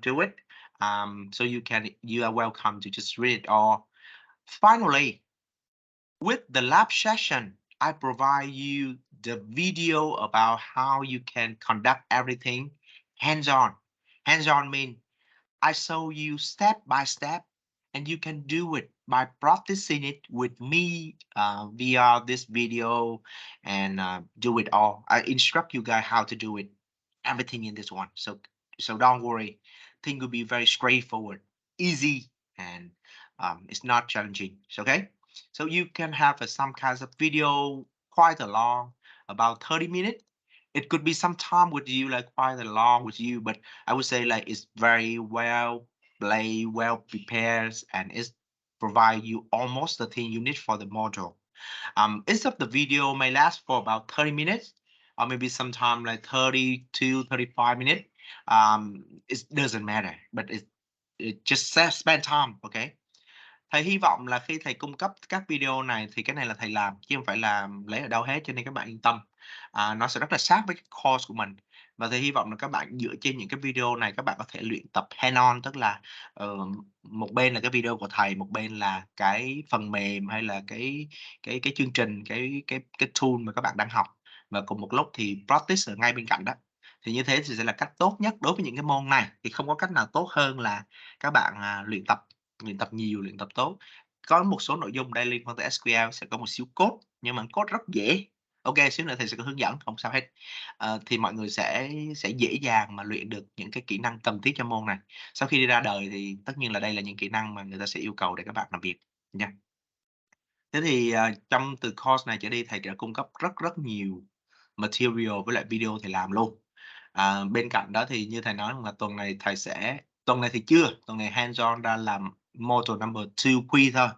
to do it. So you are welcome to just read it all. Finally, with the lab session, I provide you the video about how you can conduct everything hands-on. Hands-on means I show you step by step, and you can do it by practicing it with me via this video and do it all. I instruct you guys how to do it, everything in this one. So don't worry. Thing will be very straightforward, easy, and it's not challenging. It's okay. So you can have some kinds of video quite a long, about 30 minutes. It could be some time with you, like quite a long with you, but I would say like it's very well played, well prepared, and it's provide you almost the thing you need for the module. Each of the video may last for about 30 minutes, or maybe sometime like 30 to 35 minutes. It doesn't matter, but it just spend time, okay? Thầy hy vọng là khi thầy cung cấp các video này thì cái này là thầy làm chứ không phải là lấy ở đâu hết, cho nên các bạn yên tâm. Nó sẽ rất là sát với cái course của mình, và thầy hy vọng là các bạn dựa trên những cái video này các bạn có thể luyện tập hand on, tức là một bên là cái video của thầy, một bên là cái phần mềm hay là cái chương trình, cái tool mà các bạn đang học, và cùng một lúc thì practice ở ngay bên cạnh đó. Thì như thế thì sẽ là cách tốt nhất đối với những cái môn này, thì không có cách nào tốt hơn là các bạn luyện tập nhiều, luyện tập tốt. Có một số nội dung đây liên quan tới SQL sẽ có một xíu code, nhưng mà code rất dễ. Ok, xíu nữa thầy sẽ có hướng dẫn, không sao hết. Thì mọi người sẽ dễ dàng mà luyện được những cái kỹ năng cần thiết cho môn này. Sau khi đi ra đời thì tất nhiên là đây là những kỹ năng mà người ta sẽ yêu cầu để các bạn làm việc nha. Thế thì trong từ course này trở đi thầy đã cung cấp rất nhiều material với lại video thầy làm luôn. Bên cạnh đó thì như thầy nói là tuần này thì chưa, tuần này hands-on ra làm module number 2 quiz thôi.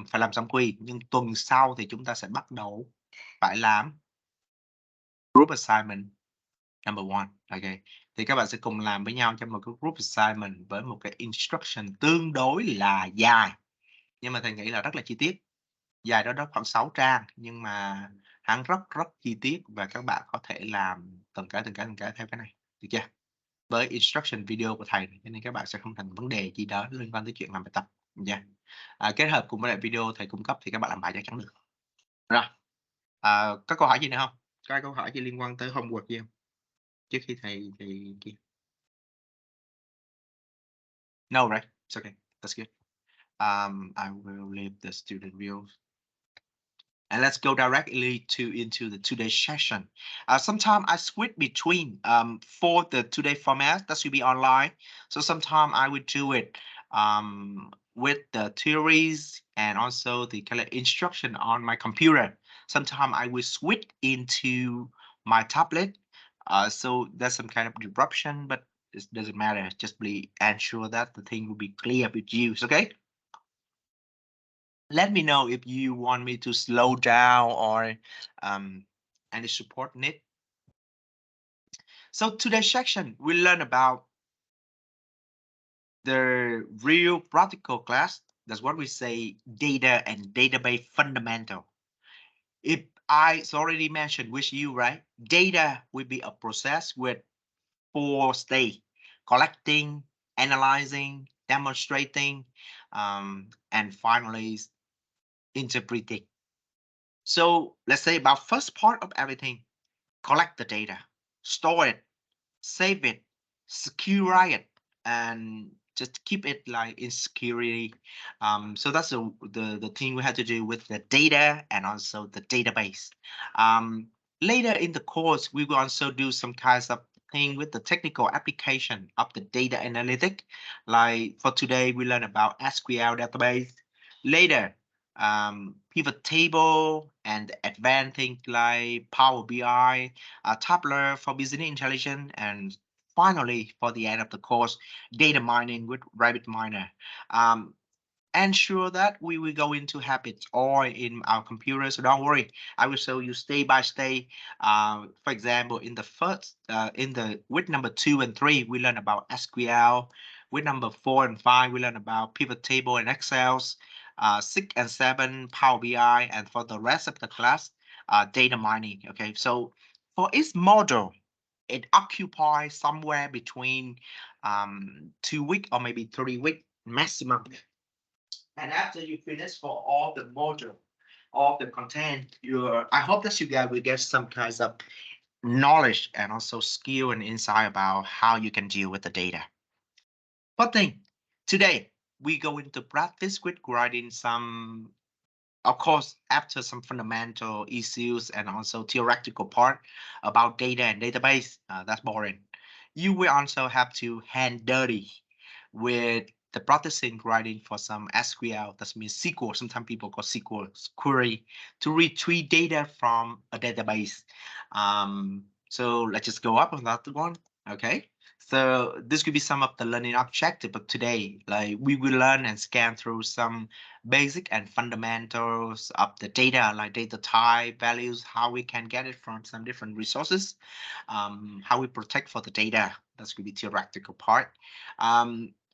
Phải làm xong quiz, nhưng tuần sau thì chúng ta sẽ bắt đầu phải làm group assignment number 1. Ok, thì các bạn sẽ cùng làm với nhau trong một cái group assignment với một cái instruction tương đối là dài, nhưng mà thầy nghĩ là rất là chi tiết. Dài đó khoảng 6 trang, nhưng mà hắn rất chi tiết và các bạn có thể làm từng cái theo cái này, được chưa? Với instruction video của thầy, cho nên các bạn sẽ không thành vấn đề gì đó liên quan tới chuyện làm bài tập, được chưa? Kết hợp cùng với lại video thầy cung cấp thì các bạn làm bài chắc chắn được. Rồi, có câu hỏi gì nữa không? Có câu hỏi gì liên quan tới homework gì không? Trước khi thầy kia. No, right? It's okay. That's good. I will leave the student view. And let's go directly into the today's session. Sometimes I switch between for the today format that should be online. So sometimes I would do it with the theories and also the kind of instruction on my computer. Sometimes I will switch into my tablet. So there's some kind of disruption, but it doesn't matter. Just be ensure that the thing will be clear with you. Okay. Let me know if you want me to slow down or any support need. So today's section, we learn about the real practical class. That's what we say, data and database fundamental. If I already mentioned with you, right? Data will be a process with 4 stages: collecting, analyzing, demonstrating, and finally interpreting. So let's say about first part of everything: collect the data, store it, save it, secure it, and just keep it like in security. So that's the thing we have to do with the data and also the database. Later in the course, we will also do some kinds of thing with the technical application of the data analytic. Like for today, we learn about SQL database. Later, pivot table and advanced things like Power BI, Tableau for business intelligence, and finally, for the end of the course, data mining with RabbitMiner. Ensure that we will go into habits or in our computer, so don't worry. I will show you step by step. For example, in the first, in the week number 2 and 3, we learn about SQL. Week number 4 and 5, we learn about pivot table and Excels. 6 and 7, Power BI, and for the rest of the class, data mining. Okay, so for each module, it occupies somewhere between 2 weeks or maybe 3 weeks maximum. And after you finish for all the module, all the content, I hope that you guys will get some kinds of knowledge and also skill and insight about how you can deal with the data. But then today we go into practice with writing some, of course, after some fundamental issues and also theoretical part about data and database. That's boring. You will also have to hand dirty with the practicing writing for some SQL, that means SQL, sometimes people call SQL query, to retrieve data from a database. So let's just go up on that one, okay? So this could be some of the learning objective of today. Like we will learn and scan through some basic and fundamentals of the data, like data type, values, how we can get it from some different resources, how we protect for the data. That's going to be theoretical part.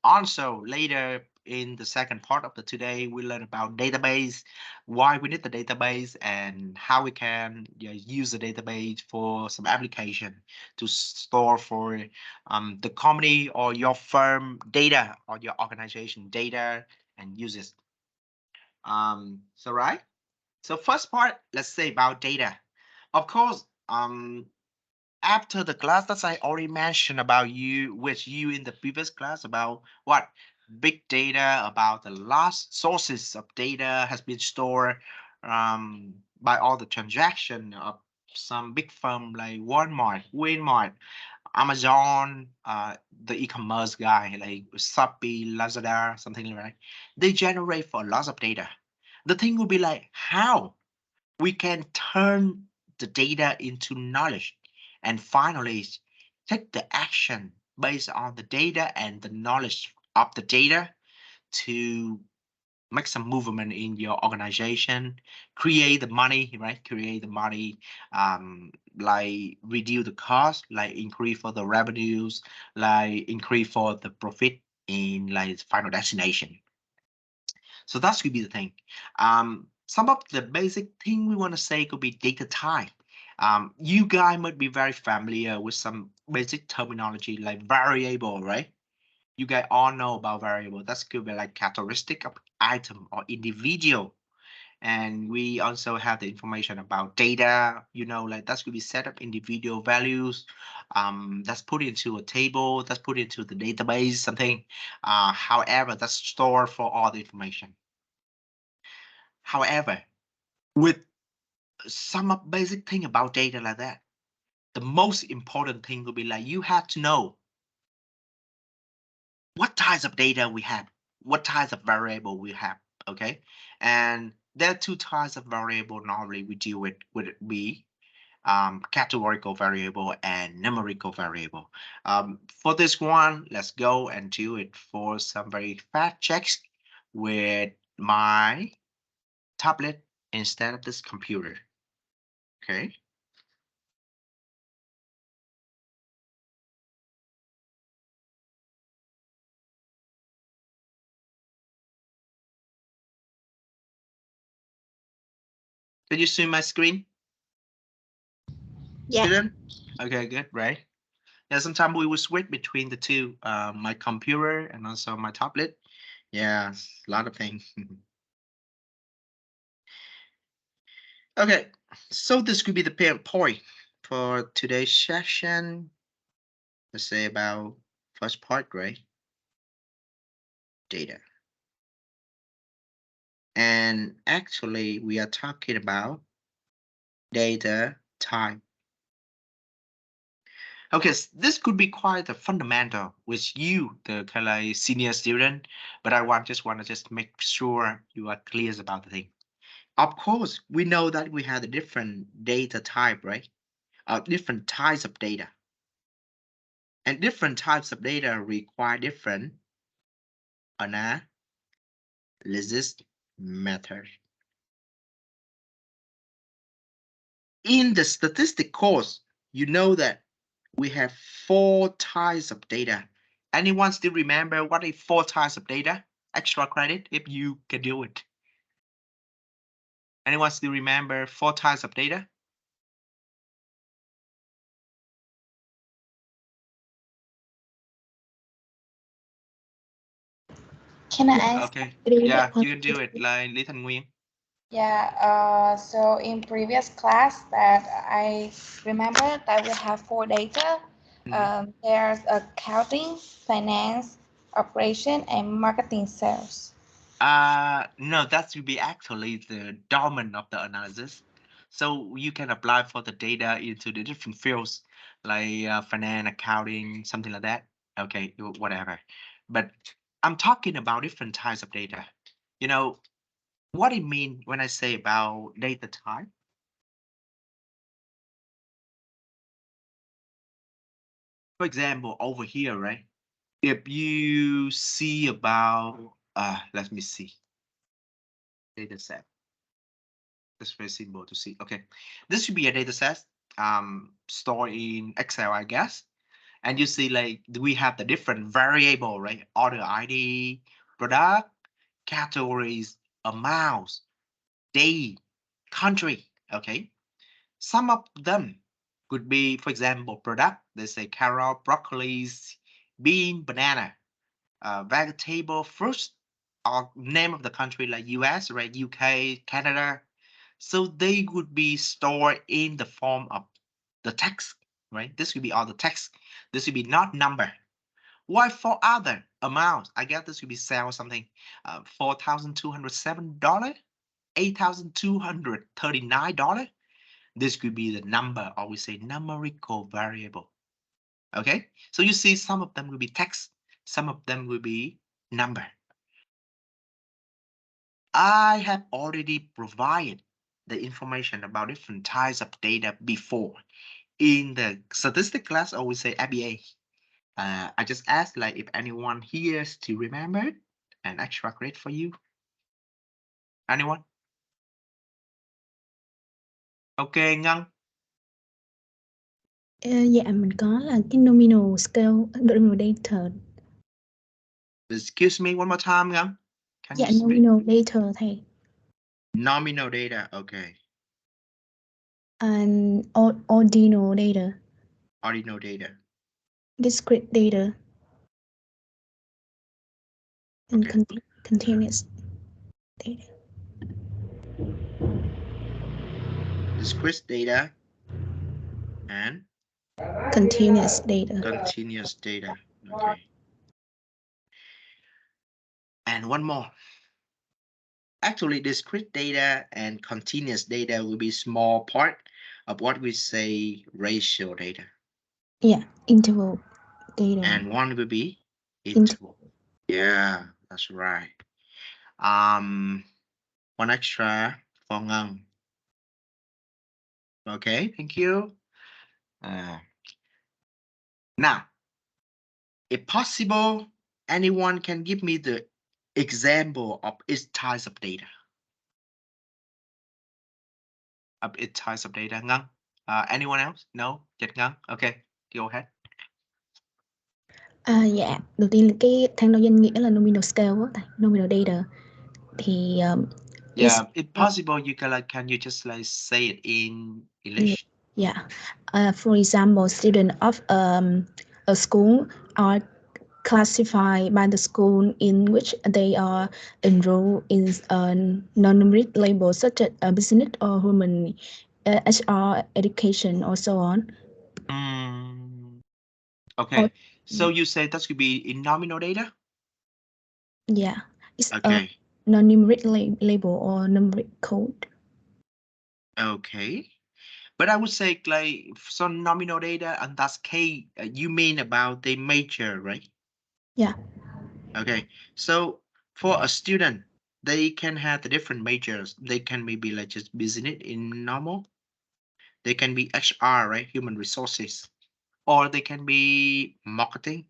Also, later in the second part of the today, we learn about database, why we need the database, and how we can use the database for some application to store for the company or your firm data or your organization data and use it. So right. So first part, let's say about data. Of course, after the class that I already mentioned about you, with you in the previous class about what big data, about the last sources of data has been stored by all the transaction of some big firm like Walmart, Amazon, the e-commerce guy like Shopee, Lazada, something like that. They generate for lots of data. The thing will be like how we can turn the data into knowledge and finally take the action based on the data and the knowledge of the data to make some movement in your organization, create the money, right? Create the money, like reduce the cost, like increase for the revenues, like increase for the profit in like final destination. So that could be the thing. Some of the basic thing we want to say could be data type. You guys might be very familiar with some basic terminology like variable, right? You guys all know about variable. That could be like characteristic of item or individual. And we also have the information about data, like that's going to be set up individual values. That's put into a table, that's put into the database, something. However, that's stored for all the information. However, with some basic thing about data like that, the most important thing will be like you have to know what types of data we have, what types of variable we have, okay? And there are two types of variable normally we deal with, would it be categorical variable and numerical variable. For this one, let's go and do it for some very fast checks with my tablet instead of this computer, okay? Can you see my screen? Yeah. Student? Okay, good, right? Yeah, sometimes we will switch between the two, my computer and also my tablet. Yeah, a lot of things. Okay, so this could be the parent point for today's session. Let's say about first part, right? Data. And actually, we are talking about data type. Okay, this could be quite a fundamental with you, the kind of senior student, but I just want to make sure you are clear about the thing. Of course, we know that we have a different data type, right? Different types of data. And different types of data require different analysis methods. In the statistic course, you know that we have 4 types of data. Anyone still remember what are 4 types of data? Extra credit if you can do it. Anyone still remember 4 types of data? Can I ask? Okay. Read Yeah, on you can do it like Lý Thành Nguyên. Yeah, so in previous class that I remember that we have four data. Mhm. There's accounting, finance, operation, and marketing sales. No, that will be actually the domain of the analysis. So you can apply for the data into the different fields like finance, accounting, something like that. Okay, whatever. But I'm talking about different types of data. You know what I mean when I say about data type? For example, over here, right? If you see about, let me see, data set. That's very simple to see. Okay, this should be a data set stored in Excel, I guess. And you see like we have the different variable, right? Order ID, product, categories, amounts, day, country. Okay, some of them could be, for example, product. They say carrot, broccoli, bean, banana, vegetable, fruits, or name of the country like US, right? UK, Canada. So they would be stored in the form of the text, right? This would be all the text. This would be not number. Why for other amounts? I guess this would be sell something, $4,207, $8,239. This could be the number, or we say numerical variable. Okay, so you see some of them will be text, some of them will be number. I have already provided the information about different types of data before in the statistics class, or we say FBA. I just asked like if anyone here still remember an extra credit for you. Anyone? Okay, Ngân. Dạ mình có là cái nominal scale, nominal data. Excuse me one more time, Ngân. Can Dạ you speak? nominal data thầy. Nominal data, okay. And ordinal data. Ordinal data. Discrete data. And Okay. continuous data. Discrete data and Continuous data. continuous data. Okay. And one more. Actually, discrete data and continuous data will be small part of what we say ratio data. Yeah, interval data. And one will be interval. Yeah, that's right. One extra for Ngân. Okay, thank you. Now, if possible, anyone can give me the example of each types of data. Of each types of data. Ngân? Anyone else? No? Just Ngân? Okay, go ahead. Dạ, đầu tiên là cái thang đo danh nghĩa là nominal scale á, thầy, nominal data. Thì yeah, if possible, you can you just like say it in English? Yeah. For example, students of a school are classified by the school in which they are enrolled in a non-numeric label such as business or human, HR, education, or so on. Okay, so you say that could be in nominal data? Yeah, it's okay. A non-numeric label or numeric code. Okay, but I would say like some nominal data, and that's K. You mean about the major, right? Yeah. Okay, so for a student, they can have the different majors. They can maybe like just business in normal. They can be HR, right? Human resources, or they can be marketing.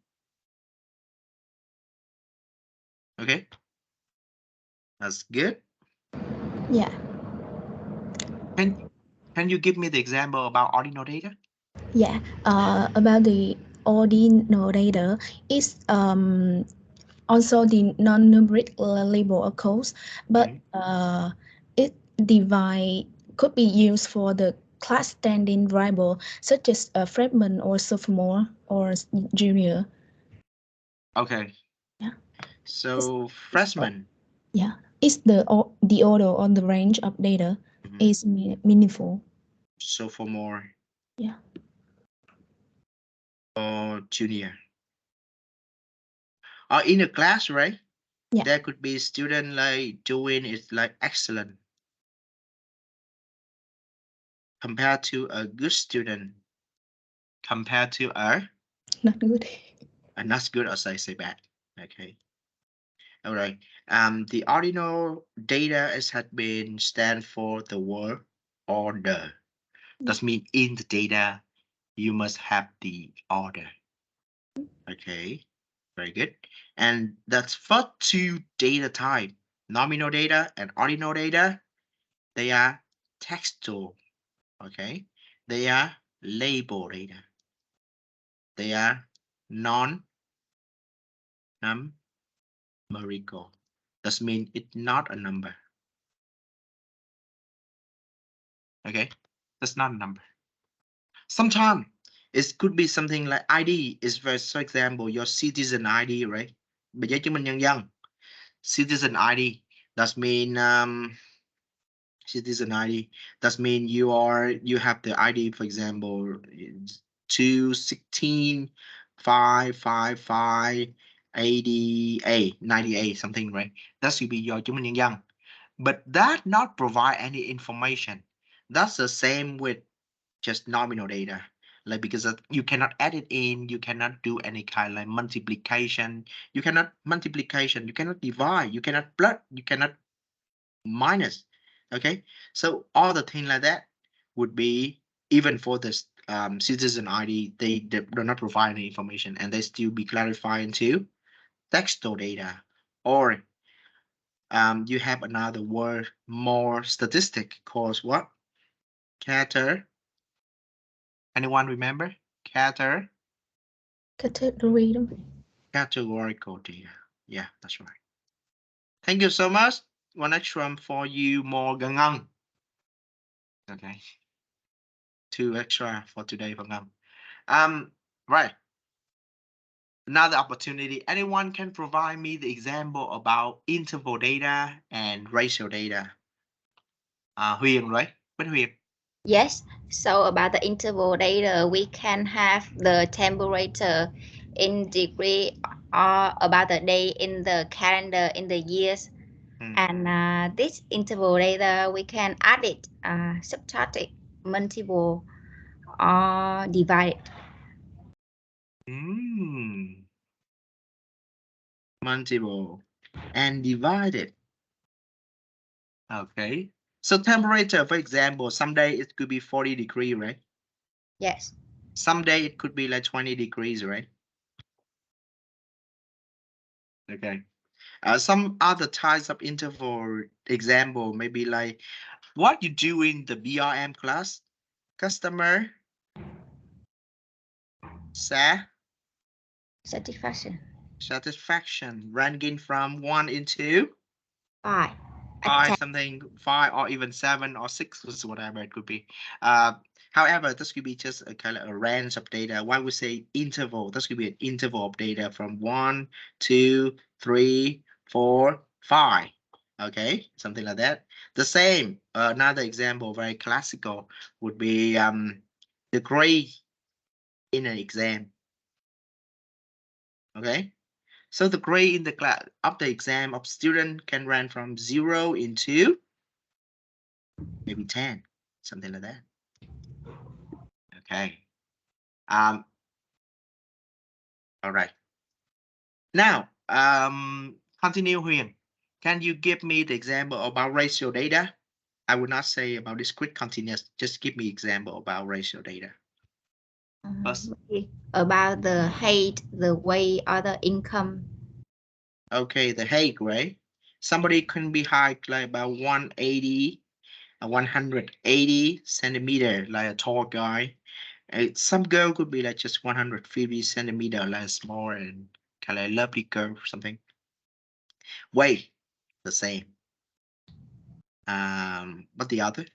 Okay, that's good. Yeah. Can you give me the example about ordinal data? Yeah. About the ordinal data is also the non-numeric label of codes, but it could be used for the class standing variable such as a freshman or sophomore or junior. Okay. Yeah. So freshman. Yeah, is the order on the range of data Mhm. is meaningful. Sophomore Yeah. or junior. Or in a class, right? Yeah. There could be student like doing it like excellent compared to a good student compared to a Not good. not good, as I say bad. Okay. All right. The ordinal data is had been stand for the word order. That means in the data you must have the order. Okay. Very good. And that's for two data type, nominal data and ordinal data. They are textual. Okay. They are label data. They are non-numerical. That means it's not a number. Okay. That's not a number. Sometimes it could be something like ID is for example your citizen ID, right? Bây giờ chứng minh nhân dân. Citizen ID. That mean citizen ID. That mean you have the ID, for example, 216 555 88 98 something, right? That should be your chứng minh nhân dân. But that not provide any information. That's the same with just nominal data. Like because you cannot add it in, you cannot do any kind like multiplication, you cannot divide, you cannot plus, you cannot minus. Okay, so all the things like that would be even for this citizen ID, they do not provide any information and they still be clarified into textual data. Or you have another word more statistic called what? Anyone remember? Category. Categorical data. Yeah, that's right. Thank you so much. One extra for you more Gangang. Okay. 2 extra for today, Gangang. Right. Another opportunity. Anyone can provide me the example about interval data and ratio data. Huyền, right? Bên Huyền. Yes, so about the interval data, we can have the temperature in degree or about the day in the calendar in the years. And this interval data, we can add it, subtract it, multiple, or divide it. Multiple and divided. Okay. So temperature, for example, someday it could be 40 degrees, right? Yes. Someday it could be like 20 degrees, right? Okay. Some other types of interval example, maybe like what you do in the BRM class, customer Satisfaction. ranking from 1 into 5. 5 something, 5 or even 7 or 6, whatever it could be. However, this could be just a kind of a range of data. Why we say interval? This could be an interval of data from 1, 2, 3, 4, 5. Okay, something like that. The same. Another example, very classical, would be the grade in an exam. Okay, so the grade in the class of the exam of student can run from 0 into maybe 10, something like that. Okay. All right. Now, continue, Huyền. Can you give me the example about ratio data? I would not say about discrete continuous. Just give me example about ratio data. About the height, the weight, or the income. Okay, the height, right? Somebody can be high like about 180 centimeter, like a tall guy. Some girl could be like just 150 centimeter, like small and kind of lovely girl or something. Weight, the same. But the other?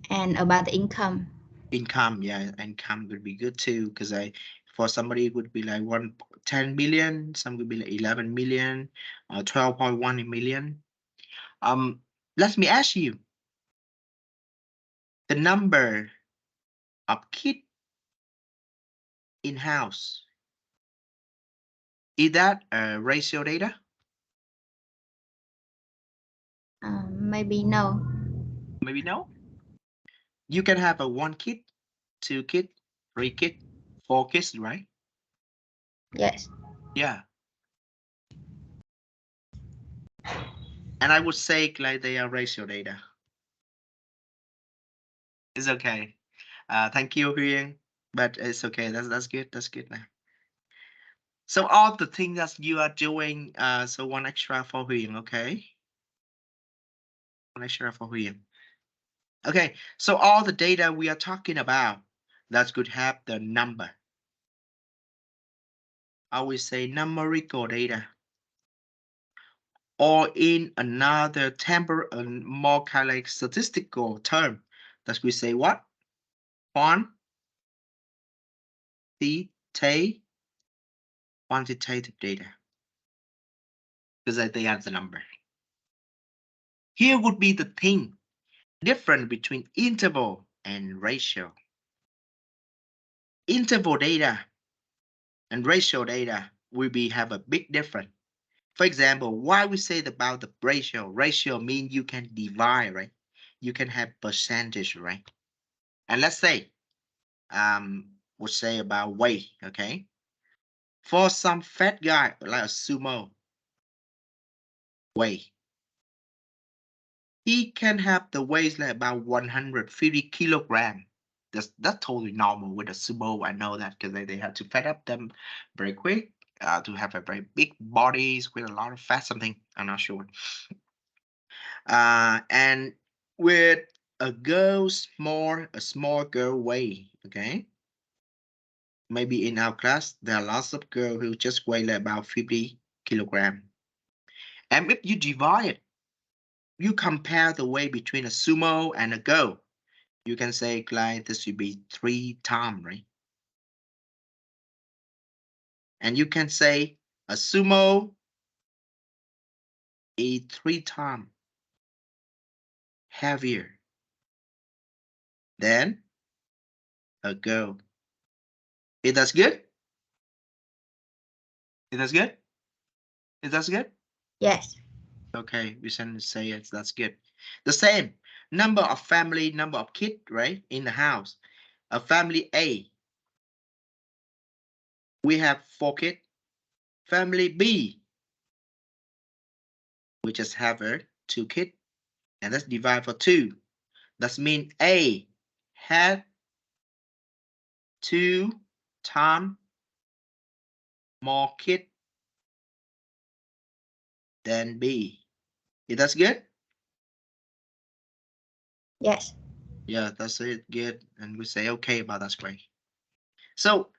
And about the income. Income, yeah, income would be good too, because For somebody, it would be like 10 million, some would be like 11 million, 12.1 million. Let me ask you, the number of kids in house, is that a ratio data? Maybe no. Maybe no. You can have a 1 kid, 2 kid, 3 kid, 4 kids, right? Yes. Yeah. And I would say like they are ratio data. It's okay. Thank you, Huyên. But it's okay. That's good. That's good now. So all the things that you are doing, so 1 extra for Huyên, okay? 1 extra for Huyên. Okay, so all the data we are talking about, that could have the number. I will say numerical data. Or in another more kind of like statistical term, that we say what? Quantitative data. Because they are the number. Here would be the thing different between interval and ratio. Interval data and ratio data will have a big difference. For example, why we say about the ratio? Ratio means you can divide, right? You can have percentage, right? And let's say, we'll say about weight, okay? For some fat guy like a sumo weight, he can have the weight like about 150 kilogram. That's totally normal with a sumo. I know that because they have to fat up them very quick to have a very big bodies with a lot of fat. Something I'm not sure. And with a small girl weight, okay. Maybe in our class there are lots of girls who just weigh like about 50 kilogram. And if you divide, you compare the weight between a sumo and a girl, you can say like this should be 3 times, right? And you can say a sumo is 3 times heavier than a girl. Is that good? Is that good? Is that good? Yes. Okay, we can say it. That's good. The same number of family, number of kids, right, in the house. A family A, we have 4 kids. Family B, we just have 2 kids, and let's divide for 2. That means A had 2 times more kids than B. Is that good? Yes. Yeah, that's it. Good. And we say okay about that's great. So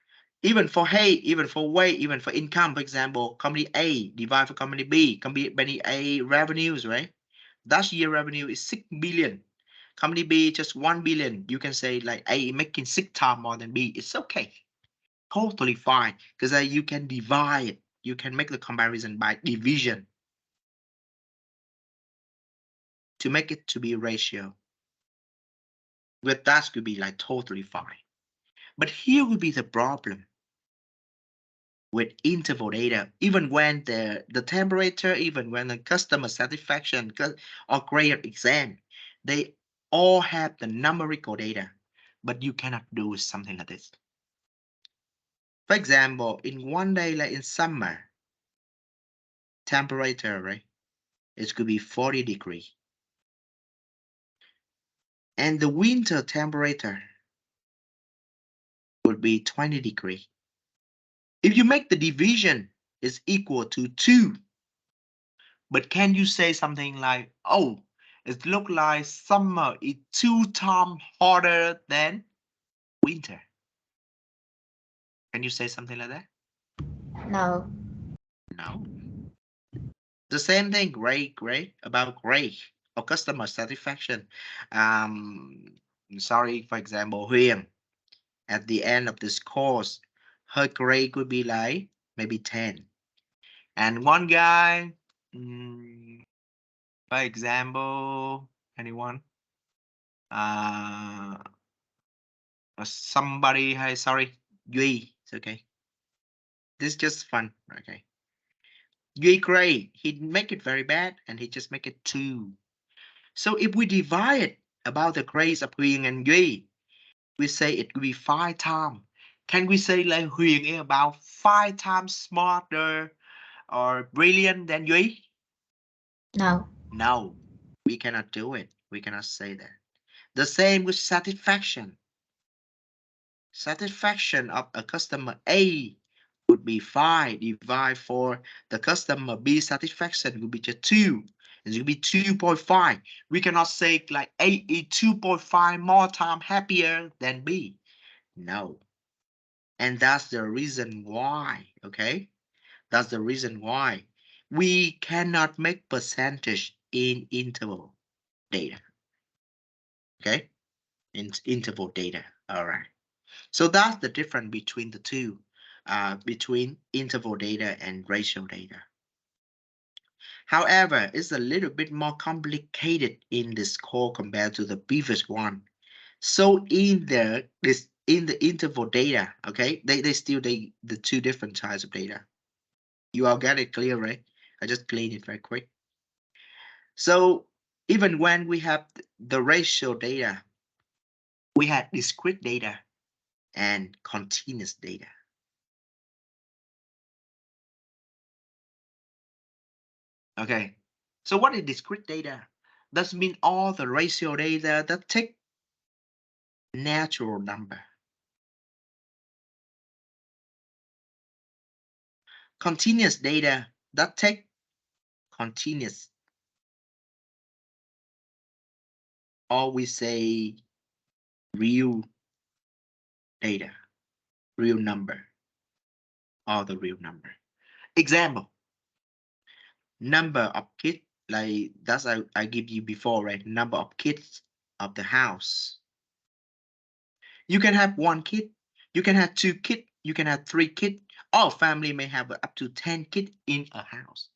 even for weight, even for income, for example, company A divide for company B, company A revenues, right? That year revenue is 6 billion. Company B just 1 billion. You can say like A making 6 times more than B. It's okay. Totally fine. Because you can divide. You can make the comparison by division to make it to be a ratio. But that could be like totally fine. But here will be the problem with interval data. Even when the temperature, even when the customer satisfaction or grade exam, they all have the numerical data, but you cannot do something like this. For example, in one day, like in summer, temperature, right? It could be 40 degrees. And the winter temperature would be 20 degrees. If you make the division is equal to 2, but can you say something like, oh, it look like summer is 2 times hotter than winter? Can you say something like that? No. No. The same thing, grade about grade or customer satisfaction. Sorry, for example, Huyên, at the end of this course, her grade could be like maybe 10. And one guy, for example, anyone? Somebody, hey, sorry, Duy, it's okay. This is just fun, okay. Duy grade, he'd make it very bad and he just make it 2. So if we divide about the grades of Huyền and Duy, we say it will be 5 times. Can we say like Huyền is about 5 times smarter or brilliant than Duy? No. No, we cannot do it. We cannot say that. The same with satisfaction. Satisfaction of a customer A would be 5 divided for the customer B satisfaction would be just 2. It would be 2.5. We cannot say like A is 2.5 more time happier than B. No. And that's the reason why, okay? That's the reason why we cannot make percentage in interval data. Okay? In interval data. All right. So that's the difference between the two, between interval data and ratio data. However, it's a little bit more complicated in this call compared to the previous one. So in the interval data, okay, they still the two different types of data. You all get it clear, right? I just clean it very quick. So even when we have the ratio data, we have discrete data and continuous data. Okay, so what is discrete data? That means all the ratio data that take natural number. Continuous data that take continuous, or we say real data, real number, or the real number. Example, number of kids, like that's I give you before, right? Number of kids of the house. You can have 1 kid, you can have 2 kids, you can have 3 kids. All family may have up to 10 kids in a house.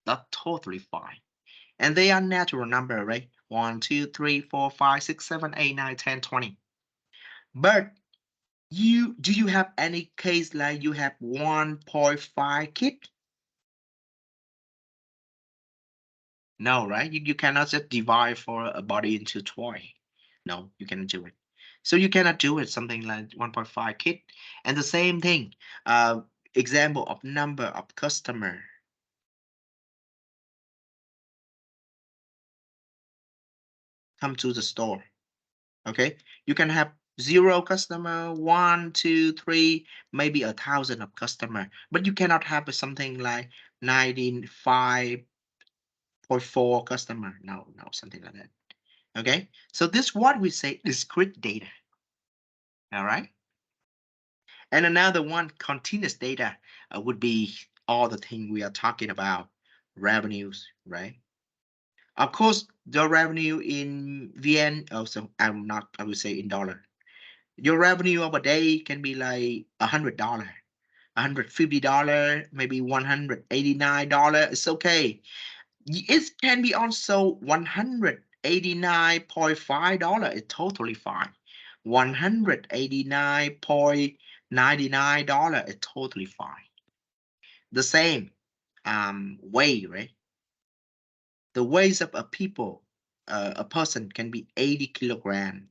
That's totally fine. And they are natural number, right? 1, 2, 3, 4, 5, 6, 7, 8, 9, 10, 20. But do you have any case like you have 1.5 kid? No, right? You cannot just divide for a body into 20. No, you cannot do it. So you cannot do it something like 1.5 kid. And the same thing, example of number of customer. Come to the store. Okay, you can have 0 customer, 1, 2, 3, maybe 1,000 of customer, but you cannot have something like 95.4 customer. No, something like that. Okay, so this is what we say discrete data. All right. And another one, continuous data, would be all the thing we are talking about, revenues, right? Of course, the revenue in VN, also, I would say in dollar. Your revenue of a day can be like $100, $150, maybe $189. It's okay. It can be also $189.5. It's totally fine. $189.99 is totally fine. The same way, right? The weight of a people, a person can be 80 kilogram,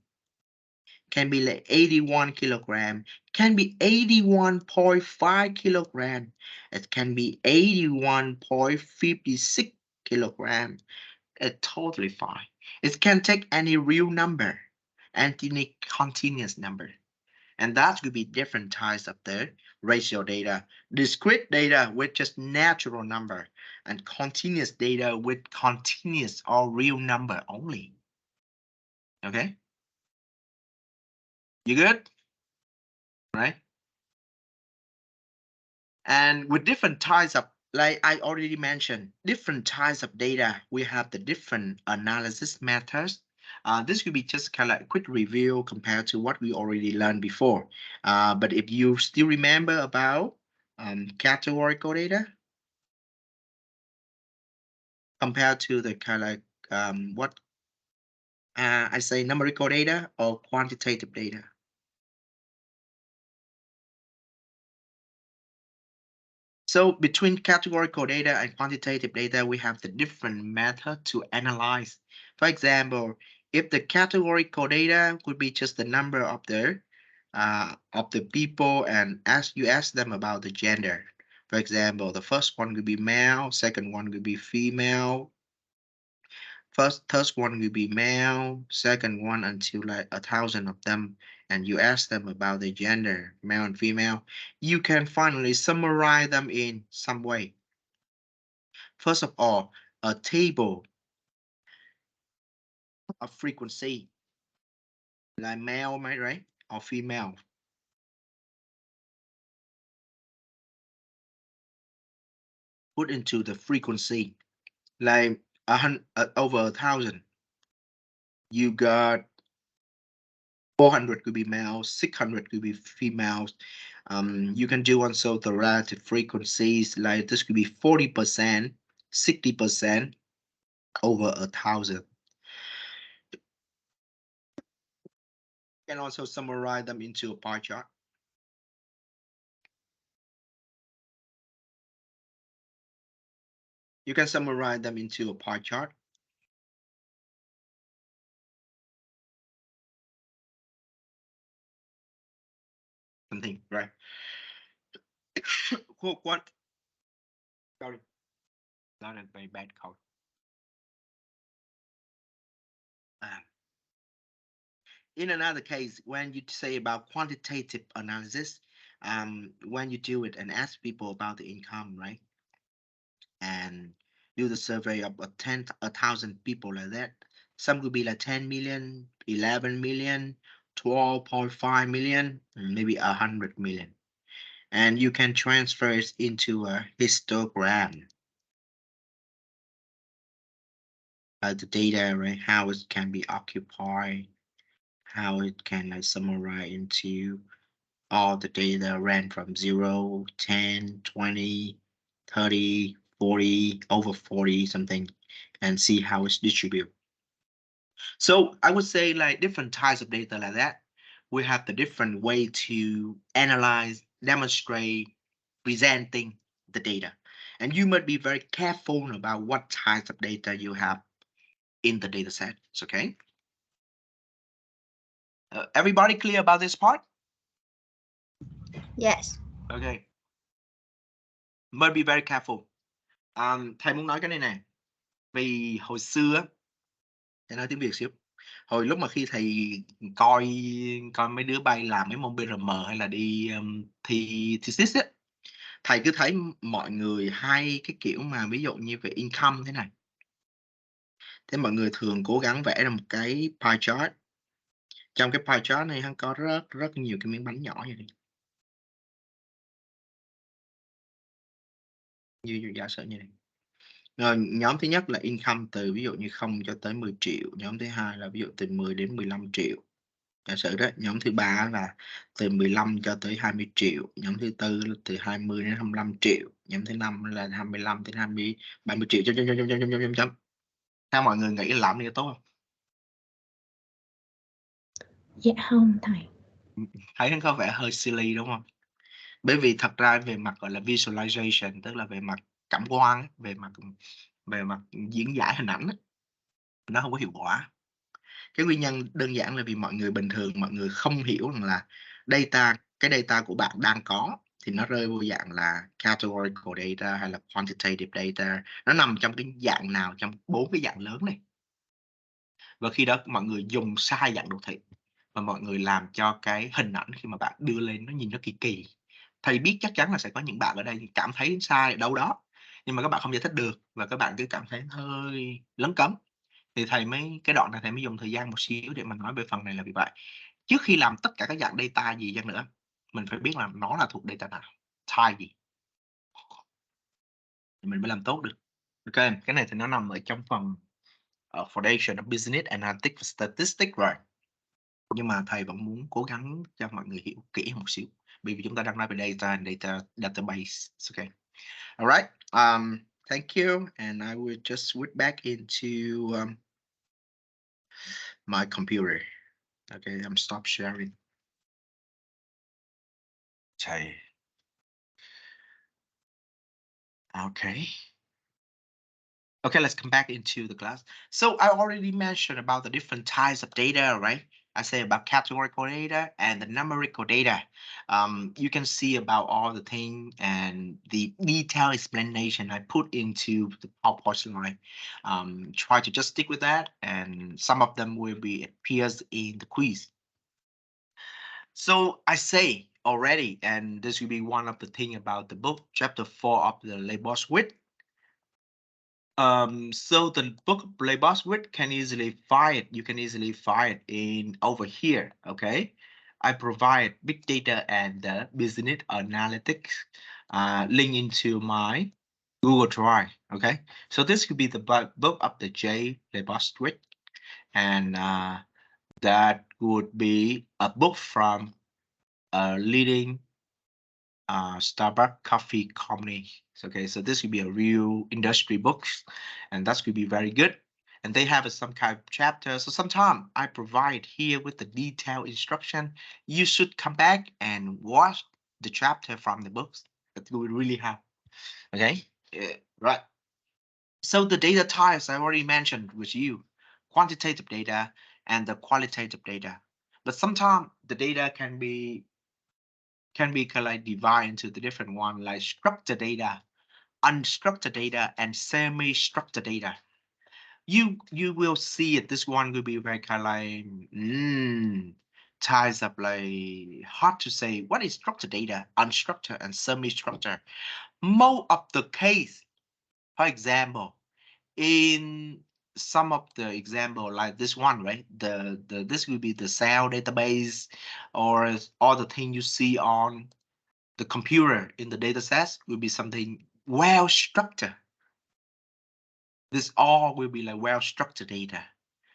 can be like 81 kilogram, can be 81.5 kilogram, it can be 81.56 kilogram. It's totally fine. It can take any real number and any continuous number. And that could be different types of the ratio data. Discrete data with just natural number and continuous data with continuous or real number only. Okay? You good? Right? And with different types of, like I already mentioned, different types of data, we have the different analysis methods. This could be just kind of like a quick review compared to what we already learned before. But if you still remember about categorical data compared to the kind of like what I say numerical data or quantitative data. So between categorical data and quantitative data, we have the different method to analyze. For example, if the categorical data would be just the number of the people and you ask them about the gender. For example, the first one could be male, second one could be female, third one will be male, second one until like 1,000 of them, and you ask them about their gender, male and female. You can finally summarize them in some way. First of all, a table of frequency, like male, right, or female. Put into the frequency, like over 1,000. You got 400 could be males, 600 could be females. You can do also the relative frequencies, like this could be 40%, 60% over 1,000. You can also summarize them into a pie chart. You can summarize them into a pie chart. Something, right? What? Sorry. Not a very bad code. In another case, when you say about quantitative analysis, when you do it and ask people about the income, right? And do the survey of 1,000 people like that. Some could be like 10 million, 11 million, 12.5 million, maybe 100 million. And you can transfer it into a histogram. The data, right? How it can be occupied, how it can like summarize into all the data ran from 0, 10, 20, 30, 40, over 40 something, and see how it's distributed. So I would say like different types of data like that. We have the different way to analyze, demonstrate, presenting the data. And you must be very careful about what types of data you have in the data set. Okay. Everybody clear about this part? Yes. Okay. Must be very careful. Thầy muốn nói cái này nè. Vì hồi xưa á, thầy nói tiếng Việt xíu. Hồi lúc mà khi thầy coi mấy đứa bay làm mấy môn BRM hay là đi thi thesis á, thầy cứ thấy mọi người hay cái kiểu mà ví dụ như về income thế này. Thế mọi người thường cố gắng vẽ ra một cái pie chart. Trong cái pie chart này hắn có rất nhiều cái miếng bánh nhỏ như này. Như giả sử như này. Rồi, nhóm thứ nhất là income từ ví dụ như 0 cho tới 10 triệu, nhóm thứ hai là ví dụ từ 10 đến 15 triệu. Giả sử đó, nhóm thứ ba là từ 15 cho tới 20 triệu, nhóm thứ tư là từ 20 đến 25 triệu, nhóm thứ năm là 25 đến 30 triệu. Theo mọi người nghĩ làm như tốt không? Dạ không thầy. Thấy nó có vẻ hơi silly đúng không? Bởi vì thật ra về mặt gọi là visualization, tức là về mặt cảm quan, về mặt diễn giải hình ảnh, nó không có hiệu quả. Cái nguyên nhân đơn giản là vì mọi người bình thường mọi người không hiểu rằng là cái data của bạn đang có thì nó rơi vô dạng là categorical data hay là quantitative data, nó nằm trong cái dạng nào trong 4 cái dạng lớn này. Và khi đó mọi người dùng sai dạng đồ thị và mọi người làm cho cái hình ảnh khi mà bạn đưa lên nó nhìn nó kỳ kỳ. Thầy biết chắc chắn là sẽ có những bạn ở đây cảm thấy sai ở đâu đó, nhưng mà các bạn không giải thích được và các bạn cứ cảm thấy hơi lấn cấn. Thì cái đoạn này thầy mới dùng thời gian một xíu để mình nói về phần này là vì vậy. Trước khi làm tất cả các dạng data gì chăng nữa, mình phải biết là nó là thuộc data nào, type gì. Thì mình mới làm tốt được. Ok, cái này thì nó nằm ở trong phần Foundation of Business Analytics và Statistics rồi. Nhưng mà thầy vẫn muốn cố gắng cho mọi người hiểu kỹ một xíu. Bởi vì chúng ta đang nói về data and database. Okay. All right. Thank you. And I will just switch back into my computer. Okay, I'm stop sharing. Okay. Okay, let's come back into the class. So I already mentioned about the different types of data, right? I say about categorical data and the numerical data. You can see about all the thing and the detailed explanation I put into the PowerPoint slide. Try to just stick with that, and some of them will be appears in the quiz. So I say already, and this will be one of the thing about the book, chapter 4 of the Lebowitz. So the book Lebowitz can easily find it. You can easily find it in over here. Okay, I provide big data and the business analytics link into my Google Drive. Okay, so this could be the book of the J. Lebowitz, and that would be a book from a leading Starbucks coffee company. Okay, so this could be a real industry books, and that could be very good. And they have some kind of chapter. So sometimes I provide here with the detailed instruction. You should come back and watch the chapter from the books. That will really help. Okay, right. So the data types I already mentioned with you, quantitative data and the qualitative data. But sometimes the data can be kind of like divided into the different one, like structured data, unstructured data, and semi-structured data. You will see it. This one will be very kind of like ties up like hard to say what is structured data, unstructured, and semi-structured. Most of the case, for example, in some of the example like this one, right? This will be the cell database or all the thing you see on the computer in the data sets will be something well structured. This all will be like well structured data.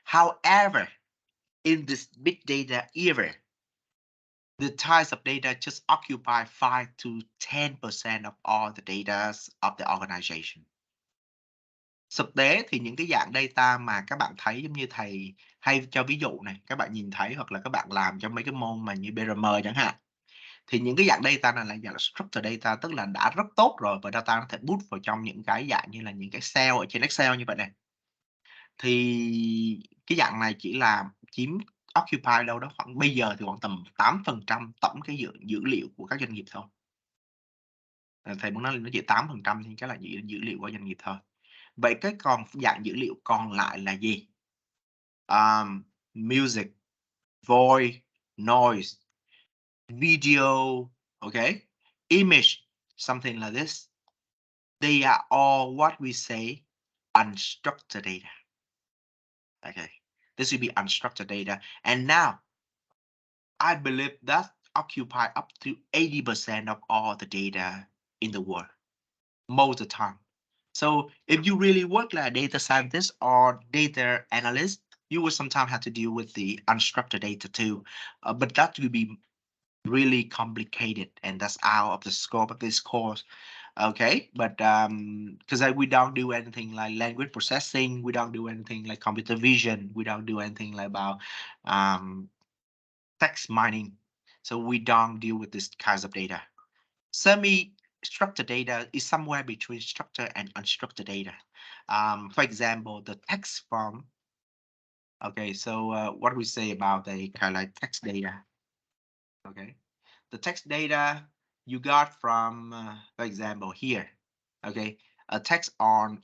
However, in this big data era, the types of data just occupy 5 to 10% of all the data of the organization. Thực tế thì những cái dạng data mà các bạn thấy giống như thầy hay cho ví dụ này, các bạn nhìn thấy hoặc là các bạn làm trong mấy cái môn mà như BRM chẳng hạn. Thì những cái dạng data này là dạng là structured data, tức là đã rất tốt rồi và data có thể put vào trong những cái dạng như là những cái cell ở trên Excel như vậy này. Thì cái dạng này chỉ là chiếm occupy đâu đó khoảng bây giờ thì khoảng tầm 8% tổng cái dữ liệu của các doanh nghiệp thôi. Thầy muốn nói là nó chỉ 8% thì cái là dữ liệu của doanh nghiệp thôi. Vậy cái còn dạng dữ liệu còn lại là gì? Music, voice, noise, video, okay, image, something like this. They are all what we say unstructured data. Okay, this will be unstructured data. And now, I believe that occupy up to 80% of all the data in the world, most of the time. So if you really work like a data scientist or data analyst, you will sometimes have to deal with the unstructured data too. But that will be really complicated, and that's out of the scope of this course. Okay, but because we don't do anything like language processing, we don't do anything like computer vision, we don't do anything like about text mining, so we don't deal with this kinds of data. Semi-structured data is somewhere between structured and unstructured data. For example, the text form. Okay, so what we say about the kind of like text data. Okay, the text data you got from, for example, here. Okay, a text on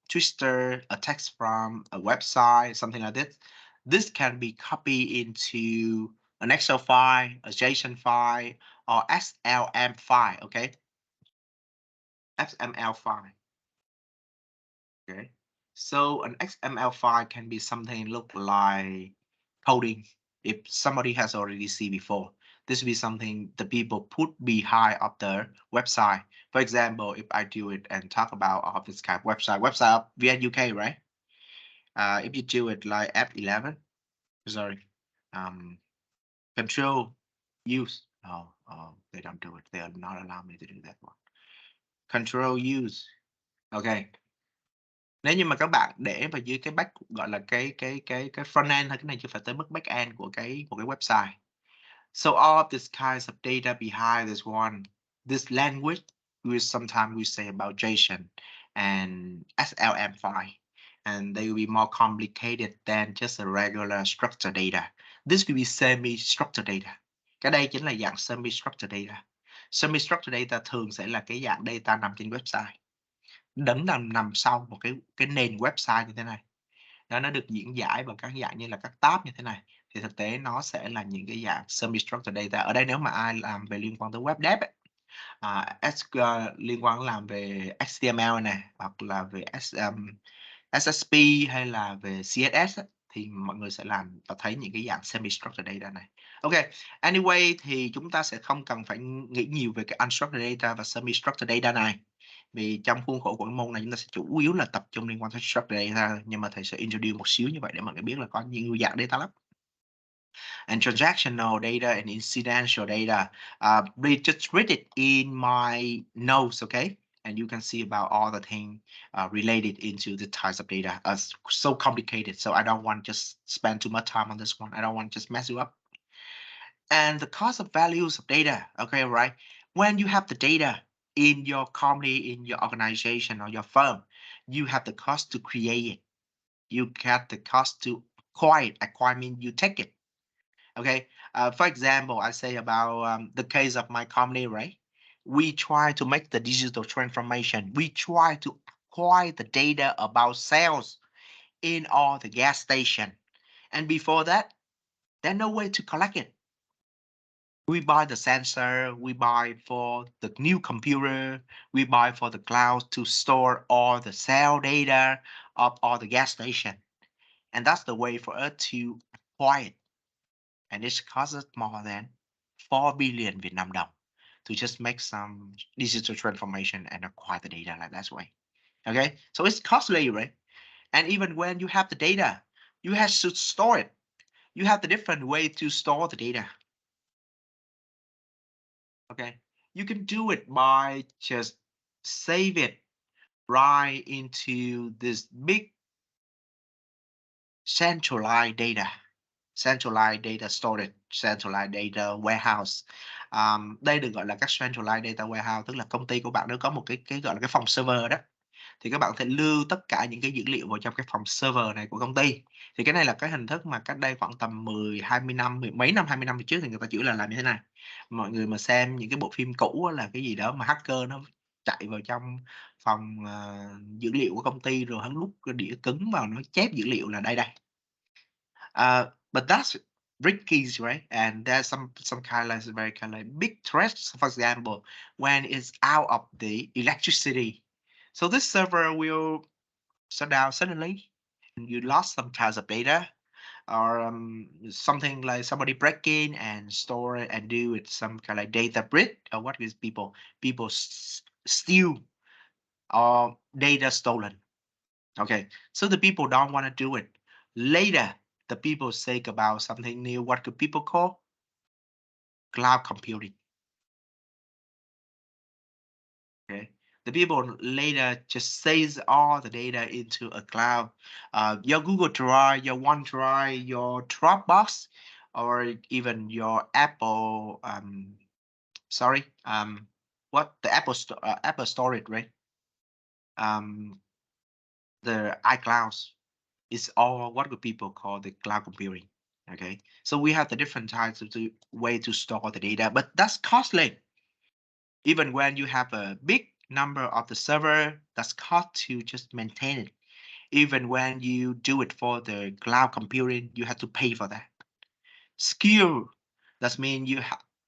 Twitter, a text from a website, something like this. This can be copied into an Excel file, a JSON file, or XLM file. Okay, XML file. Okay, so an XML file can be something look like coding. If somebody has already seen before, this will be something the people put behind of the website. For example, if I do it and talk about this kind of website of VN UK, right? If you do it like F11, sorry, control use. Oh, they don't do it. They are not allow me to do that one. Control use. Okay. Nếu như mà các bạn để vào dưới cái back gọi là cái front end thôi, cái này chưa phải tới mức back end của cái website. So all of these kinds of data behind this one, this language, sometimes we say about JSON and SLM file, and they will be more complicated than just a regular structured data. This could be semi-structured data. Cái đây chính là dạng semi-structured data. Semi-structured data thường sẽ là cái dạng data nằm trên website, nằm sau một cái nền website như thế này. Nó được diễn giải bằng các dạng như là các tab như thế này. Thì thực tế nó sẽ là những cái dạng semi-structured data. Ở đây nếu mà ai làm về liên quan tới web dev ấy, liên quan làm về HTML này, hoặc là về SSP hay là về CSS ấy, thì mọi người sẽ làm và thấy những cái dạng semi-structured data này. Ok, anyway thì chúng ta sẽ không cần phải nghĩ nhiều về cái unstructured data và semi-structured data này. Vì trong khuôn khổ của cái môn này chúng ta sẽ chủ yếu là tập trung liên quan tới structured data, nhưng mà thầy sẽ introduce một xíu như vậy để mọi người biết là có nhiều dạng data lắm. And transactional data and incidental data. Just read it in my notes, okay? And you can see about all the things related into the types of data. So complicated, so I don't want to just spend too much time on this one. I don't want to just mess you up. And the cost of values of data, okay, right? When you have the data in your company, in your organization or your firm, you have the cost to create it. You get the cost to acquire. Acquire means you take it. Okay. For example, I say about the case of my company, right? We try to make the digital transformation. We try to acquire the data about sales in all the gas station. And before that, there's no way to collect it. We buy the sensor, we buy for the new computer, we buy for the cloud to store all the sale data of all the gas station. And that's the way for us to acquire it. And it costs us more than 4 billion Vietnam đồng to just make some digital transformation and acquire the data like that way. Okay, so it's costly, right? And even when you have the data, you have to store it. You have the different way to store the data. Okay, you can do it by just save it right into this big centralized data storage, centralized data warehouse. Đây được gọi là các centralized data warehouse, tức là công ty của bạn nó có một cái gọi là cái phòng server đó, thì các bạn có thể lưu tất cả những cái dữ liệu vào trong cái phòng server này của công ty. Thì cái này là cái hình thức mà cách đây khoảng tầm 10-20 năm, mấy năm 20 năm trước thì người ta chỉ là làm như thế này. Mọi người mà xem những cái bộ phim cũ là cái gì đó mà hacker nó chạy vào trong phòng dữ liệu của công ty rồi hắn đút cái đĩa cứng vào nó chép dữ liệu là đây. But that's risky, right? And there's some kind of very kind of big threats. For example, when it's out of the electricity, so this server will shut down suddenly, and you lost some kinds of data, or something like somebody break in and store it and do it some kind of data breach, or what is people steal or data stolen. Okay, so the people don't want to do it. Later, the people say about something new. What could people call? Cloud computing. Okay, the people later just saves all the data into a cloud. Your Google Drive, your OneDrive, your Dropbox, or even your Apple. What the Apple storage, right? The iClouds is all what do people call the cloud computing. Okay, so we have the different types of the way to store the data, but that's costly. Even when you have a big number of the server, that's cost to just maintain it. Even when you do it for the cloud computing, you have to pay for that. Secure, that means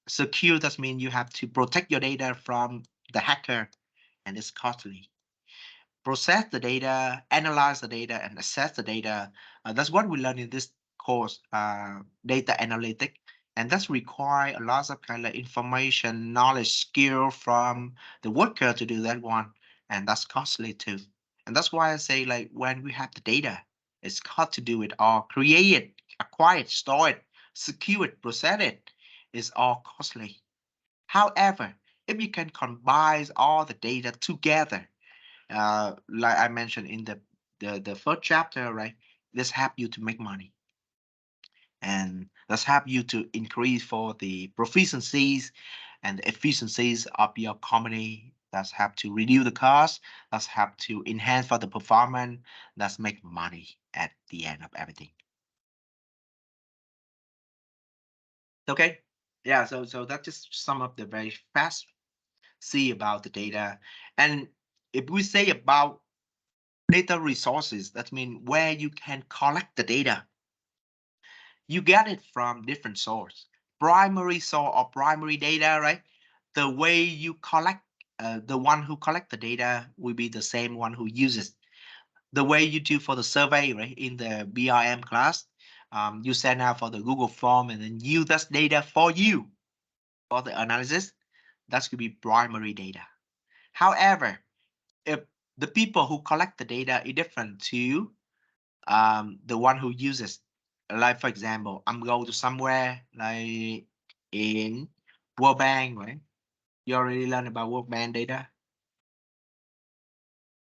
secure, that means you have to protect your data from the hacker, and it's costly. Process the data, analyze the data, and assess the data. That's what we learn in this course, data analytics. And that's require a lot of kind of information, knowledge, skill from the worker to do that one. And that's costly too. And that's why I say, like, when we have the data, It's hard to do it all. Create it, acquire it, store it, secure it, process it. It's all costly. However, if you can combine all the data together, like I mentioned in the first chapter, right? This help you to make money, and that's help you to increase for the proficiencies and the efficiencies of your company. That's help to reduce the cost. That's help to enhance for the performance. That's make money at the end of everything. Okay, yeah. So that's just some of the very fast see about the data, and if we say about data resources, that means where you can collect the data. You get it from different source, primary source or primary data, right? The way you collect, the one who collect the data will be the same one who uses. The way you do for the survey, right? In the BRM class, you send out for the Google form and then use that data for you for the analysis. That's going to be primary data. However, if the people who collect the data is different to the one who uses, like for example, I'm going to somewhere like in World Bank, right? You already learned about World Bank data.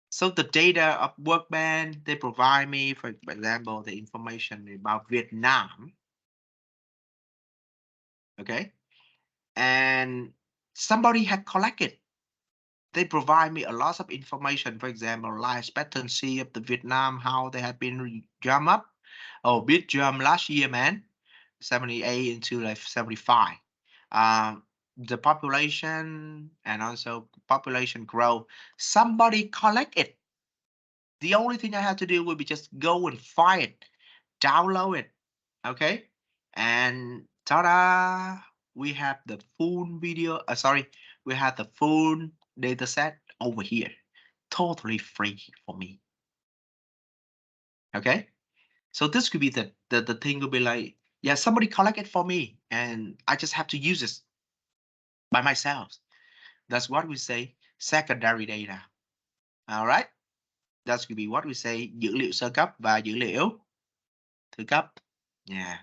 So the data of World Bank, they provide me, for example, the information about Vietnam. Okay. And somebody had collected. They provide me a lot of information, for example, life expectancy of the Vietnam, how they have been jump up. Oh, big jump last year, man. 78 into like 75. The population and also population growth. Somebody collect it. The only thing I have to do will be just go and find it, download it. Okay. And ta-da! We have the full video. Sorry, we have the full data set over here. Totally free for me. Okay. So this could be the thing will be like, yeah, somebody collect it for me and I just have to use it by myself. That's what we say secondary data. All right. That's could be what we say dữ liệu sơ cấp và dữ liệu thứ cấp. Yeah.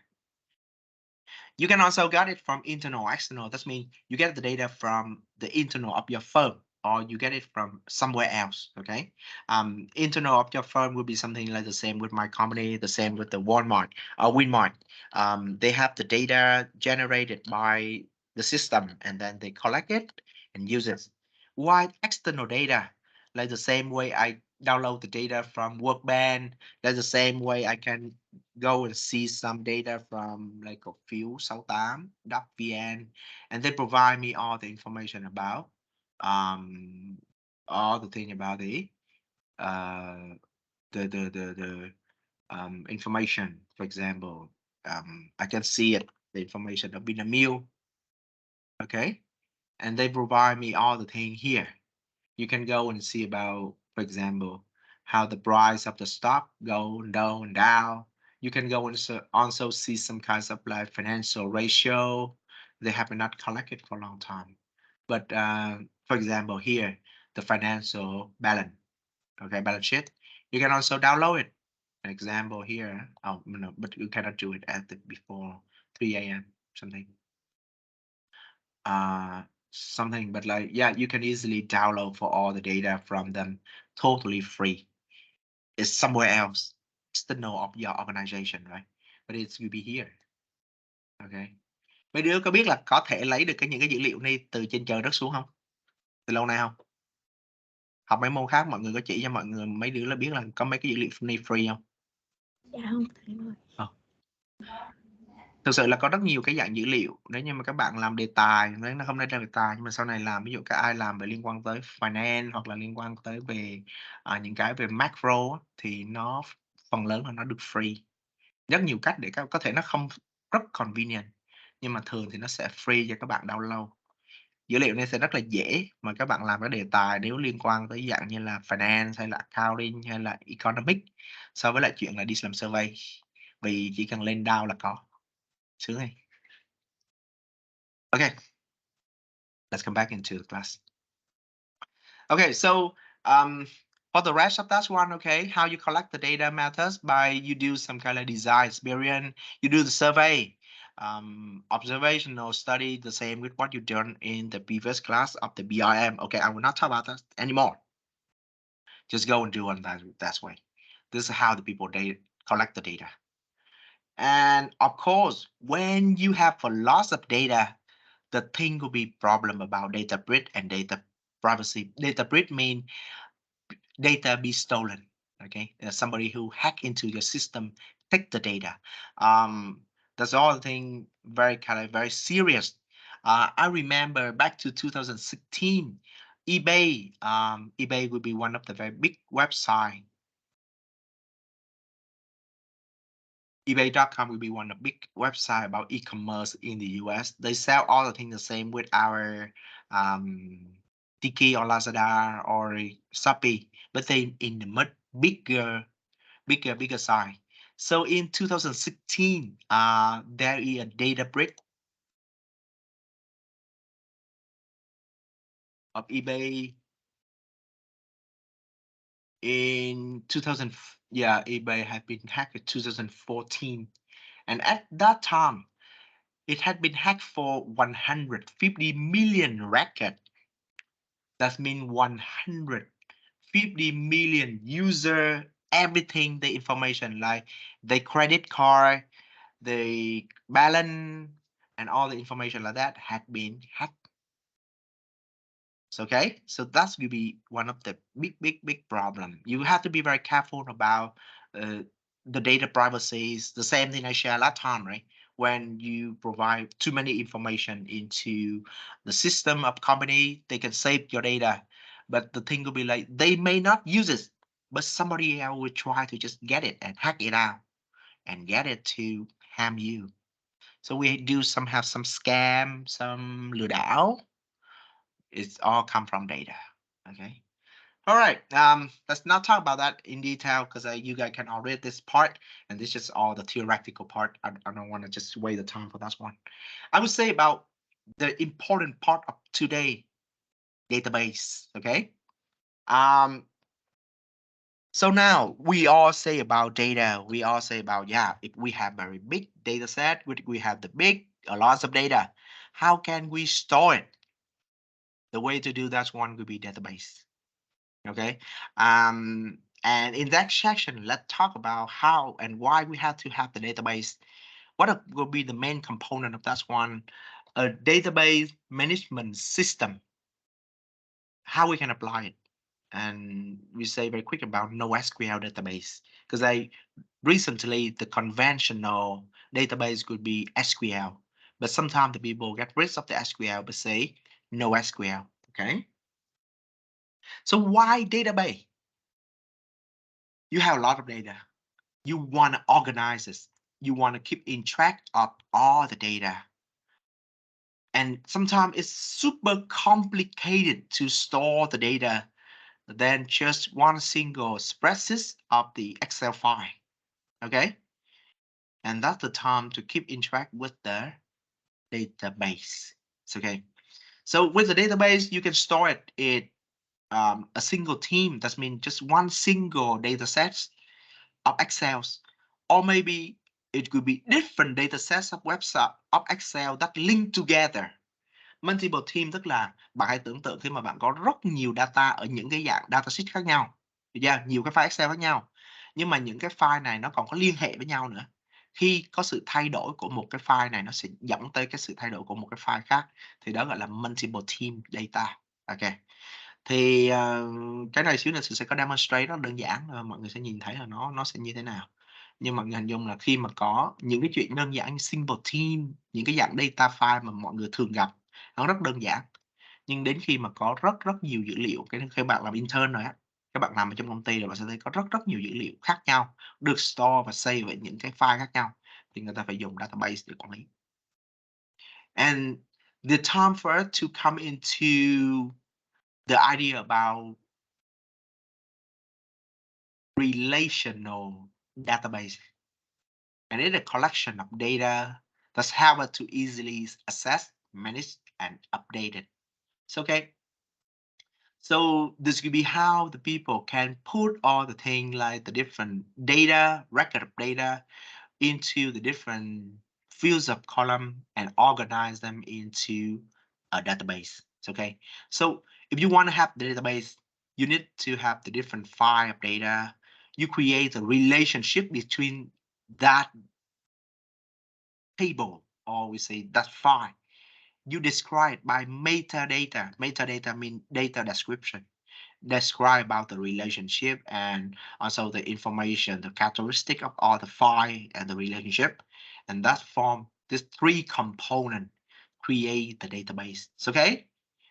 You can also get it from internal or external. That means you get the data from the internal of your phone or you get it from somewhere else. Okay. Internal of your phone will be something like the same with my company, the same with the Walmart or Winmart. They have the data generated by the system and then they collect it and use it. While external data, like the same way I download the data from Workbench, that's the same way I can go and see some data from like a few 68.vn and they provide me all the information about all the thing about the information. For example, I can see it, the information of Vinamilk. Okay, and they provide me all the thing here. You can go and see about, for example, how the price of the stock go down and down. You can go and also see some kinds of like financial ratio. They have not collected for a long time. But for example, here, the financial balance, okay, balance sheet. You can also download it. An example here, oh, no, but you cannot do it at the before 3 a.m. something. Something, but like, yeah, you can easily download for all the data from them totally free. It's somewhere else, external of your organization, right? But it's will be here. Okay. Mấy đứa có biết là có thể lấy được những cái dữ liệu này từ trên trời đất xuống không? Từ lâu nay không? Học mấy môn khác mọi người có chỉ cho mọi người mấy đứa là biết là có mấy cái dữ liệu này free không? Dạ không thầy ơi. Thực sự là có rất nhiều cái dạng dữ liệu. Nếu như mà các bạn làm đề tài, nếu nó không nên ra đề tài, nhưng mà sau này làm, ví dụ các ai làm về liên quan tới finance hoặc là liên quan tới về những cái về macro thì nó phần lớn là nó được free. Rất nhiều cách để có thể nó không rất convenient, nhưng mà thường thì nó sẽ free cho các bạn download. Dữ liệu này sẽ rất là dễ mà các bạn làm cái đề tài nếu liên quan tới dạng như là finance hay là accounting hay là economic so với lại chuyện là đi làm survey, vì chỉ cần lên down là có. Sướng này. Okay, let's come back into the class. Okay, so For the rest of that one, okay, how you collect the data methods by you do some kind of design experience, you do the survey, observational study, the same with what you done in the previous class of the BRM. Okay, I will not talk about that anymore. Just go and do it that way. This is how the people collect the data. And of course, when you have a loss of data, the thing will be problem about data breach and data privacy. Data breach means data be stolen. Okay, somebody who hack into your system, take the data. That's all thing very very serious. I remember back to 2016, eBay. eBay would be one of the very big website. eBay.com will be one of the big website about e-commerce in the US. They sell all the things the same with our Tiki or Lazada or Shopee, but they in the much bigger size. So in 2016, there is a data breach of eBay in 2000. Yeah, eBay had been hacked in 2014, and at that time, it had been hacked for 150 million records. That means 150 million user, everything, the information like the credit card, the balance, and all the information like that had been hacked. Okay, so that's will be one of the big problem. You have to be very careful about the data privacy. The same thing I shared last time, right? When you provide too many information into the system of company, they can save your data, but the thing will be like they may not use it, but somebody else will try to just get it and hack it out and get it to harm you. So we do have some scam, some lừa đảo. It's all come from data. Okay. All right. Let's not talk about that in detail because you guys can all read this part, and this is all the theoretical part. I don't want to just waste the time for that one. I would say about the important part of today, database. Okay. So now we all say about data. We all say about, yeah, if we have very big data set, we have a lot of data. How can we store it? The way to do that one would be database. Okay. And in that section, let's talk about how and why we have to have the database. What will be the main component of that one? A database management system. How we can apply it. And we say very quick about NoSQL database because recently the conventional database could be SQL, but sometimes the people get rid of the SQL but say NoSQL. Okay. So why database? You have a lot of data. You want to organize this. You want to keep in track of all the data. And sometimes it's super complicated to store the data than just one single spreadsheet of the Excel file. Okay? And that's the time to keep in track with the database. It's okay. So with the database, you can store it in a single team. That means just one single data set of Excel, or maybe it could be different data sets of website of Excel that link together. Multiple team tức là bạn hãy tưởng tượng khi mà bạn có rất nhiều data ở những cái dạng data sheet khác nhau, nhiều cái file Excel khác nhau, nhưng mà những cái file này nó còn có liên hệ với nhau nữa. Khi có sự thay đổi của một cái file này nó sẽ dẫn tới cái sự thay đổi của một cái file khác, thì đó gọi là multiple team data. Ok. Thì cái này xíu nữa sẽ có demonstrate rất đơn giản, mọi người sẽ nhìn thấy là nó sẽ như thế nào. Nhưng mà hình dung là khi mà có những cái chuyện đơn giản như simple team, những cái dạng data file mà mọi người thường gặp, nó rất đơn giản. Nhưng đến khi mà có rất nhiều dữ liệu, khi bạn làm intern rồi á, các bạn làm ở trong công ty rồi bạn sẽ thấy có rất nhiều dữ liệu khác nhau được store và save ở những cái file khác nhau, thì người ta phải dùng database để quản lý. And the time for us to come into the idea about relational database, and it's a collection of data that's how to easily access, manage, and update it. It's okay. So this could be how the people can put all the thing like the different data, record of data into the different fields of column and organize them into a database. Okay. So if you want to have the database, you need to have the different file of data. You create a relationship between that table, or we say that file. You describe by metadata. Metadata means data description. Describe about the relationship and also the information, the characteristic of all the file and the relationship. And that form, these three components create the database. Okay?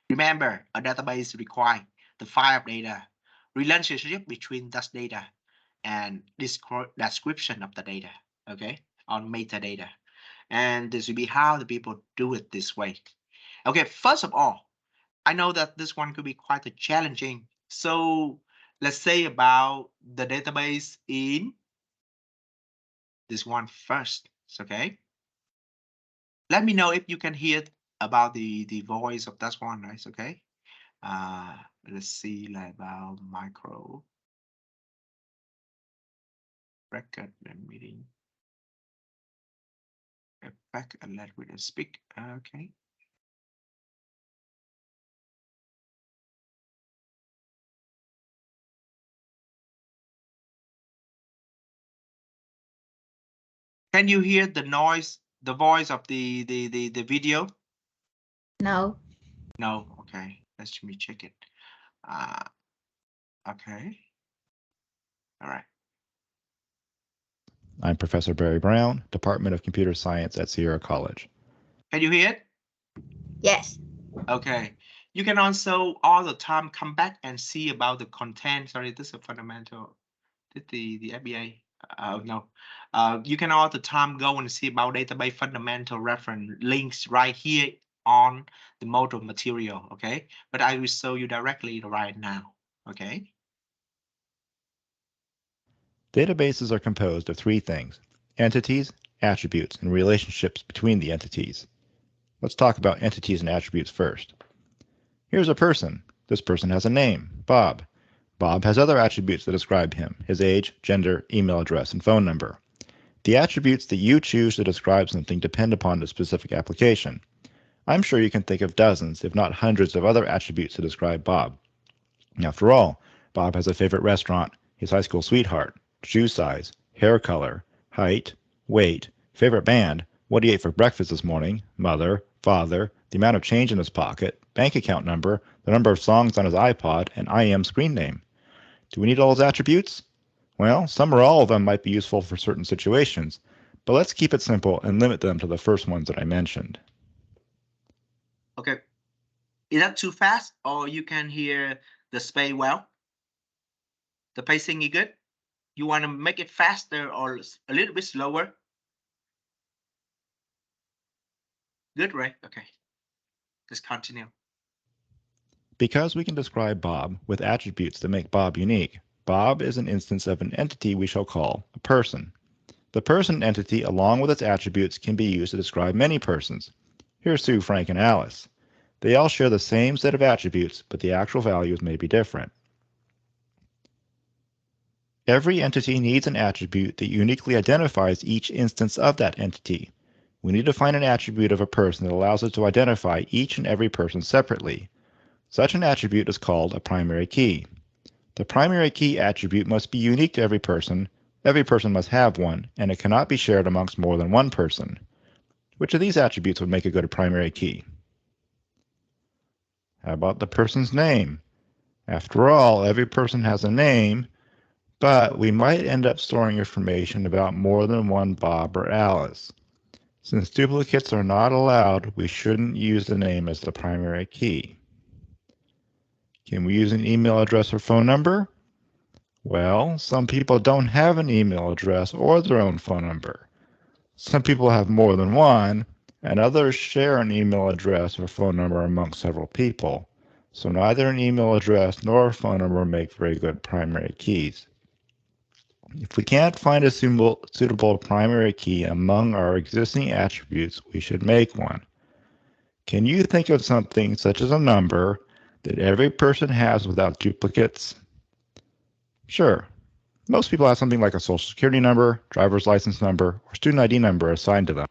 Remember, a database requires the file of data, relationship between that data, and description of the data. Okay? On metadata. And this will be how the people do it this way. Okay, first of all, I know that this one could be quite a challenging. So let's say about the database in this one first. Okay. Let me know if you can hear about the voice of that one, right? Okay. Let's see like about micro record and meeting effect and let me speak. Okay. Can you hear the noise, the voice of the video? No. No. Okay. Let me check it. Okay. All right. I'm Professor Barry Brown, Department of Computer Science at Sierra College. Can you hear it? Yes. Okay. You can also all the time come back and see about the content. Sorry, this is a fundamental. Did the FBA? No. You can all the time go and see about database fundamental reference links right here on the module material. Okay. But I will show you directly right now. Okay. Databases are composed of three things: entities, attributes, and relationships between the entities. Let's talk about entities and attributes first. Here's a person. This person has a name, Bob. Bob has other attributes that describe him: his age, gender, email address, and phone number. The attributes that you choose to describe something depend upon the specific application. I'm sure you can think of dozens, if not hundreds, of other attributes to describe Bob. After all, Bob has a favorite restaurant, his high school sweetheart, shoe size, hair color, height, weight, favorite band, what he ate for breakfast this morning, mother, father, the amount of change in his pocket, bank account number, the number of songs on his iPod, and IM screen name. Do we need all those attributes? Well, some or all of them might be useful for certain situations, but let's keep it simple and limit them to the first ones that I mentioned. Okay. Is that too fast, or you can hear the speed well? The pacing is good? You want to make it faster or a little bit slower? Good, right? Okay. Let's continue. Because we can describe Bob with attributes that make Bob unique, Bob is an instance of an entity we shall call a person. The person entity, along with its attributes, can be used to describe many persons. Here's Sue, Frank, and Alice. They all share the same set of attributes, but the actual values may be different. Every entity needs an attribute that uniquely identifies each instance of that entity. We need to find an attribute of a person that allows us to identify each and every person separately. Such an attribute is called a primary key. The primary key attribute must be unique to every person must have one, and it cannot be shared amongst more than one person. Which of these attributes would make a good primary key? How about the person's name? After all, every person has a name, but we might end up storing information about more than one Bob or Alice. Since duplicates are not allowed, we shouldn't use the name as the primary key. Can we use an email address or phone number? Well, some people don't have an email address or their own phone number. Some people have more than one, and others share an email address or phone number among several people. So neither an email address nor a phone number make very good primary keys. If we can't find a suitable primary key among our existing attributes, we should make one. Can you think of something such as a number that every person has without duplicates? Sure. Most people have something like a social security number, driver's license number, or student ID number assigned to them.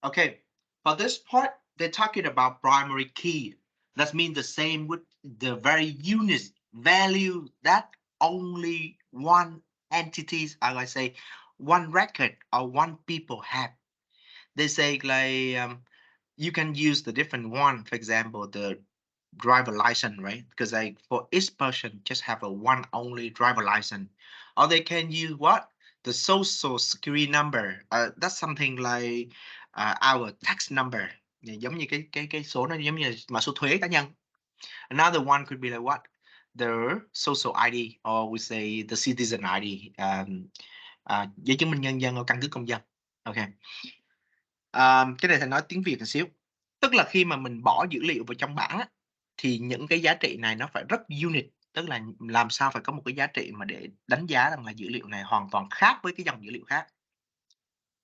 Okay, for this part, they're talking about primary key. That means the same with the very unique value that only one entities, I say, one record or one people have. They say like you can use the different one, for example, the driver license, right? Because like for each person just have a one only driver license, or they can use what the social security number. That's something like our tax number, giống như cái số nó giống như mã số thuế cá nhân. Another one could be like what the social ID, or we say the citizen ID, giấy chứng minh nhân dân hoặc căn cước công dân. Okay. Cái này thầy nói tiếng Việt một xíu. Tức là khi mà mình bỏ dữ liệu vào trong bảng á, thì những cái giá trị này nó phải rất unique, tức là làm sao phải có một cái giá trị mà để đánh giá rằng là dữ liệu này hoàn toàn khác với cái dòng dữ liệu khác.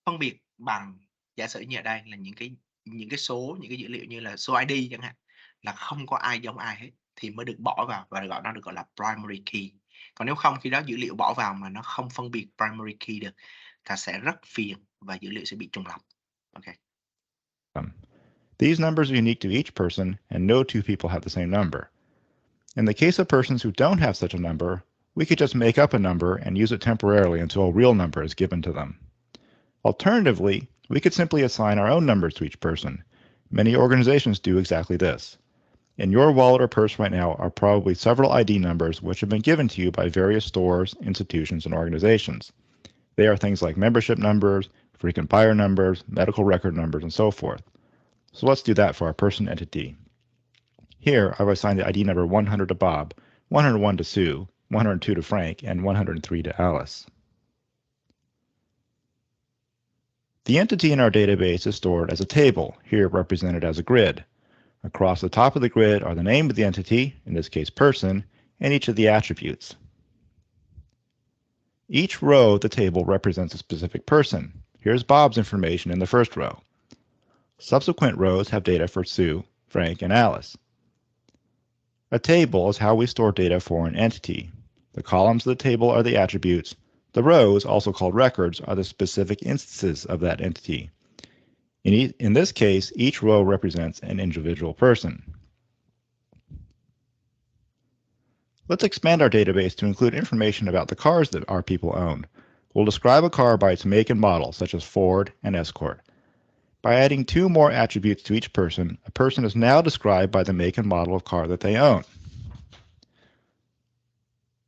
Phân biệt bằng giả sử như ở đây là những cái số, những cái dữ liệu như là số ID chẳng hạn, là không có ai giống ai hết thì mới được bỏ vào và nó được gọi là primary key. Còn nếu không, khi đó dữ liệu bỏ vào mà nó không phân biệt primary key được, ta sẽ rất phiền và dữ liệu sẽ bị trùng lặp. Okay. These numbers are unique to each person, and no two people have the same number. In the case of persons who don't have such a number, we could just make up a number and use it temporarily until a real number is given to them. Alternatively, we could simply assign our own numbers to each person. Many organizations do exactly this. In your wallet or purse right now are probably several ID numbers which have been given to you by various stores, institutions, and organizations. They are things like membership numbers, frequent buyer numbers, medical record numbers, and so forth. So let's do that for our person entity. Here, I've assigned the ID number 100 to Bob, 101 to Sue, 102 to Frank, and 103 to Alice. The entity in our database is stored as a table, here represented as a grid. Across the top of the grid are the name of the entity, in this case person, and each of the attributes. Each row of the table represents a specific person. Here's Bob's information in the first row. Subsequent rows have data for Sue, Frank, and Alice. A table is how we store data for an entity. The columns of the table are the attributes. The rows, also called records, are the specific instances of that entity. In this case, each row represents an individual person. Let's expand our database to include information about the cars that our people own. We'll describe a car by its make and model, such as Ford and Escort. By adding 2 more attributes to each person, a person is now described by the make and model of car that they own.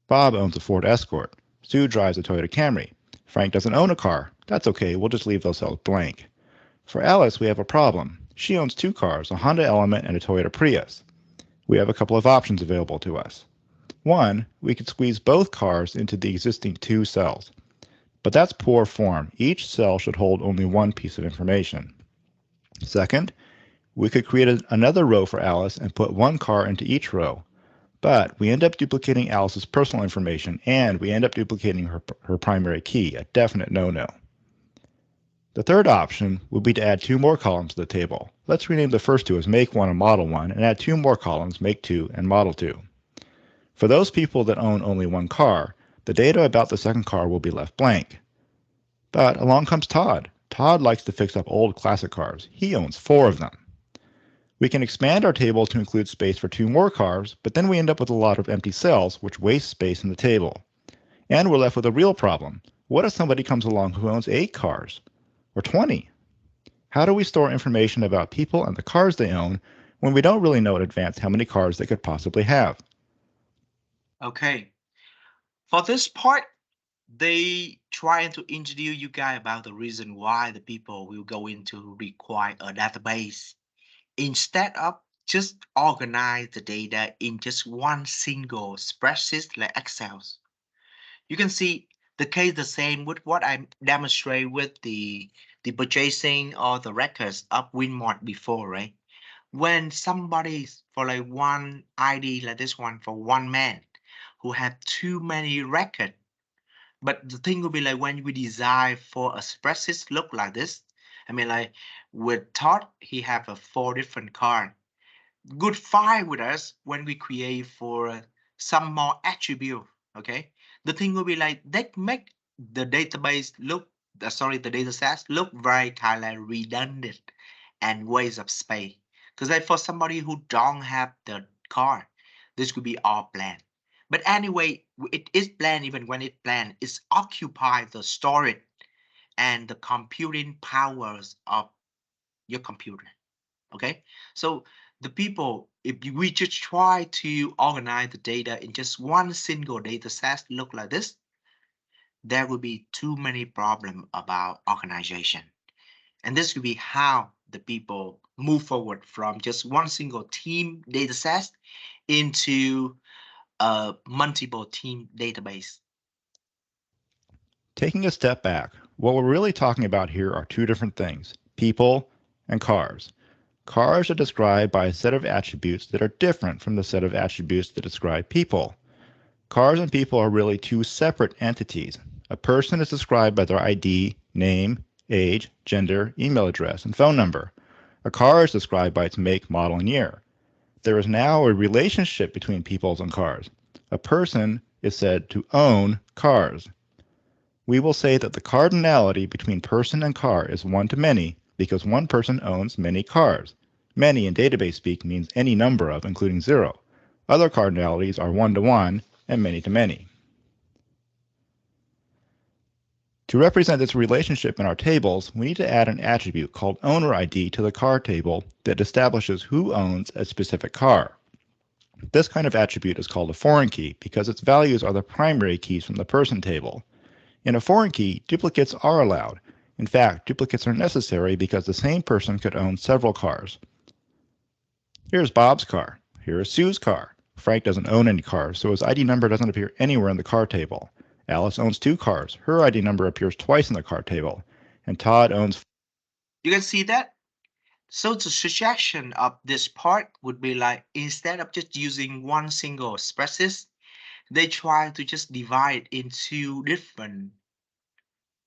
Bob owns a Ford Escort. Sue drives a Toyota Camry. Frank doesn't own a car. That's okay, we'll just leave those cells blank. For Alice, we have a problem. She owns 2 cars, a Honda Element and a Toyota Prius. We have a couple of options available to us. One, we could squeeze both cars into the existing 2 cells. But that's poor form. Each cell should hold only one piece of information. Second, we could create another row for Alice and put 1 car into each row. But we end up duplicating Alice's personal information, and we end up duplicating her primary key, a definite no-no. The third option would be to add 2 more columns to the table. Let's rename the first 2 as Make 1 and Model 1, and add 2 more columns, Make 2 and Model 2. For those people that own only 1 car, the data about the second car will be left blank. But along comes Todd. Todd likes to fix up old classic cars. He owns 4 of them. We can expand our table to include space for 2 more cars, but then we end up with a lot of empty cells, which waste space in the table. And we're left with a real problem. What if somebody comes along who owns 8 cars? Or 20? How do we store information about people and the cars they own when we don't really know in advance how many cars they could possibly have? Okay. For this part, they trying to introduce you guys about the reason why the people will go into require a database instead of just organize the data in just one single spreadsheet like Excel. You can see the case the same with what I demonstrate with the purchasing or the records of Winmart before, right? When somebody for like one ID like this one for one man who have too many records. But the thing will be like when we design for a spreadsheet look like this, I mean like with Todd, he have a 4 different card. good file with us when we create for some more attribute. Okay, the thing will be like that make the database look, the data sets look very kind of redundant and waste of space. Because like for somebody who don't have the car, this could be all planned. But anyway, it is planned. Even when it planned, it's occupy the storage and the computing powers of your computer. Okay, so the people, if we just try to organize the data in just one single data set look like this, there will be too many problems about organization. And this will be how the people move forward from just one single team data set into a multiple team database. Taking a step back, what we're really talking about here are two different things, people and cars. Cars are described by a set of attributes that are different from the set of attributes that describe people. Cars and people are really two separate entities. A person is described by their ID, name, age, gender, email address, and phone number. A car is described by its make, model, and year. There is now a relationship between people and cars. A person is said to own cars. We will say that the cardinality between person and car is one to many because one person owns many cars. Many in database speak means any number of, including 0. Other cardinalities are one to one and many to many. To represent this relationship in our tables, we need to add an attribute called owner ID to the car table that establishes who owns a specific car. This kind of attribute is called a foreign key because its values are the primary keys from the person table. In a foreign key, duplicates are allowed. In fact, duplicates are necessary because the same person could own several cars. Here's Bob's car. Here is Sue's car. Frank doesn't own any cars, so his ID number doesn't appear anywhere in the car table. Alice owns 2 cars. Her ID number appears twice in the car table. And Todd owns... You can see that? So the suggestion of this part would be like, instead of just using one single spreadsheet, they try to just divide into different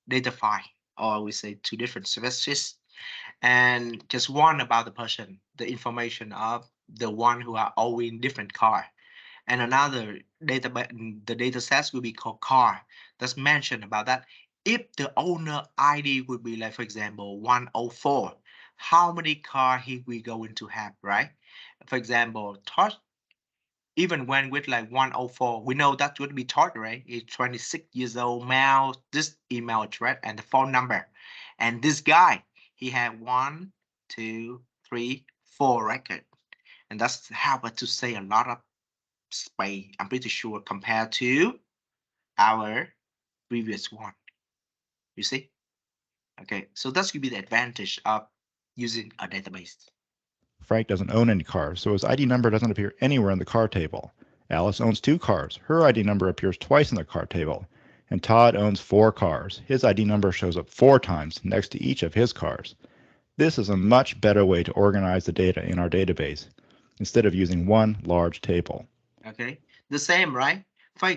data file, or we say 2 different spreadsheets, and just one about the person, the information of the one who are owning different car, and another data, the data sets will be called car. That's mentioned about that. If the owner ID would be like, for example, 104, how many car he we going to have, right? For example, Todd, even when with like 104, we know that would be Todd, right? He's 26 years old, male, this email address and the phone number. And this guy, he had 1, 2, 3, 4 record. And that's helped to say a lot of space, I'm pretty sure, compared to our previous one. You see? Okay, so that's going to be the advantage of using a database. Frank doesn't own any cars, so his ID number doesn't appear anywhere in the car table. Alice owns 2 cars. Her ID number appears twice in the car table. And Todd owns 4 cars. His ID number shows up 4 times next to each of his cars. This is a much better way to organize the data in our database, instead of using one large table. Okay, the same, right? For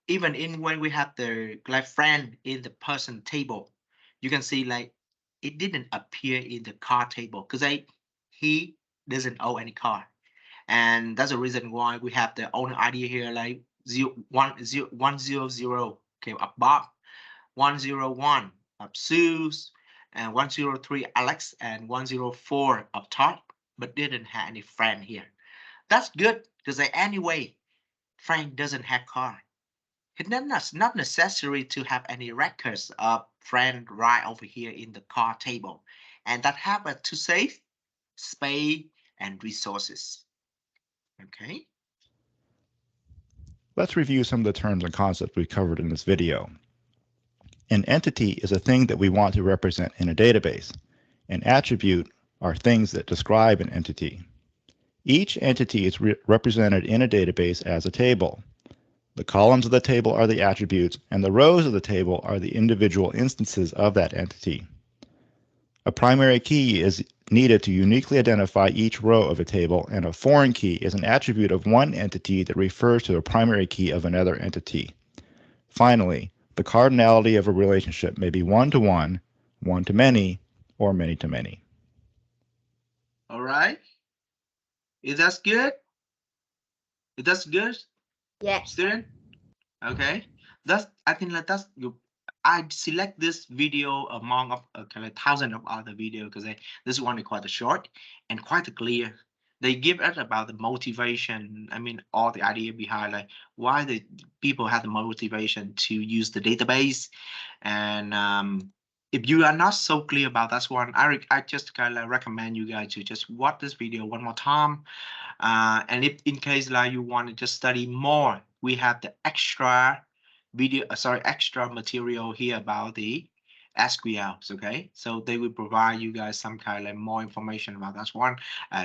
even in when we have the like friend in the person table, you can see like it didn't appear in the car table because he doesn't own any car, and that's the reason why we have the owner ID here like 100. Okay, of Bob, 101 of Sue's, and 103 Alex, and 104 of Todd, but didn't have any friend here. That's good because anyway, Frank doesn't have car. It's not necessary to have any records of friend right over here in the car table, and that happens to save space and resources. Okay. Let's review some of the terms and concepts we covered in this video. An entity is a thing that we want to represent in a database. An attribute are things that describe an entity. Each entity is represented in a database as a table. The columns of the table are the attributes, and the rows of the table are the individual instances of that entity. A primary key is needed to uniquely identify each row of a table, and a foreign key is an attribute of one entity that refers to a primary key of another entity. Finally, the cardinality of a relationship may be one-to-one, one-to-many, or many-to-many. All right. Is that good? Is that good, Yes. student? Okay, I think that that's you. I select this video among of kind of thousands of other videos because this one is quite short and quite clear. They give us about the motivation. I mean, all the idea behind like why the people have the motivation to use the database, and if you are not so clear about that one, I just kind of recommend you guys to just watch this video one more time. And if in case like you want to just study more, we have the extra video, extra material here about the SQLs. Okay, so they will provide you guys some kind of more information about that one.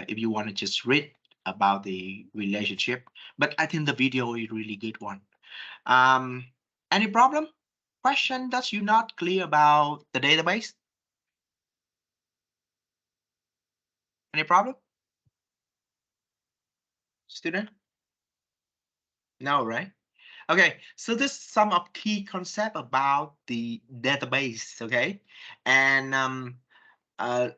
If you want to just read about the relationship, but I think the video is really good one. Any problem? Question that you not clear about the database? Any problem? Student? No, right? Okay, so this is some of key concept about the database, okay? And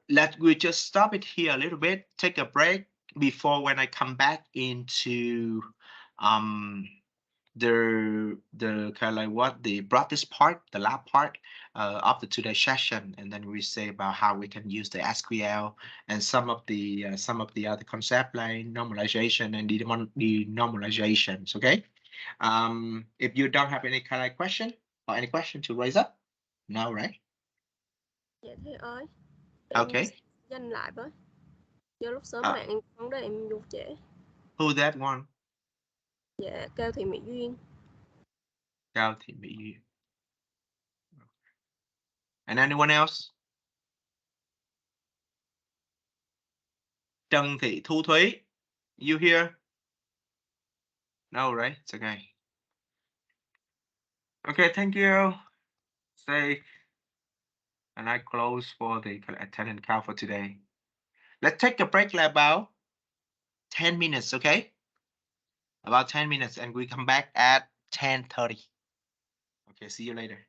let we just stop it here a little bit, take a break before when I come back into the kind of like what the practice part, the lab part of the today's session, and then we say about how we can use the SQL and some of the other concept like normalization and denormalizations. Okay. If you don't have any kind of question or any question to raise up, no, right? Dạ thầy ơi, Okay. Danh lại với. Do lúc sớm À. bạn con đó em vô trễ. Who that one? Dạ Cao Thị Mỹ Duyên. Cao Thị Mỹ Duyên. And anyone else? Trần Thị Thu Thúy. You here? No, right? It's okay. Okay, thank you. Say, and I close for the attendance count for today. Let's take a break like about 10 minutes, okay? About 10 minutes, and we come back at 10:30. Okay, see you later.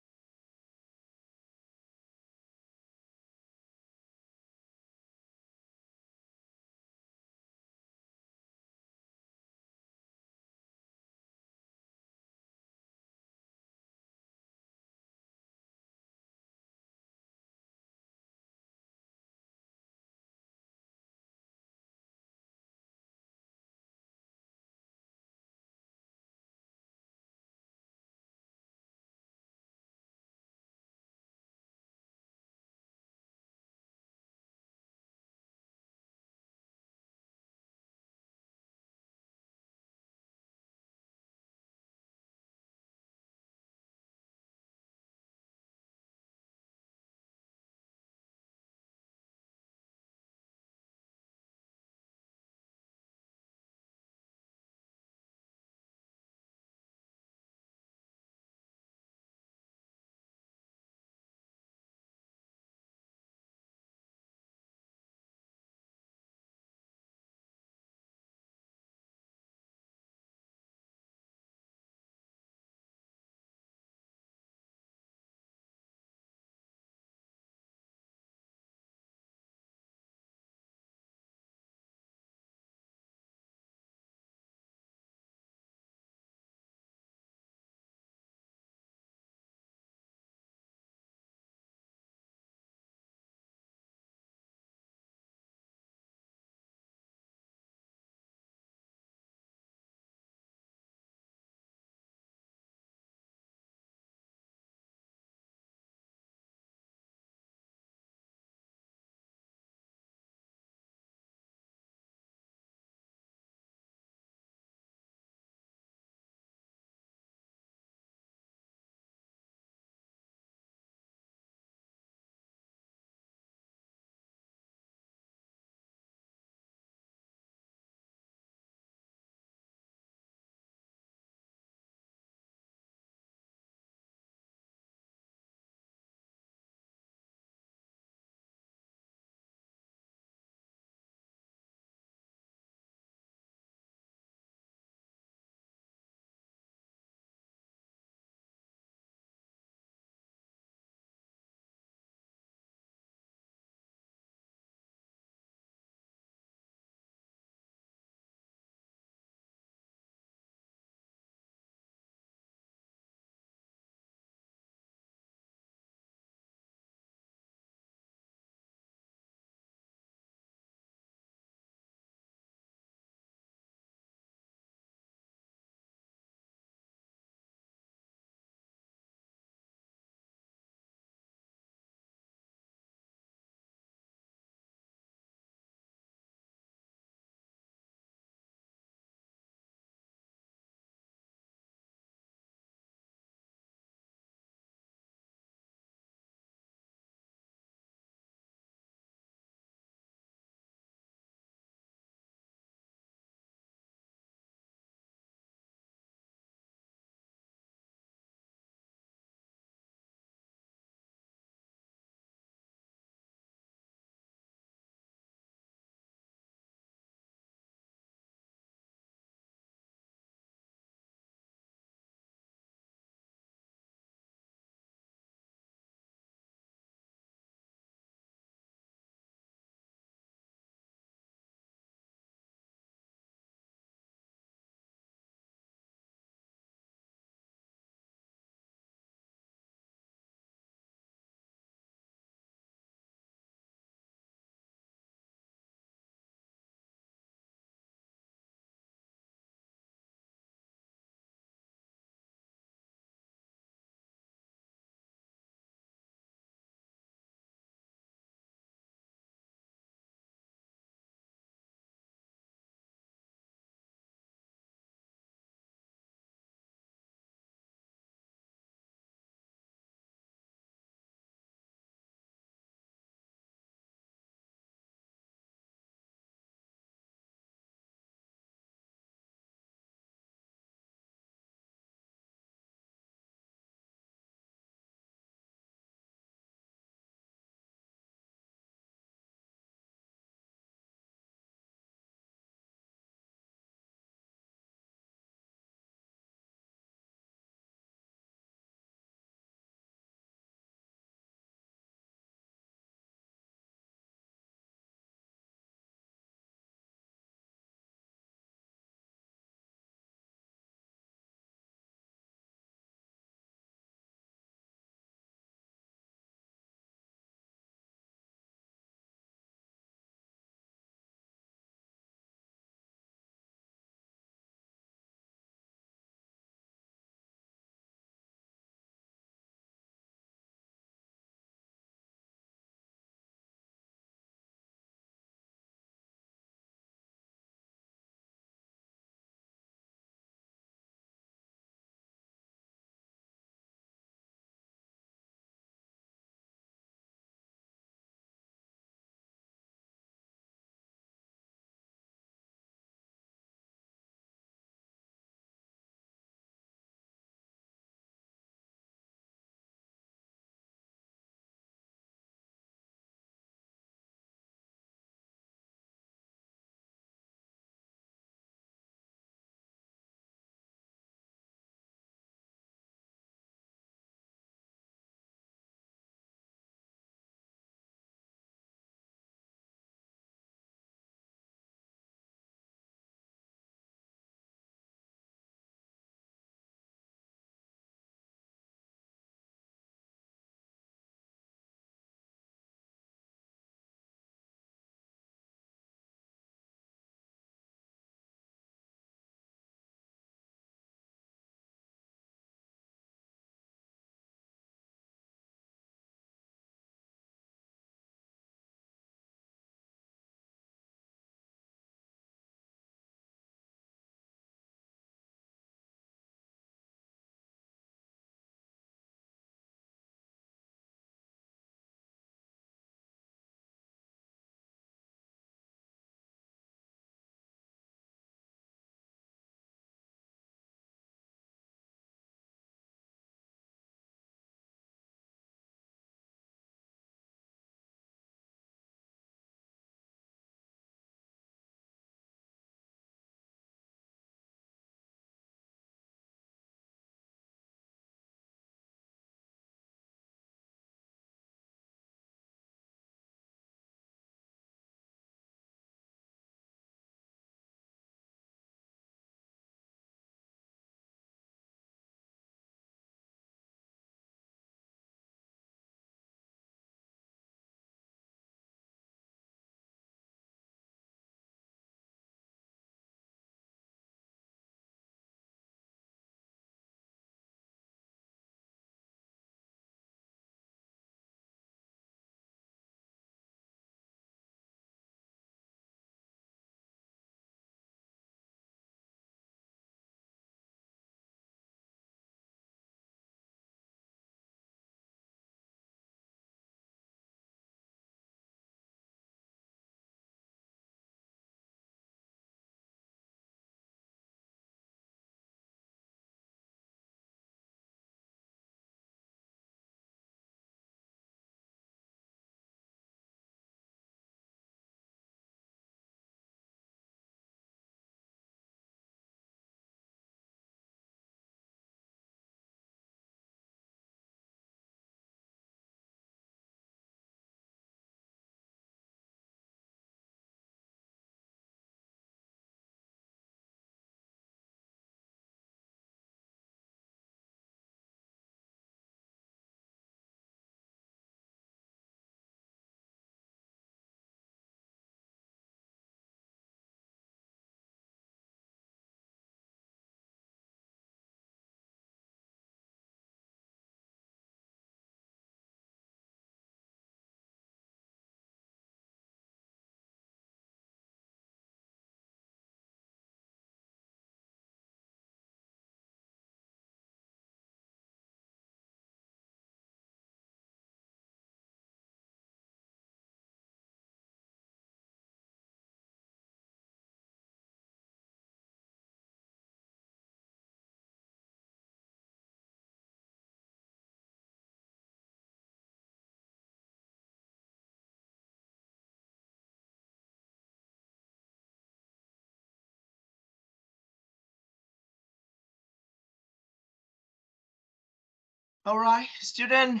All right, student,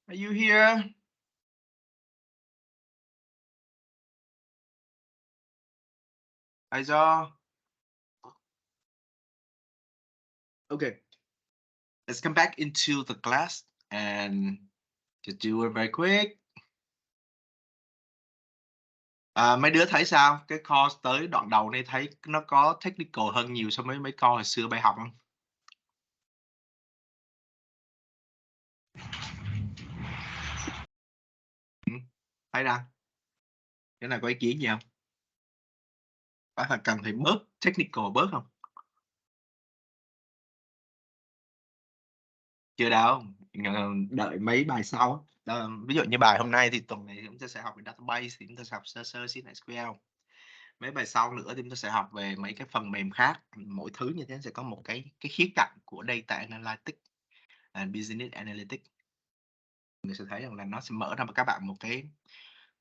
are you here? Aiza? Okay, let's come back into the class and just do it very quick. Mấy đứa thấy sao? Cái course tới đoạn đầu này thấy nó có technical hơn nhiều so với mấy course hồi xưa bay học không? Thấy ra? Cái này có ý kiến gì không? Có là cần phải bớt technical bớt không? Chưa đâu, đợi mấy bài sau. Ví dụ như bài hôm nay thì tuần này chúng ta sẽ học về database, thì chúng ta sẽ học sơ sơ SQL. Mấy bài sau nữa thì chúng ta sẽ học về mấy cái phần mềm khác. Mỗi thứ như thế sẽ có một cái khía cạnh của data analytics and business analytics. Mình sẽ thấy rằng là nó sẽ mở ra cho các bạn một cái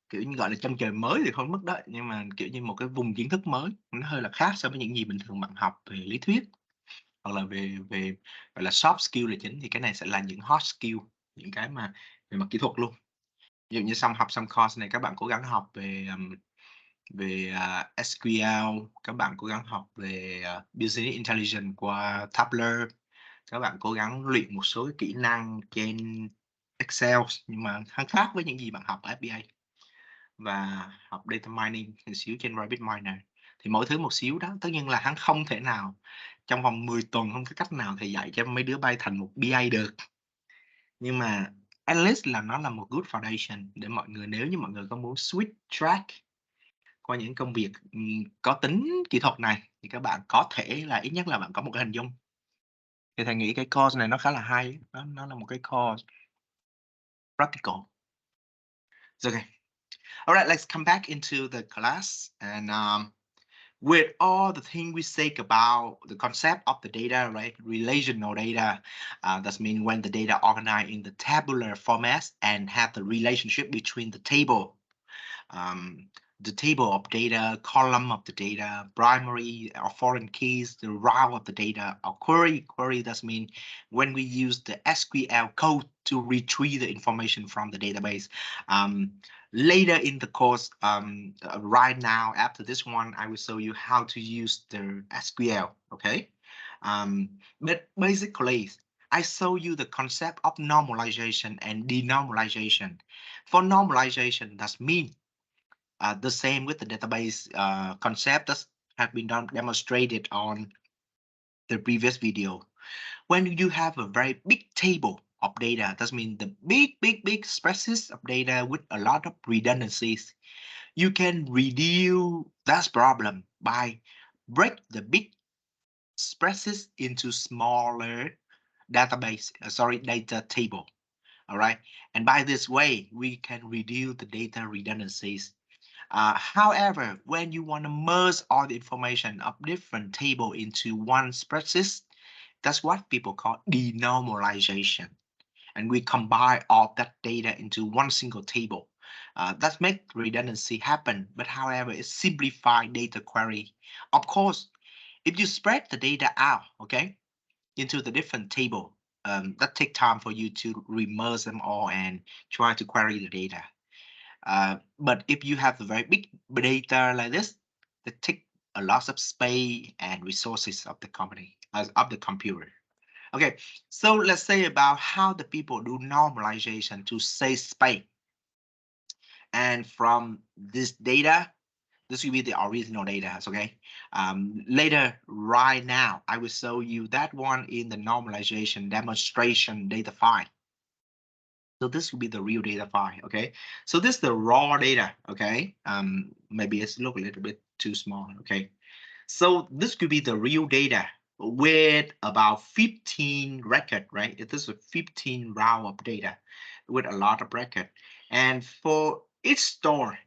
kiểu như gọi là chân trời mới thì không mất đó, nhưng mà kiểu như một cái vùng kiến thức mới, nó hơi là khác so với những gì bình thường bạn học về lý thuyết hoặc là về gọi là soft skill là chính, thì cái này sẽ là những hard skill, những cái mà về mặt kỹ thuật luôn. Ví dụ như học xong course này các bạn cố gắng học về SQL, các bạn cố gắng học về business intelligence qua Tableau, các bạn cố gắng luyện một số kỹ năng trên Excel, nhưng mà khác với những gì bạn học ở FBA, và học data mining một xíu trên RabbitMiner. Thì mỗi thứ một xíu đó, tất nhiên là hắn không thể nào trong vòng 10 tuần không có cách nào thầy dạy cho mấy đứa bay thành một BA được, nhưng mà at least là nó là một good foundation để mọi người, nếu như mọi người có muốn switch track qua những công việc có tính kỹ thuật này, thì các bạn có thể là ít nhất là bạn có một cái hình dung. Thì thầy nghĩ cái course này nó khá là hay, nó là một cái course practical. Okay. All right, let's come back into the class, and with all the things we say about the concept of the data, right? Relational data, that means when the data organized in the tabular formats and have the relationship between the table of data, column of the data, primary or foreign keys, the row of the data, or query. Query does mean when we use the SQL code to retrieve the information from the database. Later in the course, right now, after this one, I will show you how to use the SQL, okay? But basically, I show you the concept of normalization and denormalization. For normalization, that means the same with the database concept that have been demonstrated on the previous video. When you have a very big table of data, that means the big spreadsheets of data with a lot of redundancies, you can reduce that problem by break the big spreadsheets into smaller data table. All right, and by this way we can reduce the data redundancies. However, when you want to merge all the information of different table into one spreadsheet, that's what people call denormalization. And we combine all that data into one single table. That makes redundancy happen, but however, it simplifies data query. Of course, if you spread the data out, okay, into the different table, that takes time for you to remerge them all and try to query the data. But if you have a very big data like this, that take a lot of space and resources of the company, of the computer. Okay, so let's say about how the people do normalization to save space. And from this data, this will be the original data, okay? Later, right now, I will show you that one in the normalization demonstration data file. So this will be the real data file, okay? So this is the raw data, okay? Maybe it's look a little bit too small, okay? So this could be the real data with about 15 record, right? It is a 15 round of data with a lot of record. And for each store,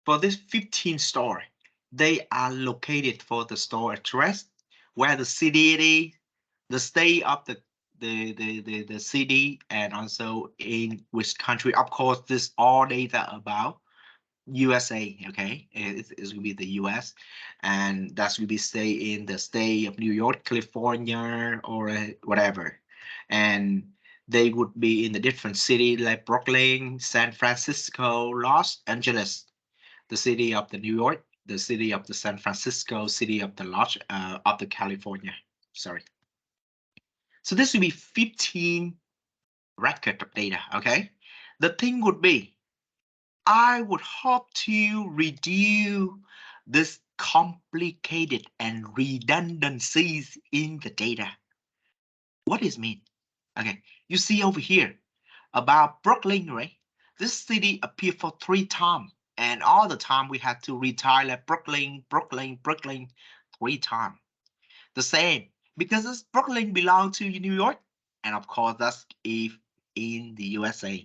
for this 15 store, they are located for the store address, where the city, the state of the city, and also in which country. Of course, this all data about USA, okay? It will be the US, and that's will be say in the state of New York, California, or whatever. and they would be in the different city like Brooklyn, San Francisco, Los Angeles, the city of the New York, the city of the San Francisco, city of the California. Sorry. So this would be 15 record of data. Okay. The thing would be, I would hope to reduce this complicated and redundancies in the data. What does it mean? Okay, you see over here about Brooklyn, right? This city appeared for 3 times, and all the time we had to retire like Brooklyn, Brooklyn, Brooklyn 3 times. The same, because this Brooklyn belongs to New York, and of course that's if in the USA.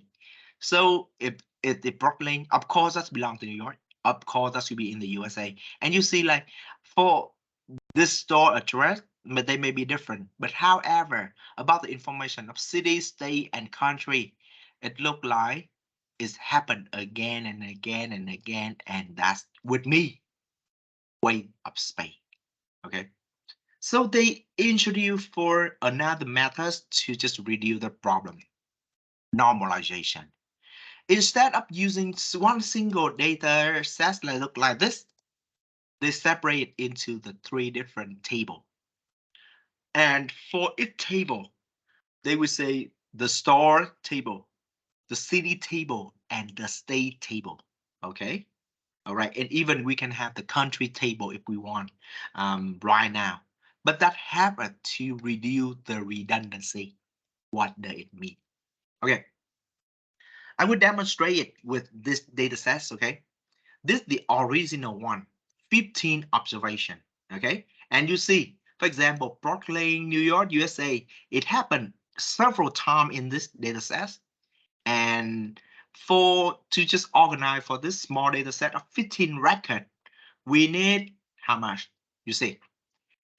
So if the Brooklyn, of course that's belong to New York. Of course that should be in the USA. And you see like for this store address, but they may be different. But however, about the information of city, state, and country, it looked like it's happened again and again and again, and that's with me, way of space. Okay. So they introduced for another method to just reduce the problem, normalization. Instead of using one single data set that look like this, they separate into the 3 different tables. And for each table, they will say the store table, the city table, and the state table. Okay. All right. And even we can have the country table if we want right now. But that happens to reduce the redundancy. What does it mean? Okay. I will demonstrate it with this data sets. Okay. This is the original one, 15 observation. Okay. And you see, for example, Brooklyn, New York, USA, it happened several times in this data set. And to just organize for this small data set of 15 record, we need how much? You see,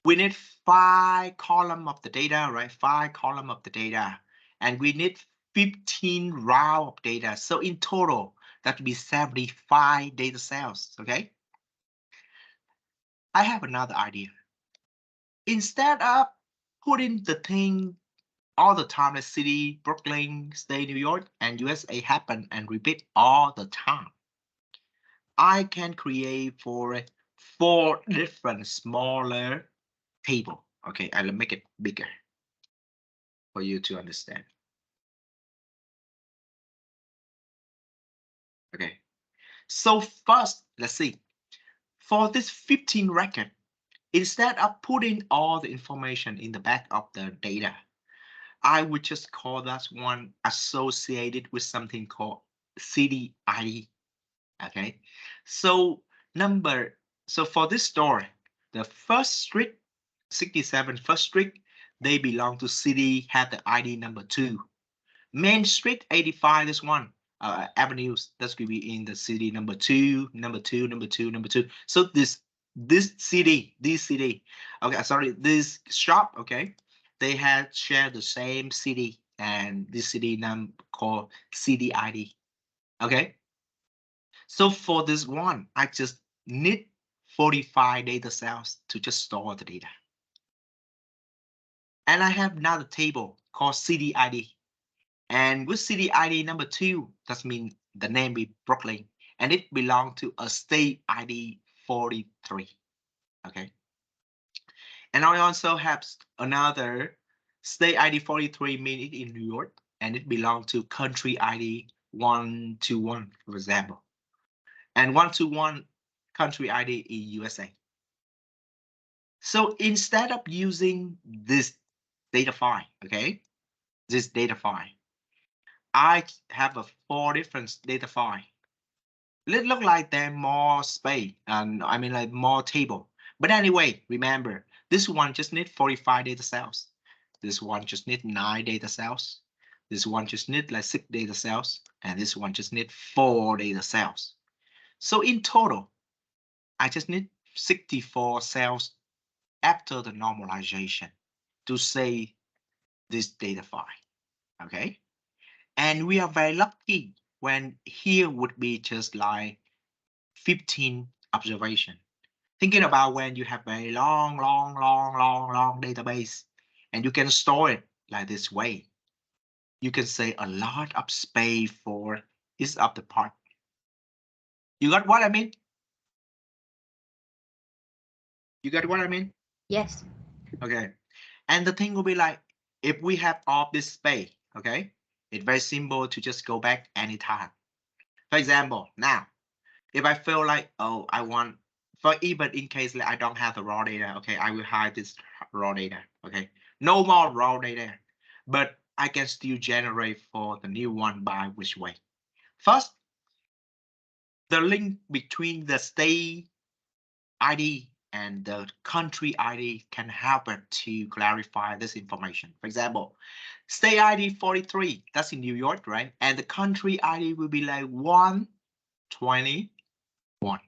we need 5 column of the data, right? 5 column of the data, and we need 15 row of data. So in total, that would be 75 data cells. Okay. I have another idea. Instead of putting the thing all the time, the city, Brooklyn, state, New York, and USA happen and repeat all the time, I can create for 4 different smaller table. Okay, I'll make it bigger for you to understand. Okay, so first, let's see. For this 15 record, instead of putting all the information in the back of the data, I would just call that one associated with something called city ID. Okay, so for this store, the first street, 67 first street, they belong to city, have the ID number 2. Main Street 85, this one, avenues, that's going to be in the city number 2, number 2, number 2, number 2. So this city, okay, sorry, this shop, okay, they had shared the same city, and this city number called city ID. Okay. So for this one, I just need 45 data cells to just store the data. And I have another table called city ID. And with city ID number 2, that means the name is Brooklyn, and it belongs to a state ID 43. Okay. And I also have another state ID 43 meaning in New York, and it belongs to country ID 121, for example. And 121 country ID in USA. So instead of using this data file, okay, this data file, I have a 4 different data file. It look like they're more space, and I mean like more table. But anyway, remember, this one just need 45 data cells. This one just need 9 data cells. This one just need like 6 data cells, and this one just need 4 data cells. So in total, I just need 64 cells after the normalization to say this data file. Okay. And we are very lucky when here would be just like 15 observation. Thinking about when you have a long database and you can store it like this way. You can say a lot of space for each of the part. You got what I mean? You got what I mean? Yes. Okay. And the thing will be like, if we have all this space, okay, it's very simple to just go back anytime. For example, now, if I feel like, oh, I want, for even in case like I don't have the raw data, okay, I will hide this raw data, okay, no more raw data, but I can still generate for the new one by which way? First, the link between the state ID and the country ID can help it to clarify this information. For example, state ID 43, that's in New York, right? And the country ID will be like 121.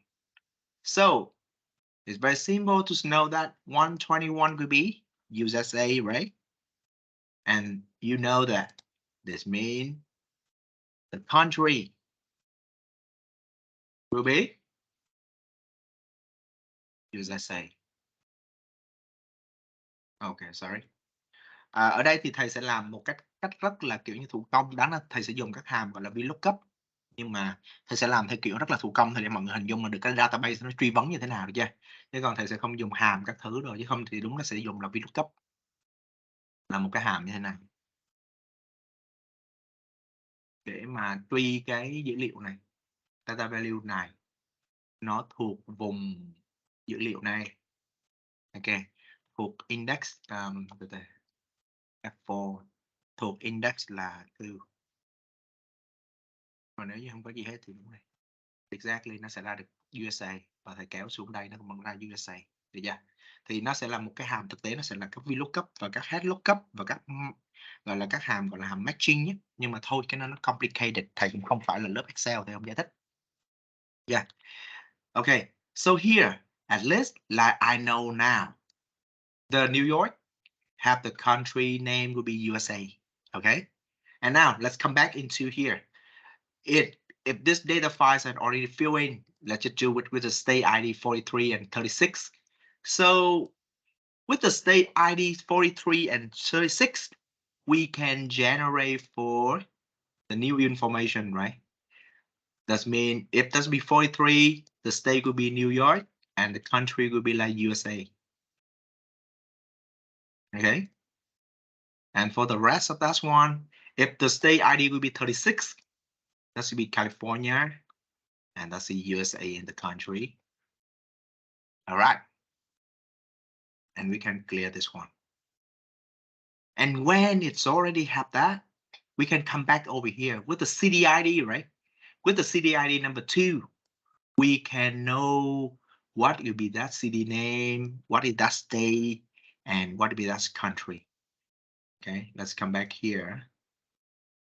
So it's very simple to know that 121 will be USA, right? And you know that this means the country will be USA. Okay, sorry. Ở đây thì thầy sẽ làm một cách rất là kiểu như thủ công, đó là thầy sẽ dùng các hàm gọi là VLOOKUP, nhưng mà thầy sẽ làm theo kiểu rất là thủ công để mọi người hình dung là được cái database nó truy vấn như thế nào, được chưa? Chứ còn thầy sẽ không dùng hàm các thứ rồi, chứ không thì đúng là sẽ dùng là VLOOKUP, là một cái hàm như thế này để mà truy cái dữ liệu này, data value này nó thuộc vùng dữ liệu này, ok, thuộc index F4, thuộc index là 2. Còn nếu như không có gì hết thì đúng này, exactly nó sẽ ra được USA, và thầy kéo xuống đây nó cũng vẫn ra USA, được chưa? Thì nó sẽ là một cái hàm, thực tế nó sẽ là các VLOOKUP và các headlookup và các gọi là các hàm gọi là hàm matching nhé. Nhưng mà thôi cái nó complicated, thầy cũng không phải là lớp Excel, thầy không giải thích. Yeah. Okay, so here at least like I know now the New York have the country name will be USA. Okay, and now let's come back into here. If this data files are already filled in, let's just do it with the state ID 43 and 36. So with the state ID 43 and 36, we can generate for the new information, right? That means if that's be 43, the state will be New York and the country will be like USA. Okay. And for the rest of that one, if the state ID will be 36, that should be California, and that's the USA in the country. All right. And we can clear this one. And when it's already have that, we can come back over here with the city ID, right? With the city ID number 2, we can know what will be that city name, what is that state, and what will be that country. Okay, let's come back here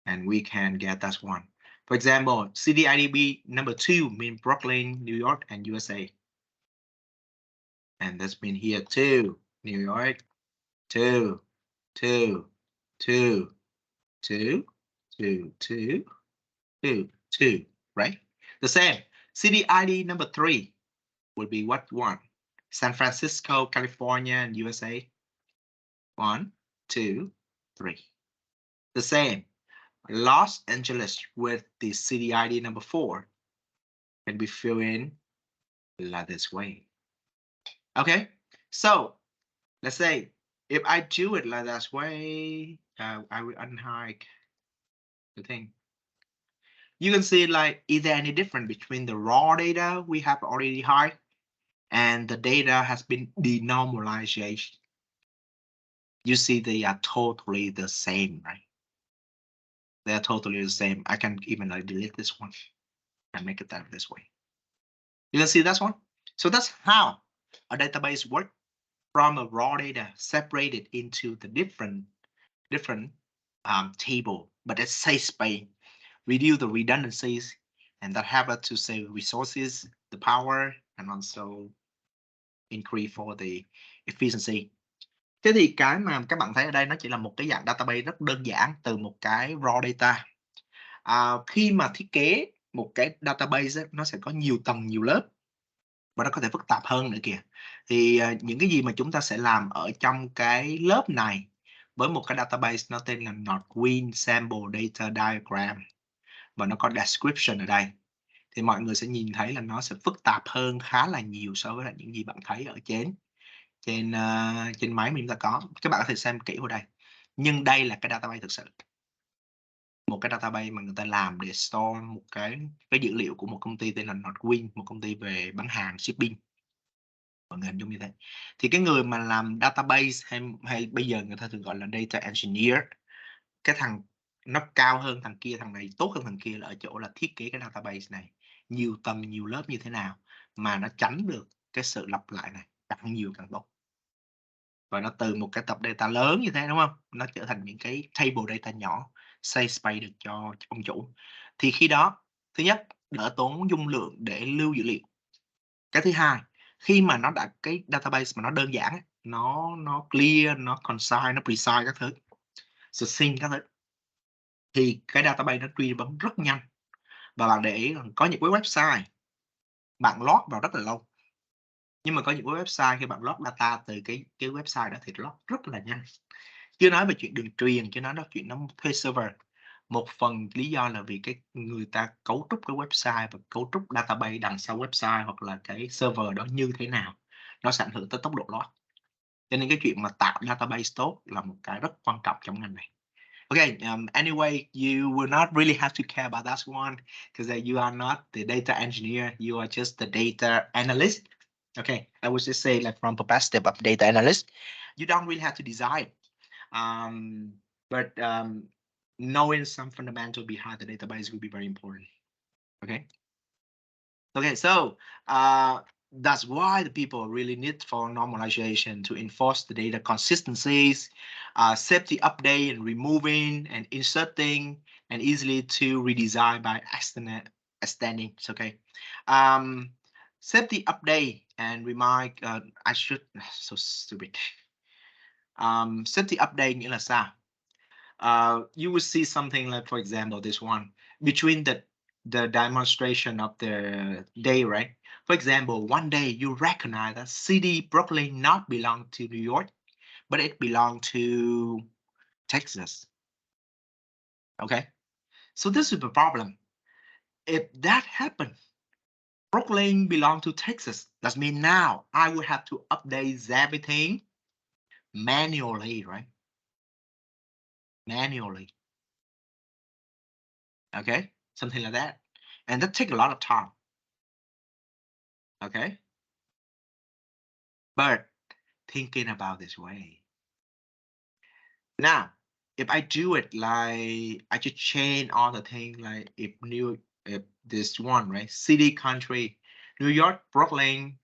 and we can get that one. For example, city ID number 2 means Brooklyn, New York, and USA. And that's been here too, New York, 2, 2, 2, 2, 2, 2, 2, 2, right? The same. City ID number 3 will be what one? San Francisco, California, and USA. 1, 2, 3. The same. Los Angeles with the city ID number 4 can be filled in like this way. Okay, so let's say if I do it like that way, I will unhide the thing. You can see like, is there any difference between the raw data we have already hide and the data has been denormalized? You see they are totally the same, right? They are totally the same. I can even like delete this one and make it that this way. You can see that one. So that's how a database works, from a raw data separated into the different table, but at safe space, reduce the redundancies, and that help us to save resources, the power, and also increase for the efficiency. Thế thì cái mà các bạn thấy ở đây nó chỉ là một cái dạng database rất đơn giản từ một cái raw data. Khi mà thiết kế một cái database ấy, nó sẽ có nhiều tầng, nhiều lớp, và nó có thể phức tạp hơn nữa kìa. Thì những cái gì mà chúng ta sẽ làm ở trong cái lớp này với một cái database nó tên là Nordwind Sample Data Diagram và nó có description ở đây, thì mọi người sẽ nhìn thấy là nó sẽ phức tạp hơn khá là nhiều so với lại những gì bạn thấy ở trên máy mình đã có. Các bạn có thể xem kỹ vào đây, nhưng đây là cái database thực sự, một cái database mà người ta làm để store một cái dữ liệu của một công ty tên là Nordwind, một công ty về bán hàng shipping. Mọi người hình dung như thế. Thì cái người mà làm database hay bây giờ người ta thường gọi là data engineer, cái thằng nó cao hơn thằng kia, thằng này tốt hơn thằng kia là ở chỗ là thiết kế cái database này nhiều tầng nhiều lớp như thế nào mà nó tránh được cái sự lặp lại này, càng nhiều càng tốt. Và nó từ một cái tập data lớn như thế, đúng không, nó trở thành những cái table data nhỏ safe space được cho ông chủ. Thì khi đó, thứ nhất, đỡ tốn dung lượng để lưu dữ liệu. Cái thứ hai, khi mà nó đã cái database mà nó đơn giản, nó clear, nó concise, nó precise các thứ, succinct các thứ, thì cái database nó truy vấn rất nhanh. Và bạn để ý là có những cái website bạn log vào rất là lâu, nhưng mà có những cái website khi bạn log data từ cái website đó thì log rất là nhanh. Chưa nói về chuyện đường truyền, chứ nói đó chuyện nó thuê server. Một phần lý do là vì cái người ta cấu trúc cái website và cấu trúc database đằng sau website hoặc là cái server đó như thế nào, nó sẽ ảnh hưởng tới tốc độ log. Cho nên cái chuyện mà tạo database tốt là một cái rất quan trọng trong ngành này. Okay, anyway, you will not really have to care about that one because you are not the data engineer, you are just the data analyst. Okay, I would just say like from the perspective of data analyst, you don't really have to design, but knowing some fundamental behind the database will be very important. Okay, so that's why the people really need for normalization to enforce the data consistencies, safety update and removing and inserting, and easily to redesign by extending. It's okay. Safety update and remind. I should so stupid. Safety update nghĩa là sao? You will see something like, for example, this one between the demonstration of the day, right? For example, one day you recognize that city Brooklyn not belong to New York, but it belong to Texas. Okay, so this is the problem. If that happened, Brooklyn belong to Texas. That means now I will have to update everything manually, right? Manually. Okay, something like that, and that takes a lot of time. Okay, but thinking about this way. Now, if I do it like I just change all the things, like if this one, right? City, country, New York, Brooklyn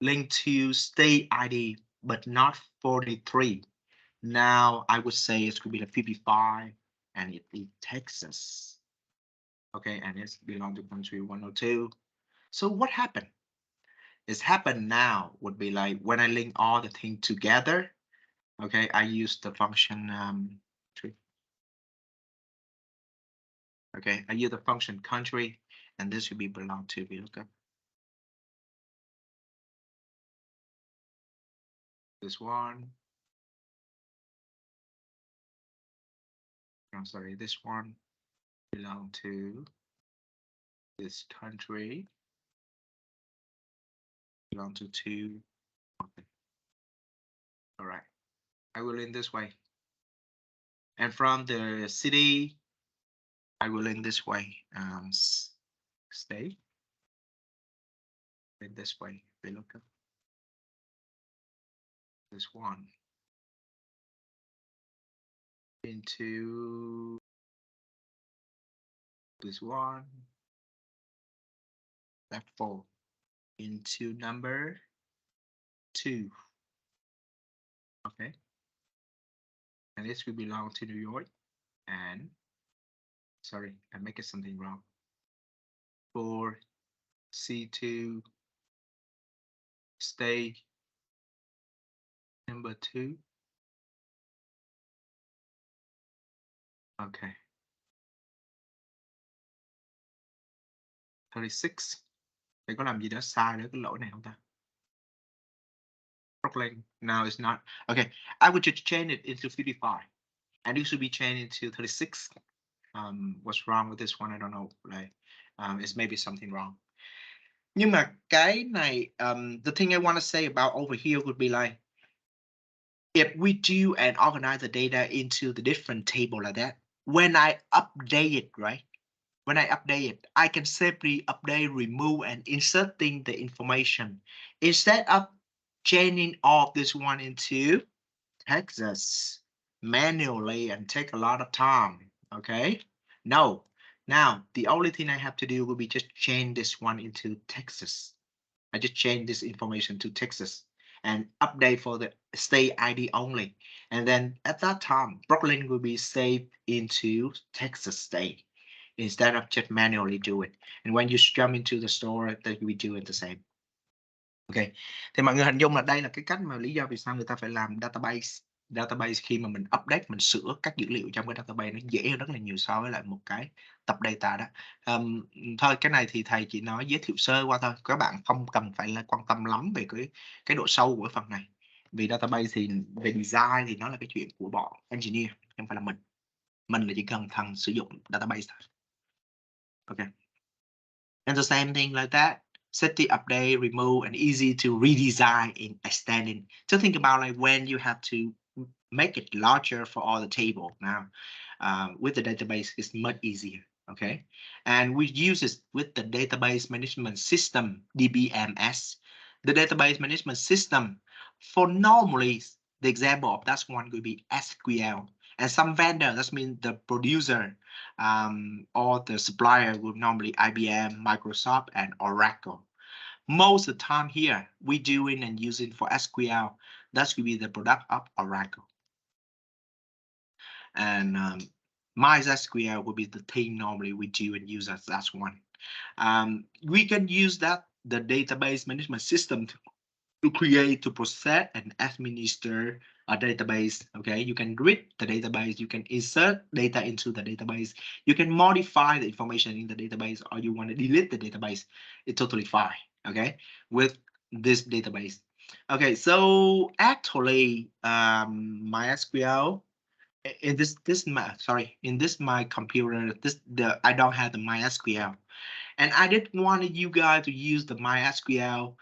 linked to state ID, but not 43. Now I would say it could be like 55, and it is Texas. Okay, and it's belong to country 102. So what happened? It's happened now would be like when I link all the things together. Okay, I use the function tree. Okay, I use the function country, and this should be belong to VLOOKUP. This one. I'm sorry, this one belong to this country. Belong to two. Okay. All right. I will link this way. And from the city, I will link this way. Stay. In this way, VLOOKUP. This one into this one, that 4 into number 2. Okay, and this will belong to New York. And sorry, I make it something wrong. For C2 stay number 2. Okay. 36. Thầy có làm gì đó sai nữa cái lỗi này không ta? Brooklyn. No, it's not. Okay, I would just change it into 55, and it should be changed into 36. What's wrong with this one? I don't know. Like, it's maybe something wrong. Nhưng mà cái này, the thing I want to say about over here would be like, if we do and organize the data into the different table like that, when I update it, right? When I update it, I can simply update, remove, and inserting the information instead of changing all of this one into Texas manually and take a lot of time. Okay, no. Now the only thing I have to do will be just change this one into Texas. I just change this information to Texas and update for the state ID only. And then at that time, Brooklyn will be saved into Texas state instead of just manually do it. And when you jump into the store, they will do it the same. Ok, thì mọi người hình dung là đây là cái cách mà lý do vì sao người ta phải làm database. Database khi mà mình update, mình sửa các dữ liệu trong cái database nó dễ hơn rất là nhiều so với lại một cái tập data đó. Thôi cái này thì thầy chỉ nói giới thiệu sơ qua thôi, các bạn không cần phải là quan tâm lắm về cái độ sâu của cái phần này. Vì database thì về design thì nó là cái chuyện của bọn engineer, không phải là mình. Mình là chỉ cần thằng sử dụng database thôi. Okay. And the same thing like that. Set the update, remove, and easy to redesign in extending. So think about like when you have to make it larger for all the table. Now, with the database, it's much easier. Okay, and we use it with the database management system, DBMS. The database management system, for normally, the example of that one could be SQL. And some vendor, that means the producer or the supplier would normally IBM, Microsoft, and Oracle. Most of the time here, we doing and using for SQL, that should be the product of Oracle. And MySQL will be the thing normally we do and use as that one. We can use that, the database management system to create, to process, and administer a database. Okay, you can read the database, you can insert data into the database, you can modify the information in the database, or you want to delete the database. It's totally fine. Okay, with this database. Okay, so actually, MySQL in this my computer, I don't have the MySQL, and I didn't want you guys to use the MySQL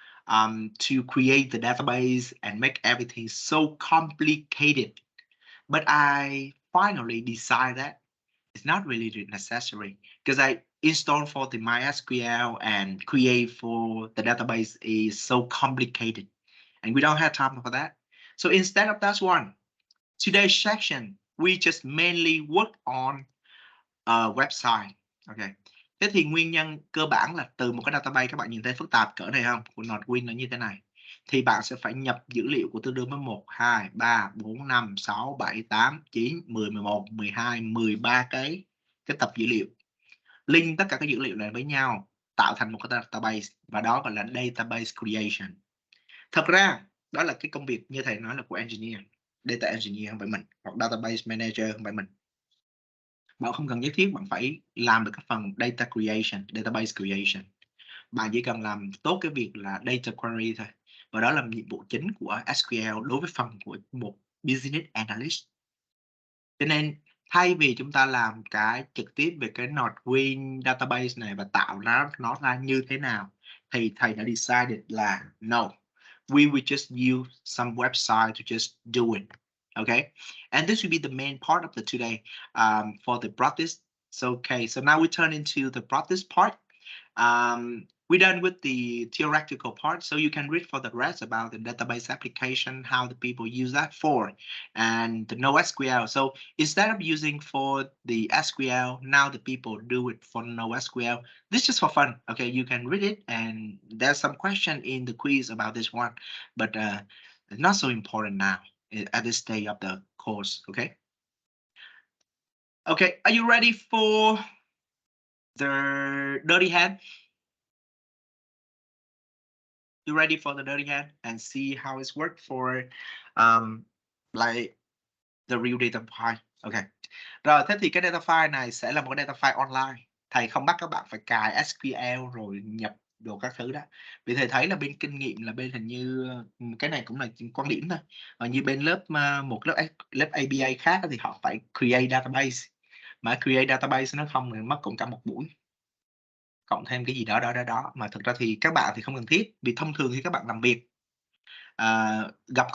to create the database and make everything so complicated. But I finally decided that it's not really necessary, because I installed for the MySQL and create for the database is so complicated, and we don't have time for that. So instead of that one, today's section, we just mainly work on a website. Okay. Thế thì nguyên nhân cơ bản là từ một cái database, các bạn nhìn thấy phức tạp cỡ này không? Của NordWin nó như thế này. Thì bạn sẽ phải nhập dữ liệu của tương đương với 1, 2, 3, 4, 5, 6, 7, 8, 9, 10, 11, 12, 13 cái tập dữ liệu. Link tất cả các dữ liệu này với nhau tạo thành một cái database, và đó gọi là database creation. Thật ra đó là cái công việc như thầy nói là của engineer, data engineer không phải mình, hoặc database manager không phải mình. Bạn không cần nhất thiết bạn phải làm được cái phần data creation, database creation. Bạn chỉ cần làm tốt cái việc là data query thôi. Và đó là nhiệm vụ chính của SQL đối với phần của một business analyst. Cho nên thay vì chúng ta làm cái trực tiếp về cái NordWin database này và tạo nó ra như thế nào, thì thầy đã decided là no, we will just use some website to just do it. Okay, and this will be the main part of the today for the practice. So okay, so now we turn into the practice part. We're done with the theoretical part, so you can read for the rest about the database application, how the people use that for, and the NoSQL. So instead of using for the SQL, now the people do it for NoSQL. This is just for fun. Okay, you can read it, and there's some question in the quiz about this one, but not so important now at this stage of the course. Okay. Okay, are you ready for the dirty hand? You ready for the dirty hand and see how it's worked for like the real data file? Okay. Rồi, thế thì cái data file này sẽ là một cái data file online. Thầy không bắt các bạn phải cài SQL rồi nhập đồ các thứ đó. Vì thầy thấy là bên kinh nghiệm là bên hình như cái này cũng là quan điểm thôi. Như bên lớp một lớp ABA khác thì họ phải create database, mà create database nó không thì mất cũng cả một buổi, cộng thêm cái gì đó mà thực ra thì các bạn thì không cần thiết, vì thông thường khi các bạn làm việc gặp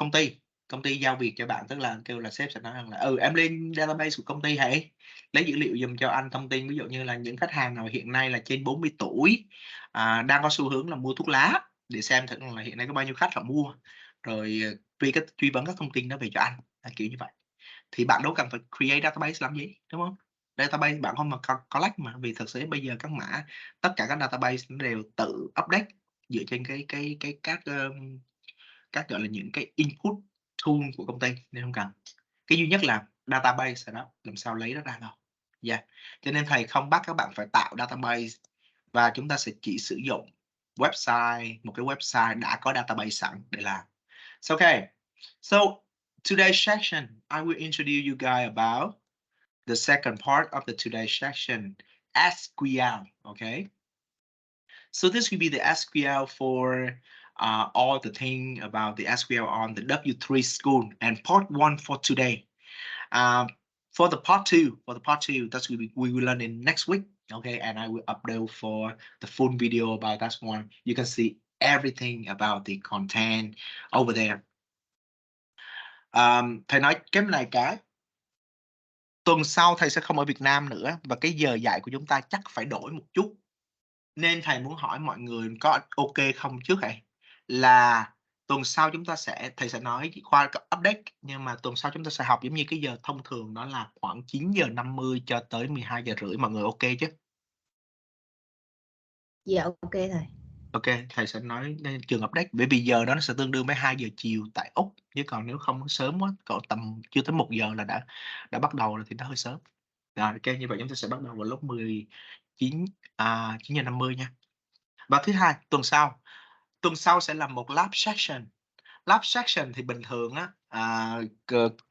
công ty giao việc cho bạn, tức là kêu là sếp sẽ nói rằng là em lên database của công ty hãy lấy dữ liệu dùm cho anh thông tin, ví dụ như là những khách hàng nào hiện nay là trên 40 tuổi đang có xu hướng là mua thuốc lá, để xem thử là hiện nay có bao nhiêu khách họ mua, rồi truy vấn các thông tin đó về cho anh, kiểu như vậy. Thì bạn đâu cần phải create database làm gì, đúng không? Database bạn không mà collect mà, vì thực sự bây giờ tất cả các database nó đều tự update dựa trên các gọi là những cái input tool của công ty, nên không cần. Cái duy nhất là database đó làm sao lấy nó ra thôi. Yeah. Cho nên thầy không bắt các bạn phải tạo database, và chúng ta sẽ chỉ sử dụng một cái website đã có database sẵn để làm. So, okay. So today's section, I will introduce you guys about the second part of the today's section, SQL. Okay. So this will be the SQL for all the thing about the SQL on the W3 school, and part 1 for today. For the part 2, that's we will learn in next week. Okay, and I will upload for the full video about that one. You can see everything about the content over there. Thầy nói cái này cái tuần sau thầy sẽ không ở Việt Nam nữa, và cái giờ dạy của chúng ta chắc phải đổi một chút. Nên thầy muốn hỏi mọi người có ok không trước này, là tuần sau thầy sẽ nói khoa update, nhưng mà tuần sau chúng ta sẽ học giống như cái giờ thông thường, đó là khoảng 9:50 cho tới 12:30. Mọi người ok chứ? Dạ ok thầy. Ok, thầy sẽ nói trường update, bởi vì giờ đó nó sẽ tương đương với 2 giờ chiều tại Úc, chứ còn nếu không sớm quá, cỡ tầm chưa tới 1 giờ là đã bắt đầu rồi thì nó hơi sớm. Rồi, ok, như vậy chúng ta sẽ bắt đầu vào lúc 9:50 nha. Và thứ hai, tuần sau sẽ là một lab section. Lab section thì bình thường á,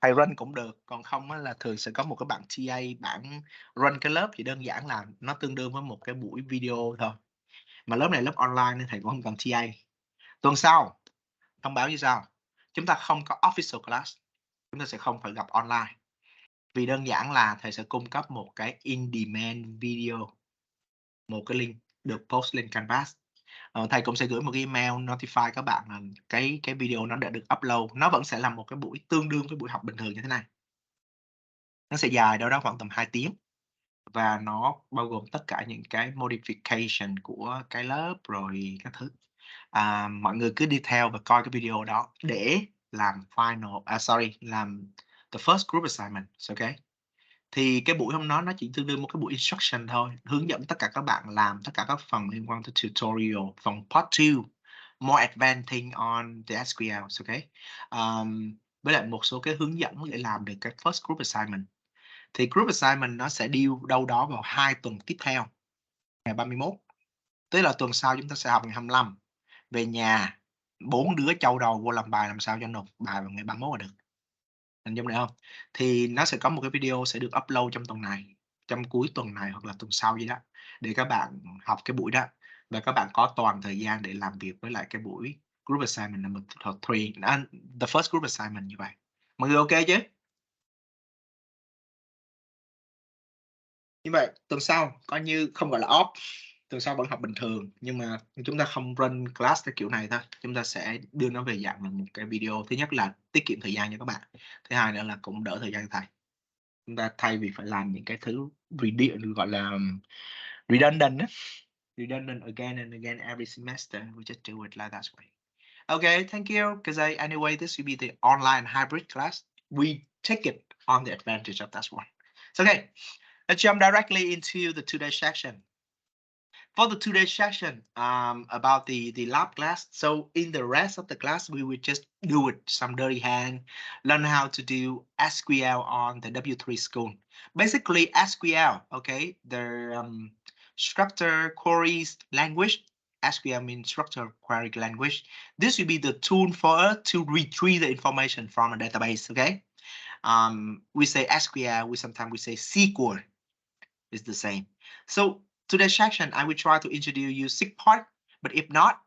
thầy run cũng được, còn không á, là thường sẽ có một cái bạn TA, bạn run cái lớp, thì đơn giản là nó tương đương với một cái buổi video thôi. Mà lớp này lớp online nên thầy cũng không cần TA. Tuần sau thông báo như sau: chúng ta không có official class, chúng ta sẽ không phải gặp online, vì đơn giản là thầy sẽ cung cấp một cái in-demand video, một cái link được post lên Canvas. Thầy cũng sẽ gửi một cái email notify các bạn là cái video nó đã được upload. Nó vẫn sẽ là một cái buổi tương đương với buổi học bình thường như thế này. Nó sẽ dài đâu đó khoảng tầm 2 tiếng. Và nó bao gồm tất cả những cái modification của cái lớp rồi các thứ. Mọi người cứ đi theo và coi cái video đó để làm làm the first group assignment. Okay. Thì cái buổi hôm đó nó chỉ tương đương một cái buổi instruction thôi, hướng dẫn tất cả các bạn làm tất cả các phần liên quan tới tutorial. Phần part 2, more advanced thing on the SQL, okay? Với lại một số cái hướng dẫn để làm được cái first group assignment. Thì group assignment nó sẽ deal đâu đó vào 2 tuần tiếp theo, ngày 31. Tức là tuần sau chúng ta sẽ học ngày 25. Về nhà 4 đứa châu đầu vô làm bài làm sao cho nộp bài vào ngày 31 là được. Hình dung được không? Thì nó sẽ có một cái video sẽ được upload trong tuần này, trong cuối tuần này hoặc là tuần sau gì đó, để các bạn học cái buổi đó, và các bạn có toàn thời gian để làm việc với lại cái buổi group assignment number 3, the first group assignment như vậy. Mọi người ok chứ? Như vậy tuần sau coi như không gọi là off, tuần sau vẫn học bình thường, nhưng mà chúng ta không run class theo kiểu này thôi. Chúng ta sẽ đưa nó về dạng là một cái video. Thứ nhất là tiết kiệm thời gian cho các bạn, thứ hai nữa là cũng đỡ thời gian thầy. Chúng ta thay vì phải làm những cái thứ gọi là redundant again and again every semester, we just do it like that way. Okay, thank you. Because anyway, this will be the online hybrid class. We take it on the advantage of that one. So, okay, let's jump directly into the today's section. For the today's session, about the lab class. So in the rest of the class, we will just do it some dirty hand, learn how to do SQL on the W3 school. Basically SQL, okay, the structure queries language. SQL means structure query language. This will be the tool for us to retrieve the information from a database, okay? We say SQL, sometimes we say SQL. It's the same. So today's section, I will try to introduce you 6 parts. But if not,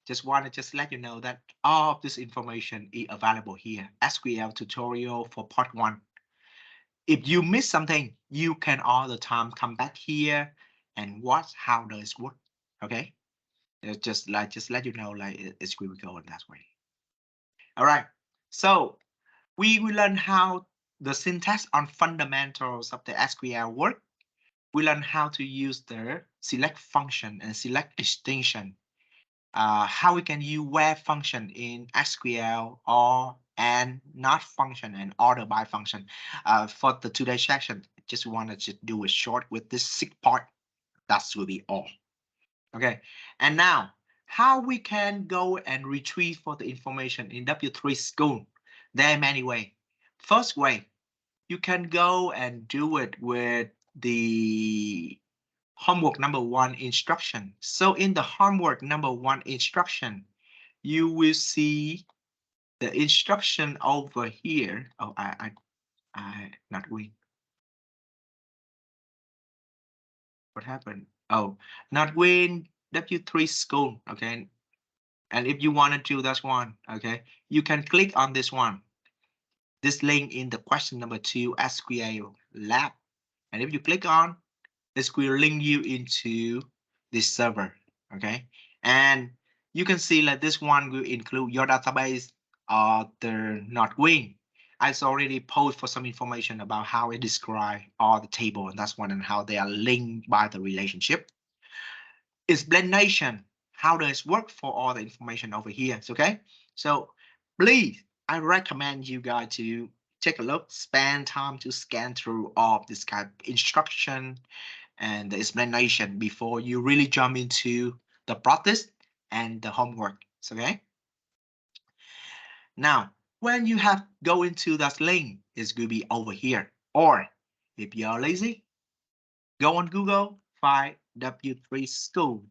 just want to just let you know that all of this information is available here. SQL tutorial for part 1. If you miss something, you can all the time come back here and watch how does it work. Okay, just let you know like it's will go in that way. All right, so we will learn how the syntax on fundamentals of the SQL work. We learn how to use the select function and select extension. How we can use where function in SQL or and not function and order by function. For the today's section, just wanted to do it short with this 6 part. That will be all. Okay, and now how we can go and retrieve for the information in W3 School. There are many ways. First way, you can go and do it with the homework number 1 instruction. So in the homework number 1 instruction, you will see the instruction over here. Oh, I not win. What happened? Oh, not win W3 School. Okay, and if you want to do that one, okay, you can click on this one. This link in the question number 2 SQL lab, and if you click on, this will link you into this server. Okay, and you can see that this one will include your database or the NotWing. I already posted for some information about how it describe all the table, and that's one, and how they are linked by the relationship. Explanation, how does it work for all the information over here? Okay, so please, I recommend you guys to take a look, spend time to scan through all of this kind of instruction and the explanation before you really jump into the practice and the homework. Okay, now when you have go into that link, it's going to be over here, or if you're lazy, go on Google, find W3 School,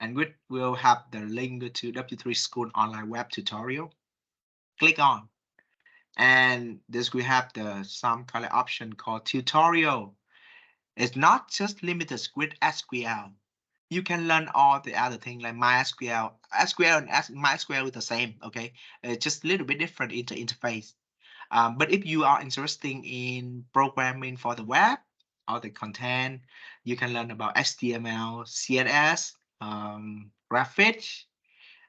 and we will have the link to W3 School online web tutorial. Click on, and this we have the some kind of option called tutorial. It's not just limited with SQL. You can learn all the other things like MySQL. SQL and MySQL is the same, okay? It's just a little bit different in the interface. But if you are interested in programming for the web or the content, you can learn about HTML, CSS, graphics,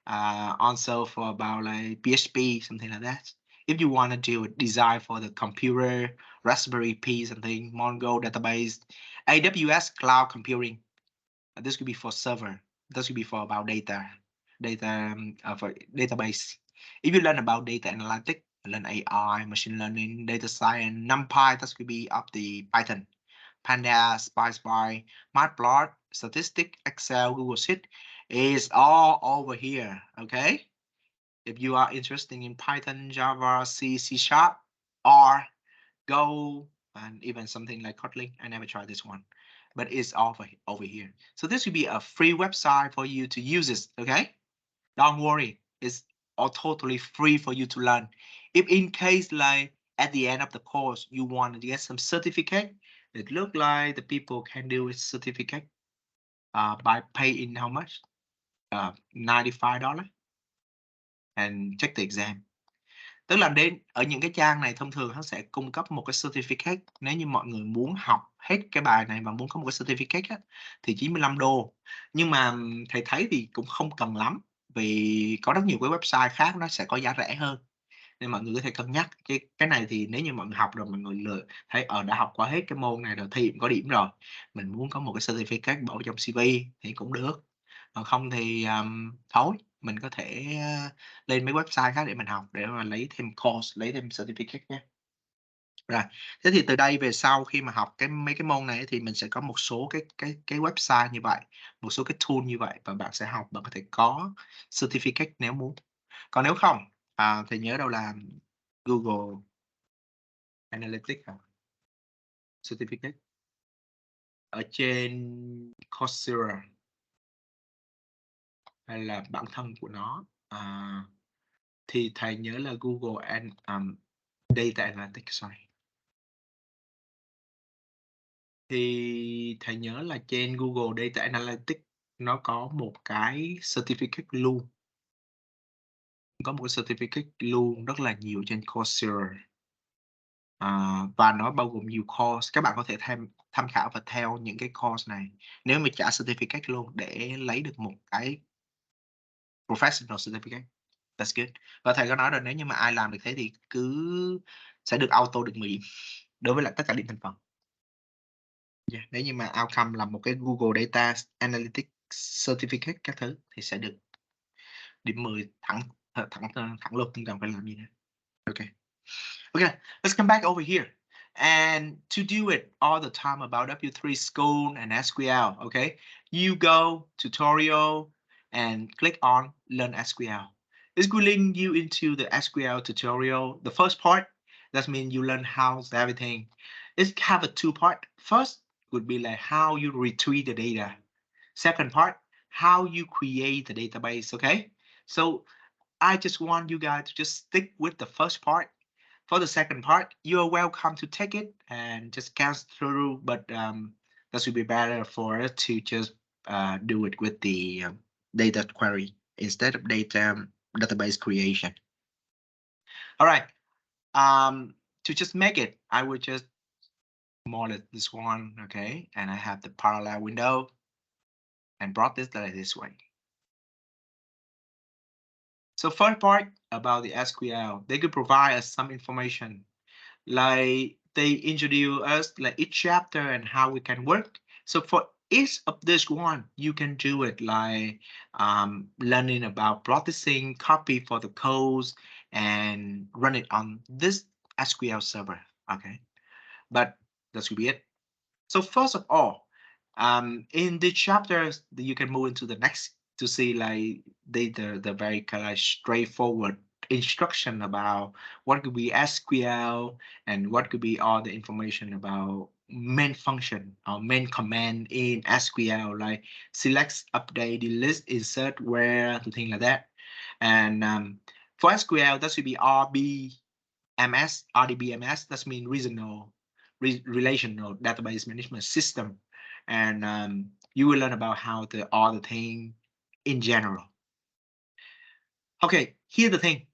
also for about like PHP, something like that. If you want to do a design for the computer, Raspberry Pi, something, Mongo database, AWS cloud computing. This could be for server. This could be for about data for database. If you learn about data analytics, learn AI, machine learning, data science, NumPy, that could be up the Python, Pandas, PySpark, Matplotlib, statistic, Excel, Google Sheet is all over here. Okay. If you are interested in Python, Java, C, C#, or Go, and even something like Kotlin, I never tried this one, but it's over here. So this will be a free website for you to use this. Okay, don't worry, it's all totally free for you to learn. If in case like at the end of the course you want to get some certificate, it look like the people can do a certificate by paying how much? $95 and check the exam. Tức là đến ở những cái trang này thông thường nó sẽ cung cấp một cái certificate. Nếu như mọi người muốn học hết cái bài này và muốn có một cái certificate á, thì $95. Nhưng mà thầy thấy thì cũng không cần lắm, vì có rất nhiều cái website khác nó sẽ có giá rẻ hơn, nên mọi người có thể cân nhắc. Cái này thì nếu như mọi người học rồi, mọi người lựa thấy đã học qua hết cái môn này rồi, thi cũng có điểm rồi, mình muốn có một cái certificate bỏ trong CV thì cũng được. Còn không thì thôi mình có thể lên mấy website khác để mình học, để mà lấy thêm course, lấy thêm certificate nhé. Rồi, thế thì từ đây về sau khi mà học mấy cái môn này thì mình sẽ có một số cái website như vậy, một số cái tool như vậy, và bạn sẽ học, bạn có thể có certificate nếu muốn. Còn nếu không, thì nhớ đâu là Google Analytics certificate ở trên Coursera hay là bản thân của nó, thì thầy nhớ là Google and Data Analytics, sorry. thì thầy nhớ là trên Google Data Analytics nó có một cái certificate luôn. Có một cái certificate luôn rất là nhiều trên Coursera. Và nó bao gồm nhiều course. Các bạn có thể tham khảo và theo những cái course này nếu mà trả certificate luôn để lấy được một cái professional certificate. That's good. Và thầy có nói rồi, nếu như mà ai làm được thế thì cứ sẽ được auto được miễn đối với lại tất cả điểm thành phần. Yeah. Nếu như mà outcome là một cái Google Data Analytics certificate các thứ thì sẽ được điểm 10 thẳng luôn, không cần phải làm gì nữa. Okay. Okay, let's come back over here. And to do it all the time about W3 School and SQL, okay, you go tutorial and click on Learn SQL. This will link you into the SQL tutorial. The first part, that means you learn how everything. It's have a two part. First would be like how you retrieve the data. Second part, how you create the database, okay? So I just want you guys to just stick with the first part. For the second part, you are welcome to take it and just scan through, but that would be better for us to just do it with the data query instead of database creation. All right. To just make it, I would just model this one, okay, and I have the parallel window and brought this like this way. So first part about the SQL, they could provide us some information, like they introduce us like each chapter and how we can work. So for each of this one, you can do it like learning about processing, copy for the codes, and run it on this SQL server. Okay, but that should be it. So first of all, in the chapters, you can move into the next to see like the very kind of straightforward instruction about what could be SQL and what could be all the information about main function or main command in SQL, like select, update, delete, insert, where, to things like that. And for SQL, that should be RDBMS. That means relational database management system, and you will learn about how all the thing in general. Okay, here's the thing.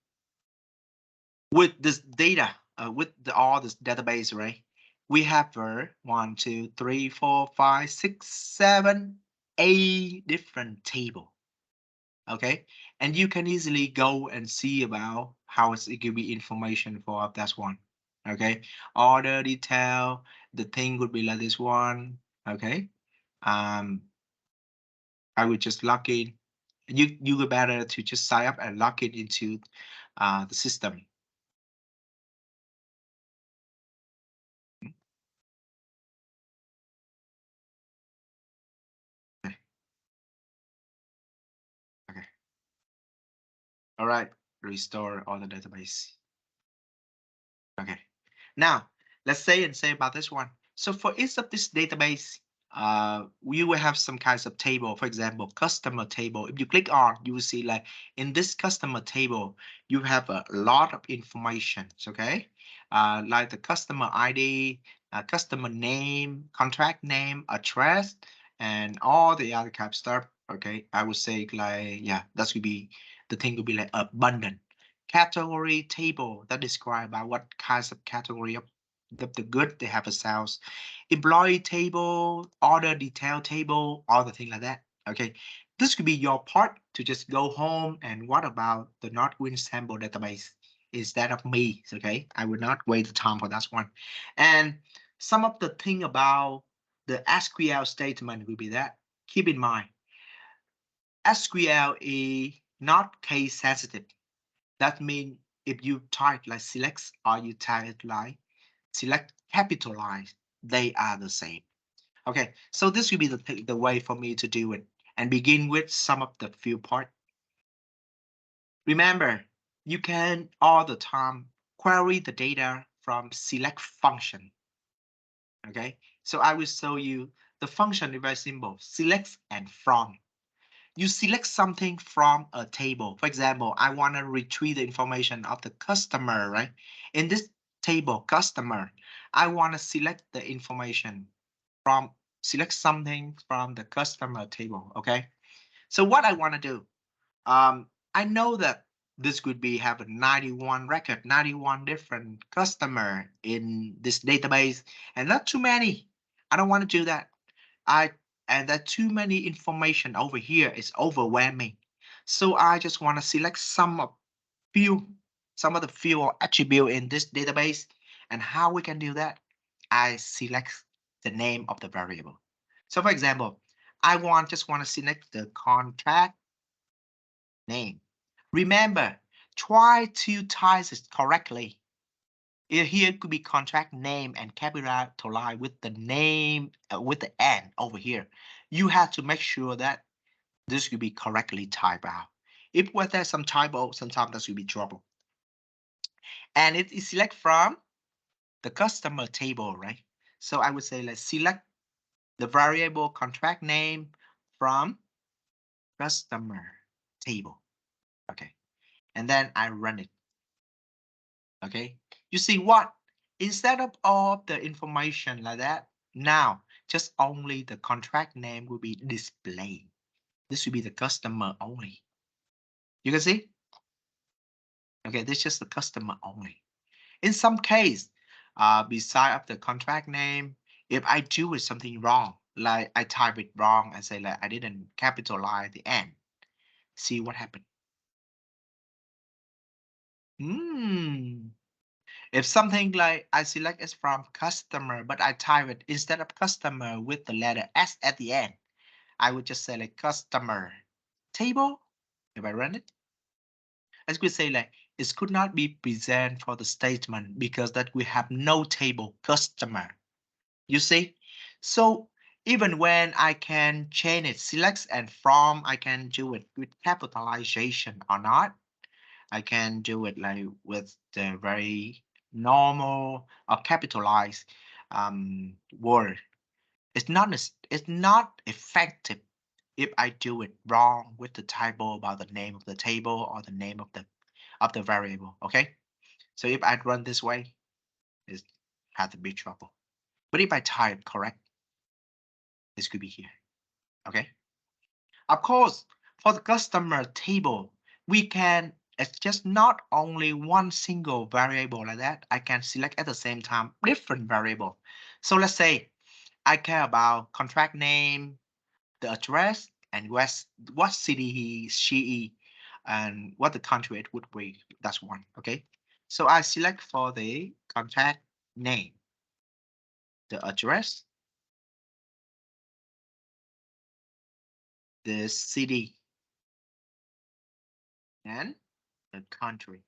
With this data, with all this database, right? We have 1, 2, 3, 4, 5, 6, 7, 8 different table. Okay, and you can easily go and see about how it could be information for that one. Okay, order detail, the thing would be like this one. Okay, I would just log in. You would better to just sign up and log in into the system. Okay. All right, restore all the database. Okay, now let's say about this one. So for each of this database, we will have some kinds of table. For example, customer table. If you click on, you will see like in this customer table, you have a lot of information. Okay, like the customer ID, customer name, contract name, address, and all the other kind of stuff. Okay, I would say like, yeah, that would be the thing would be like abundant. Category table that describe about what kinds of category of the good they have a sales. Employee table, order detail table, all the thing like that. Okay, this could be your part to just go home and what about the Northwind sample database instead of me. Okay, I will not wait the time for that one. And some of the thing about the SQL statement will be that keep in mind SQL is not case sensitive. That means if you type like select or you type like select capitalize, they are the same. Okay, so this will be the way for me to do it and begin with some of the few part. Remember, you can all the time query the data from select function. Okay, so I will show you the function is very simple, select and from. You select something from a table. For example, I want to retrieve the information of the customer, right? In this table, customer, I want to select the information select something from the customer table. Okay. So what I want to do, I know that this could be have a 91 record, 91 different customer in this database, and not too many. I don't want to do that. And that too many information over here is overwhelming. So I just want to select some of the field or attribute in this database. And how we can do that? I select the name of the variable. So for example, I just want to select the contract name. Remember, try to type it correctly. Here could be contract name and capitalize with the name with the N over here. You have to make sure that this could be correctly typed out. If there's some typo, sometimes that should be trouble. And it is select from the customer table, right? So I would say let's select the variable contract name from customer table. Okay. And then I run it. Okay. You see what? Instead of all the information like that, now just only the contract name will be displayed. This will be the customer only. You can see? Okay, this is just the customer only. In some case, beside of the contract name, if I do something wrong, like I type it wrong and say like I didn't capitalize the N, see what happened. If something like I select is from customer, but I type it instead of customer with the letter S at the end, I would just say like customer table. If I run it, as we say like it could not be present for the statement because that we have no table customer. You see? So even when I can change it, select and from, I can do it with capitalization or not. I can do it like with the very normal or capitalized word. It's not effective if I do it wrong with the typo about the name of the table or the name of the variable. Okay, so if I run this way, it has a big trouble. But if I type correct, this could be here. Okay. Of course, for the customer table, we can it's just not only one single variable like that. I can select at the same time different variable. So let's say I care about contract name, the address, and what city she and what the country it would be. That's one. Okay. So I select for the contract name, the address, the city, and the country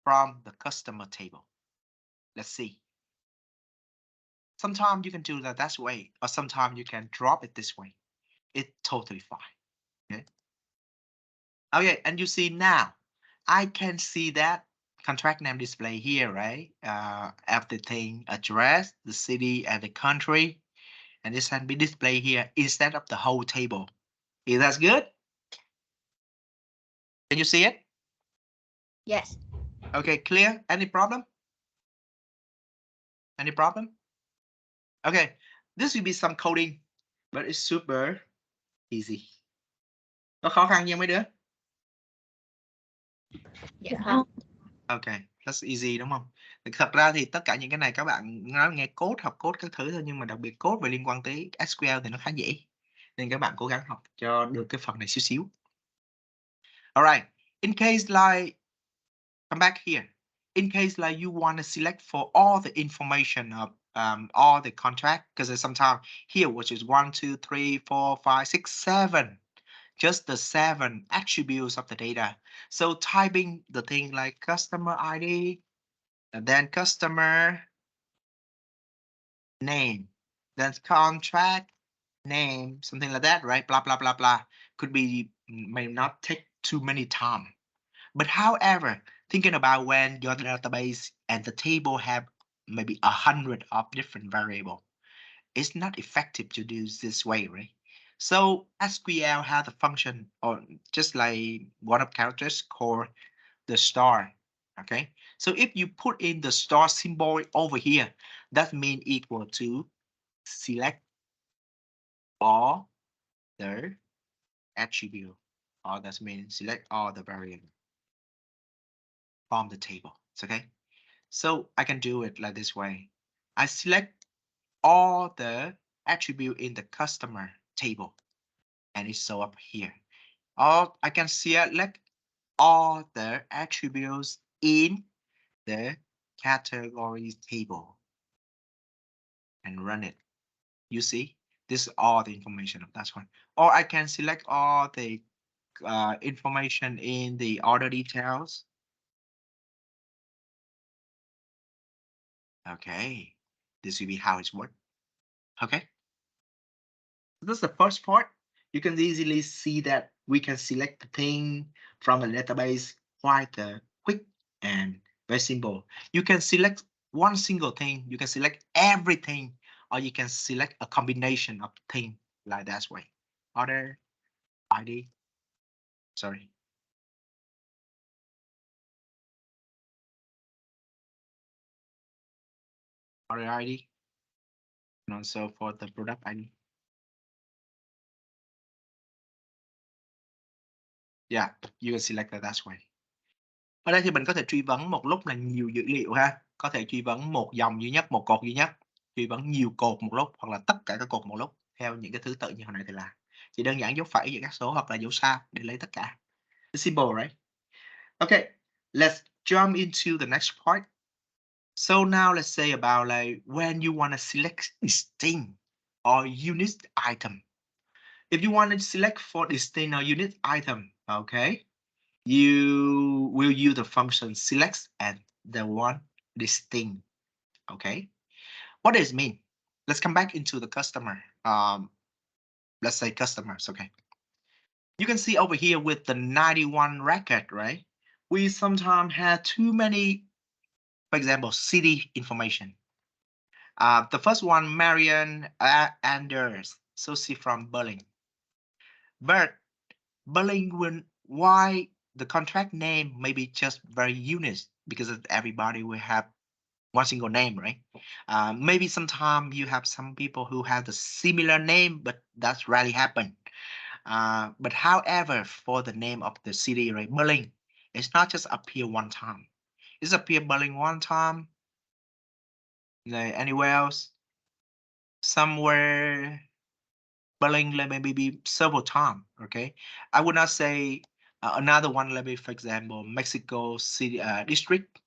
from the customer table. Let's see. Sometimes you can do that way, or sometimes you can drop it this way. It's totally fine. Okay. Okay, and you see now, I can see that contract name display here, right? Everything, address, the city, and the country, and this can be displayed here instead of the whole table. Is that good? Can you see it? Yes. Okay, clear? Any problem? Any problem? Okay, this will be some coding, but it's super easy. Có khó khăn nha mấy đứa? Dạ không. Okay, that's easy đúng không? Thật ra thì tất cả những cái này các bạn nói nghe code, học code các thứ thôi, nhưng mà đặc biệt code về liên quan tới SQL thì nó khá dễ. Nên các bạn cố gắng học cho được cái phần này xíu xíu. Alright, in case like, come back here. In case like you want to select for all the information of all the contract, because sometimes here, which is 1, 2, 3, 4, 5, 6, 7. Just the 7 attributes of the data. So typing the thing like customer ID, and then customer name, then contract name, something like that, right? Blah, blah, blah, blah. Could be, may not take too many time. But however, thinking about when your database and the table have maybe 100 of different variables, it's not effective to do this way, right? So SQL has a function, or just like one of characters called the star. Okay, so if you put in the star symbol over here, that means equal to select all the attribute, or that means select all the variable from the table. It's okay. So I can do it like this way. I select all the attribute in the customer table, and it show up here. Or I can select all the attributes in the categories table and run it. You see, this is all the information of that one. Or I can select all the information in the order details. Okay, this will be how it's worked. Okay, this is the first part. You can easily see that we can select the thing from the database quite quick and very simple. You can select one single thing, you can select everything, or you can select a combination of things like that way. Order ID, sorry. Order ID, and also for the product ID. Yeah, you can select that way. Ở đây thì mình có thể truy vấn một lúc là nhiều dữ liệu ha. Có thể truy vấn một dòng duy nhất, một cột duy nhất, truy vấn nhiều cột một lúc hoặc là tất cả các cột một lúc theo những cái thứ tự như hồi nãy thì làm. Chỉ đơn giản dấu phẩy giữa các số hoặc là dấu sao để lấy tất cả. It's simple, right? Okay, let's jump into the next part. So now let's say about like when you want to select distinct or unique item. If you want to select for distinct or unique item, okay, you will use the function select and the one distinct. Okay, what does it mean? Let's come back into the customer. Let's say customers. Okay, you can see over here with the 91 record, right? We sometimes have too many, for example, city information. The first one, Marian Anders, so she from Berlin. But Berlin, why the contract name may be just very unique because everybody will have one single name, right? Maybe sometime you have some people who have the similar name, but that's rarely happen. But however, for the name of the city, right, Berlin, it's not just appear one time. It's appear Berlin one time. Anywhere else, somewhere Berlin, let maybe be several times. Okay, I would not say another one. Let me, for example, Mexico City district.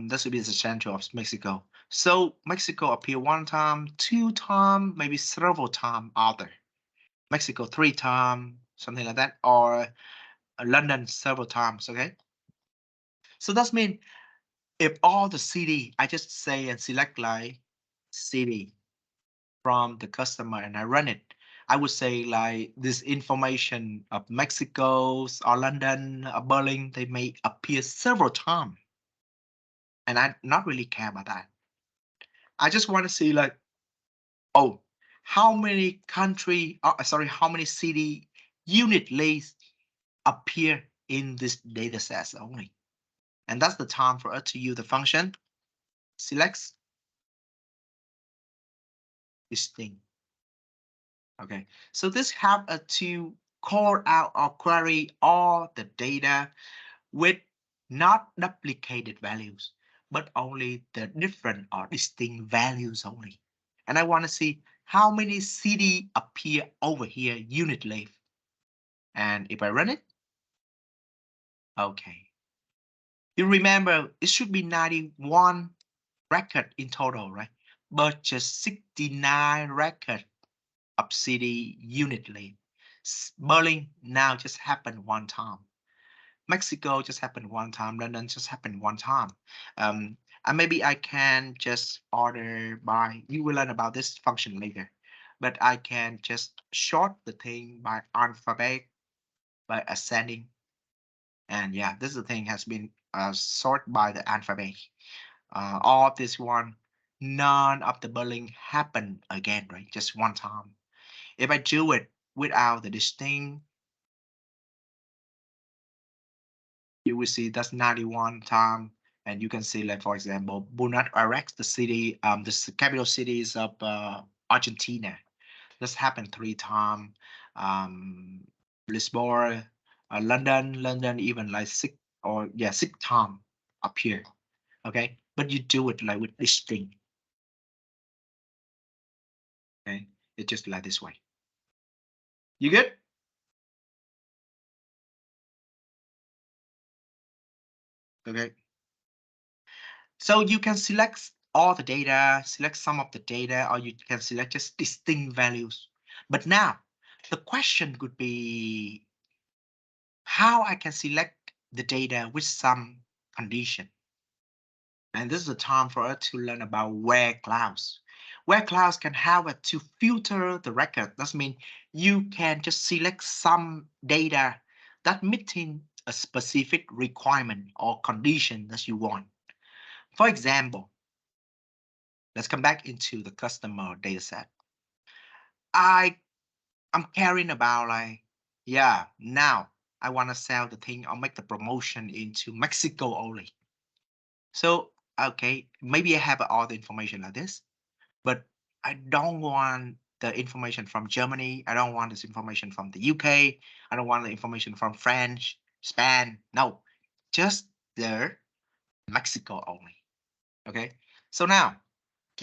This would be the center of Mexico. So Mexico appear one time, two time, maybe several time other. Mexico 3 times, something like that, or London several times. Okay. So that's mean if all the city, I just say and select like city from the customer and I run it, I would say like this information of Mexico or London or Berlin, they may appear several times. And I not really care about that. I just want to see like, oh, how many country, how many city uniquely appear in this data set only. And that's the time for us to use the function select distinct. Okay, so this helps us to call out or query all the data with not duplicated values, but only the different or distinct values only. And I want to see how many city appear over here uniquely. And if I run it, okay. You remember it should be 91 record in total, right? But just 69 record of city uniquely. Berlin now just happened one time. Mexico just happened one time. London just happened one time. And maybe I can just order by, you will learn about this function later, but I can just sort the thing by alphabet, by ascending. And yeah, this is the thing has been sorted by the alphabet. All of this one, none of the Berlin happened again, right? Just one time. If I do it without the distinct, you will see that's 91 time And you can see, like, for example, Buenos Aires, the city, the capital cities of Argentina. This happened 3 times. Lisbon, London, even like 6 times up here. Okay, but you do it like with this string. Okay, it's just like this way. You good? Okay. So you can select all the data, select some of the data, or you can select just distinct values. But now the question could be how I can select the data with some condition. And this is the time for us to learn about where clause. Where clause can help us to filter the record. That means you can just select some data that meeting a specific requirement or condition that you want. For example, let's come back into the customer data set. I'm caring about like, yeah, now I want to sell the thing or make the promotion into Mexico only. So, okay, maybe I have all the information like this, but I don't want the information from Germany. I don't want this information from the UK. I don't want the information from French, Spain. No, just the Mexico only. Okay, so now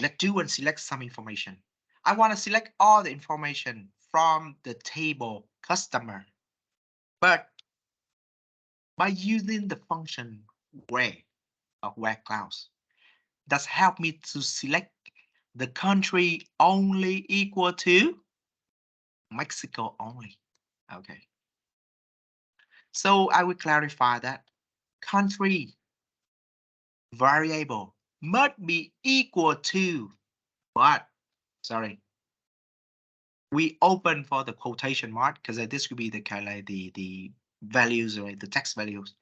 let's do and select some information. I want to select all the information from the table customer, but by using the function where of where clause, that's help me to select the country only equal to Mexico only. Okay. So I will clarify that country variable must be equal to, but sorry, we open for the quotation mark because this could be the kind of like the values or the text values,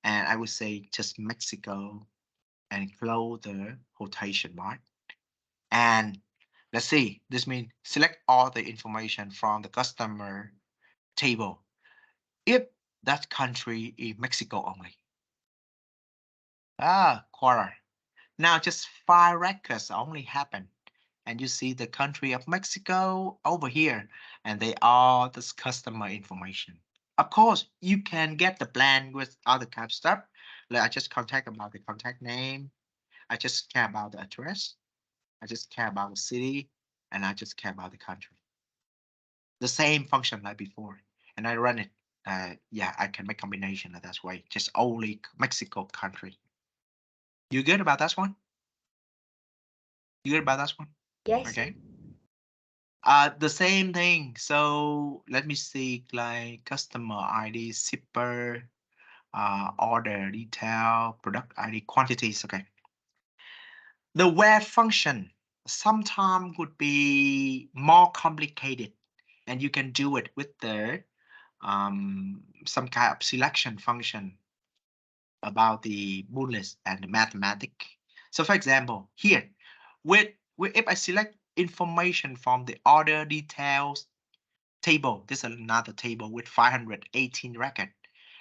and I would say just Mexico and close the quotation mark. And let's see, this means select all the information from the customer table if that country is Mexico only. Quarter. Now just 5 records only happen. And you see the country of Mexico over here, and they are this customer information. Of course, you can get the plan with other kind of stuff. Like I just contact about the contact name. I just care about the address. I just care about the city, and I just care about the country. The same function like before, and I run it. Yeah, I can make combination of that way. Just only Mexico country. You good about that one? You good about that one? Yes. Okay. The same thing. So let me see, like customer ID, shipper, order detail, product ID, quantities. Okay. The where function sometimes would be more complicated, and you can do it with the some kind of selection function about the Boolean and the mathematic. So for example, here, if I select information from the order details table, this is another table with 518 record,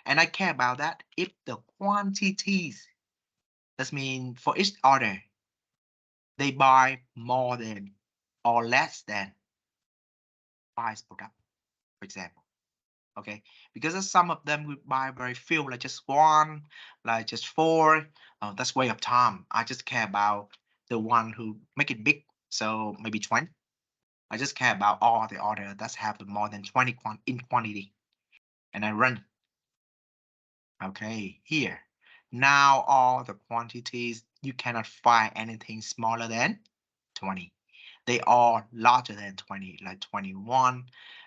and I care about that if the quantities, that means for each order, they buy more than or less than 5 products, for example. Okay, because some of them would buy very few, like just 1, like just 4. That's way of time. I just care about the one who make it big, so maybe 20. I just care about all the order that have more than 20 in quantity, and I run. Okay, here. Now all the quantities, you cannot find anything smaller than 20. They are larger than 20, like 21,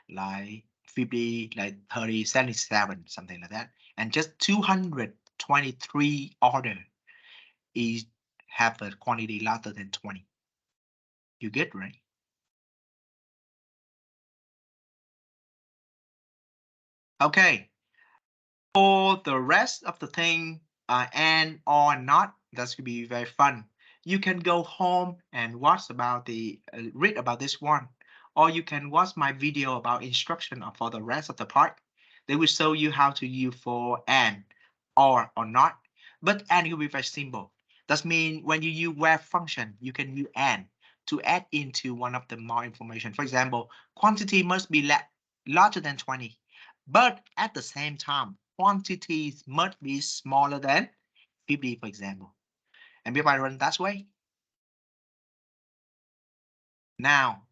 like 50, like 30, 77, something like that. And just 223 order is have a quantity larger than 20. You get right? Okay. For the rest of the thing, and or not, that's gonna be very fun. You can go home and watch about the read about this one, or you can watch my video about instruction for the rest of the part. They will show you how to use for and or not. But and will be very simple. That means when you use where function, you can use and to add into one of the more information. For example, quantity must be larger than 20, but at the same time, quantities must be smaller than 50, for example. And if I run that way, now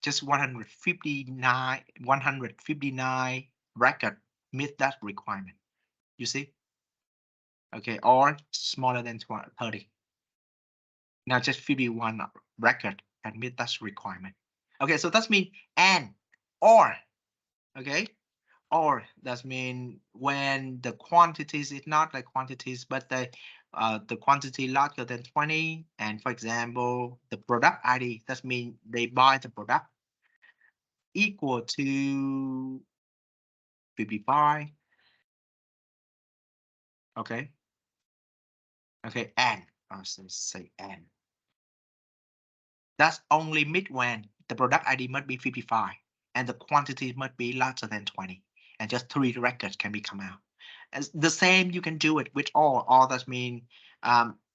just 159 record meet that requirement. You see? Okay, or smaller than 30. Now just 51 record and meet that requirement. Okay, so that means and or. Okay, or that means when the quantities is not like quantities, but the quantity larger than 20, and for example, the product ID, that means they buy the product equal to 55. Okay. Okay, and say and. That's only mid when the product ID must be 55 and the quantity must be larger than 20, and just 3 records can be come out. As the same, you can do it with all. All that mean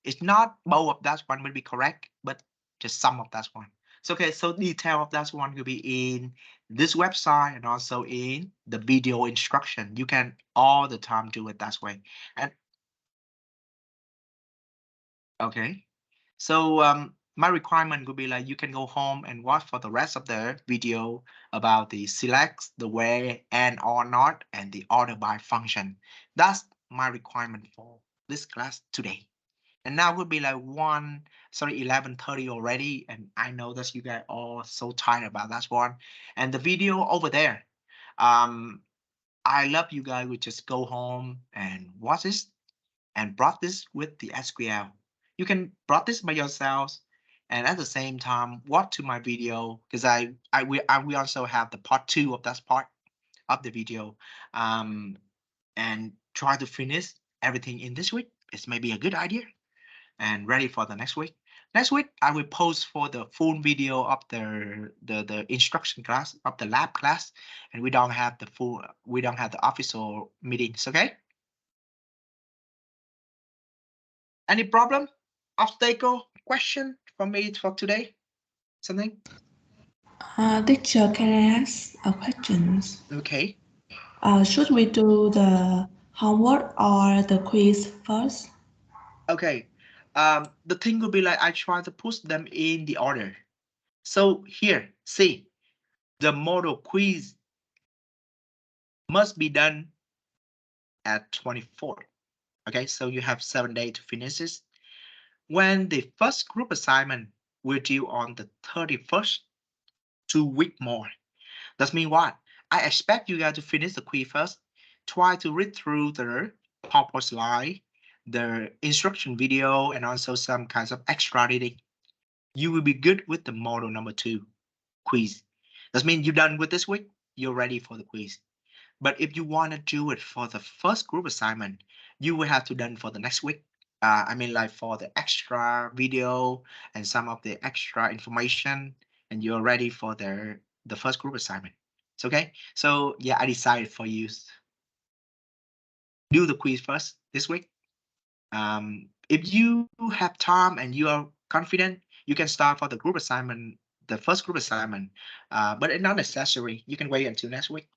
it's not both of that one will be correct, but just some of that one. So okay, so detail of that one will be in this website and also in the video instruction. You can all the time do it that way. And okay, so my requirement would be like you can go home and watch for the rest of the video about the select, the where, and or not, and the order by function. That's my requirement for this class today. And now would be like 11:30 already, and I know that you guys are so tired about that one. And the video over there, I love you guys would just go home and watch this and practice with the SQL. You can practice by yourselves, and at the same time watch to my video, because we also have the part 2 of that part of the video, and try to finish everything in this week. It's maybe a good idea, and ready for the next week. Next week I will post for the full video of the instruction class of the lab class, and we don't have the official meetings. Okay, any problem, obstacle, question for me for today? Something? Teacher, can I ask a question? Okay. Should we do the homework or the quiz first? Okay. The thing will be like I try to push them in the order. So here, see, the model quiz must be done at 24. Okay, so you have 7 days to finish this. When the first group assignment will due on the 31st, 2 weeks more. That means what? I expect you guys to finish the quiz first. Try to read through the PowerPoint slide, the instruction video, and also some kinds of extra reading. You will be good with the model number 2 quiz. That means you're done with this week, you're ready for the quiz. But if you want to do it for the first group assignment, you will have to done for the next week. I mean, like for the extra video and some of the extra information, and you're ready for the first group assignment. It's okay. So yeah, I decided for you do the quiz first this week. If you have time and you are confident, you can start for the group assignment, the first group assignment, but it's not necessary. You can wait until next week,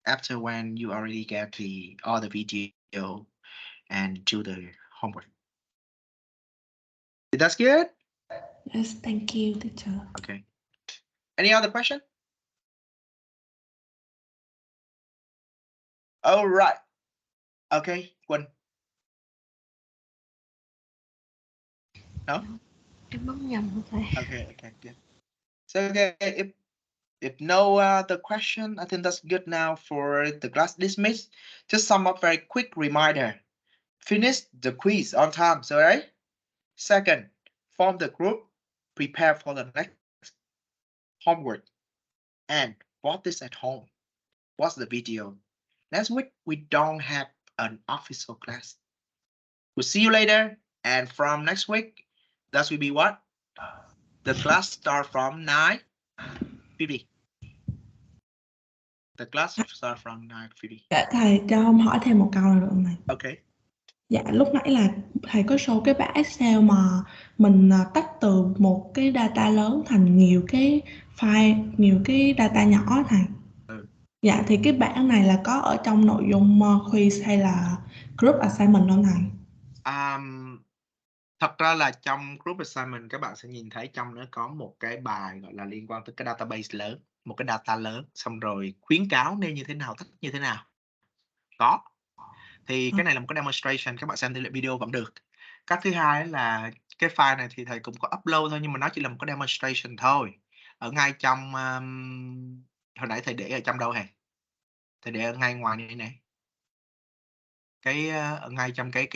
after when you already get all the video and do the homework. That's good? Yes, thank you, teacher. Okay. Any other question? All right. Okay, Quân. No? Em bấm nhầm hả thầy? Okay, good. So okay, if no other question, I think that's good now for the class dismissed. Just sum up very quick reminder. Finish the quiz on time, so right? Second, form the group, prepare for the next homework, and practice at home. Watch the video. Next week, we don't have an official class. We'll see you later, and from next week, that will be what? The class start from 9:50. The class start from 9:50. Dạ thầy cho em hỏi thêm một câu nữa được không thầy? Okay. Dạ, lúc nãy là thầy có show cái bảng Excel mà mình tách từ một cái data lớn thành nhiều cái file, nhiều cái data nhỏ thầy. Dạ, thì cái bảng này là có ở trong nội dung quiz hay là group assignment không thầy? Thật ra là trong group assignment các bạn sẽ nhìn thấy trong nó có một cái bài gọi là liên quan tới cái database lớn, một cái data lớn, xong rồi khuyến cáo nên như thế nào, thích như thế nào. Có. Thì cái này là một cái demonstration, các bạn xem lại video vẫn được. Cái thứ hai là cái file này thì thầy cũng có upload thôi, nhưng mà nó chỉ là một cái demonstration thôi. Ở ngay trong hồi nãy thầy để ở trong đâu hả? Thầy để ở ngay ngoài này này. Cái ở ngay trong cái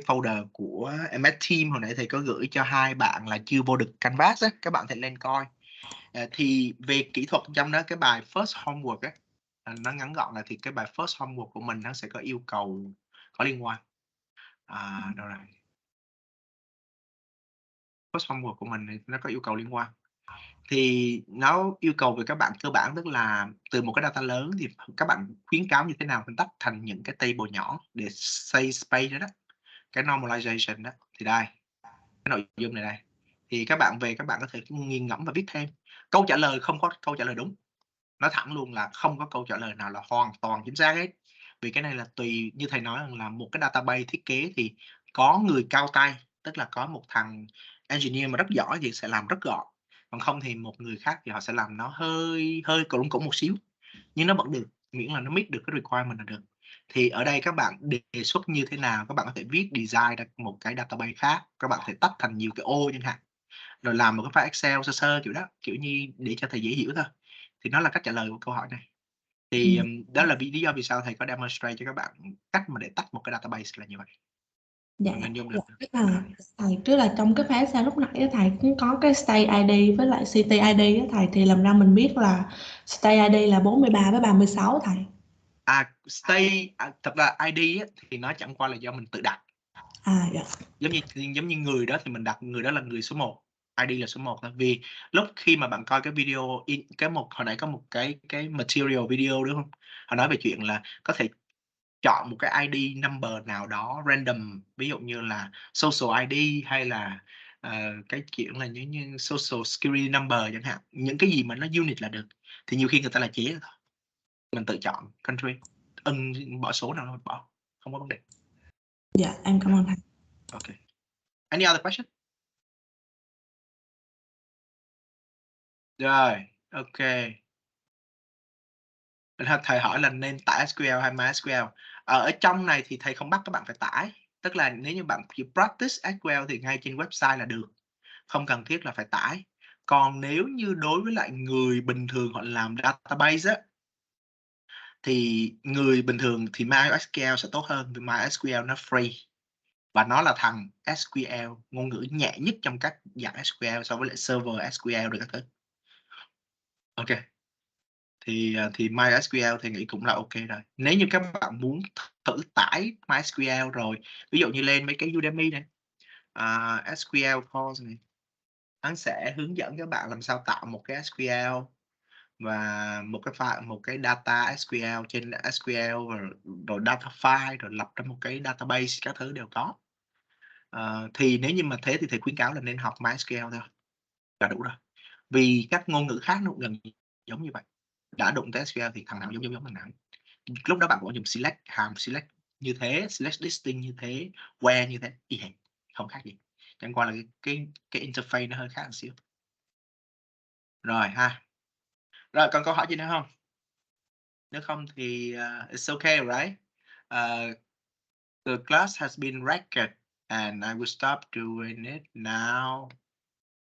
folder của MS Team hồi nãy thầy có gửi cho hai bạn là chưa vô được Canvas á, các bạn thể lên coi. Thì về kỹ thuật trong đó cái bài first homework á, nó ngắn gọn là thì cái bài first homework của mình nó sẽ có yêu cầu có liên quan. Đâu rồi? First homework của mình thì nó có yêu cầu liên quan. Thì nó yêu cầu về các bạn cơ bản, tức là từ một cái data lớn thì các bạn khuyến cáo như thế nào mình tách thành những cái table nhỏ để save space đó, cái normalization đó. Thì đây, cái nội dung này đây. Thì các bạn về các bạn có thể nghiền ngẫm và viết thêm. Câu trả lời không có câu trả lời đúng. Nói thẳng luôn là không có câu trả lời nào là hoàn toàn chính xác hết. Vì cái này là tùy, như thầy nói rằng là một cái database thiết kế thì có người cao tay, tức là có một thằng engineer mà rất giỏi thì sẽ làm rất gọn. Còn không thì một người khác thì họ sẽ làm nó hơi cũng một xíu. Nhưng nó vẫn được, miễn là nó meet được cái requirement là được. Thì ở đây các bạn đề xuất như thế nào, các bạn có thể viết design ra một cái database khác, các bạn có thể tách thành nhiều cái ô chẳng hạn, rồi làm một cái file Excel sơ sơ kiểu đó, kiểu như để cho thầy dễ hiểu thôi. Thì nó là cách trả lời của câu hỏi này. Thì đó là lý do vì sao thầy có demonstrate cho các bạn cách mà để tách một cái database là như vậy. Dạ, Mình dùng được. thầy trước là trong cái file Excel lúc nãy thầy cũng có cái state ID với lại city ID á thầy, thì làm ra mình biết là state ID là 43 với 36 thầy. Thật ra ID á, thì nó chẳng qua là do mình tự đặt. Dạ. Giống như người đó thì mình đặt người đó là người số 1, ID là số 1 thôi. Vì lúc khi mà bạn coi cái video hồi nãy có một cái material video đúng không? Họ nói về chuyện là có thể chọn một cái ID number nào đó random, ví dụ như là social ID hay là cái kiểu là như social security number chẳng hạn, những cái gì mà nó unit là được. Thì nhiều khi người ta là chế thôi, mình tự chọn country, bỏ số nào mình bỏ, không có vấn đề. Dạ, em cảm ơn thầy. Okay. Any other question? Rồi, ok. Thầy hỏi là nên tải SQL hay MySQL. Ở trong này thì thầy không bắt các bạn phải tải. Tức là nếu như bạn chỉ practice SQL thì ngay trên website là được. Không cần thiết là phải tải. Còn nếu như đối với lại người bình thường họ làm database á, thì người bình thường thì MySQL sẽ tốt hơn, vì MySQL nó free. Và nó là thằng SQL, ngôn ngữ nhẹ nhất trong các dạng SQL so với lại server SQL được các thứ. Ok. Thì MySQL thì nghĩ cũng là ok rồi. Nếu như các bạn muốn thử tải MySQL rồi, ví dụ như lên mấy cái Udemy này, SQL course này, hắn sẽ hướng dẫn các bạn làm sao tạo một cái SQL và một cái data SQL trên SQL, rồi data file, rồi lập ra một cái database, các thứ đều có. Thì nếu như mà thế thì thầy khuyến cáo là nên học MySQL thôi là đủ rồi. Vì các ngôn ngữ khác nó cũng gần giống như vậy. Đã đụng tới SQL thì thằng nào giống thằng nào. Lúc đó bạn có dùng select, hàm select như thế, select listing như thế, where như thế, y hệt, không khác gì. Chẳng qua là cái interface nó hơi khác một xíu. Rồi ha. Rồi còn câu hỏi gì nữa không? Nếu không thì it's okay, right? The class has been recorded and I will stop doing it now.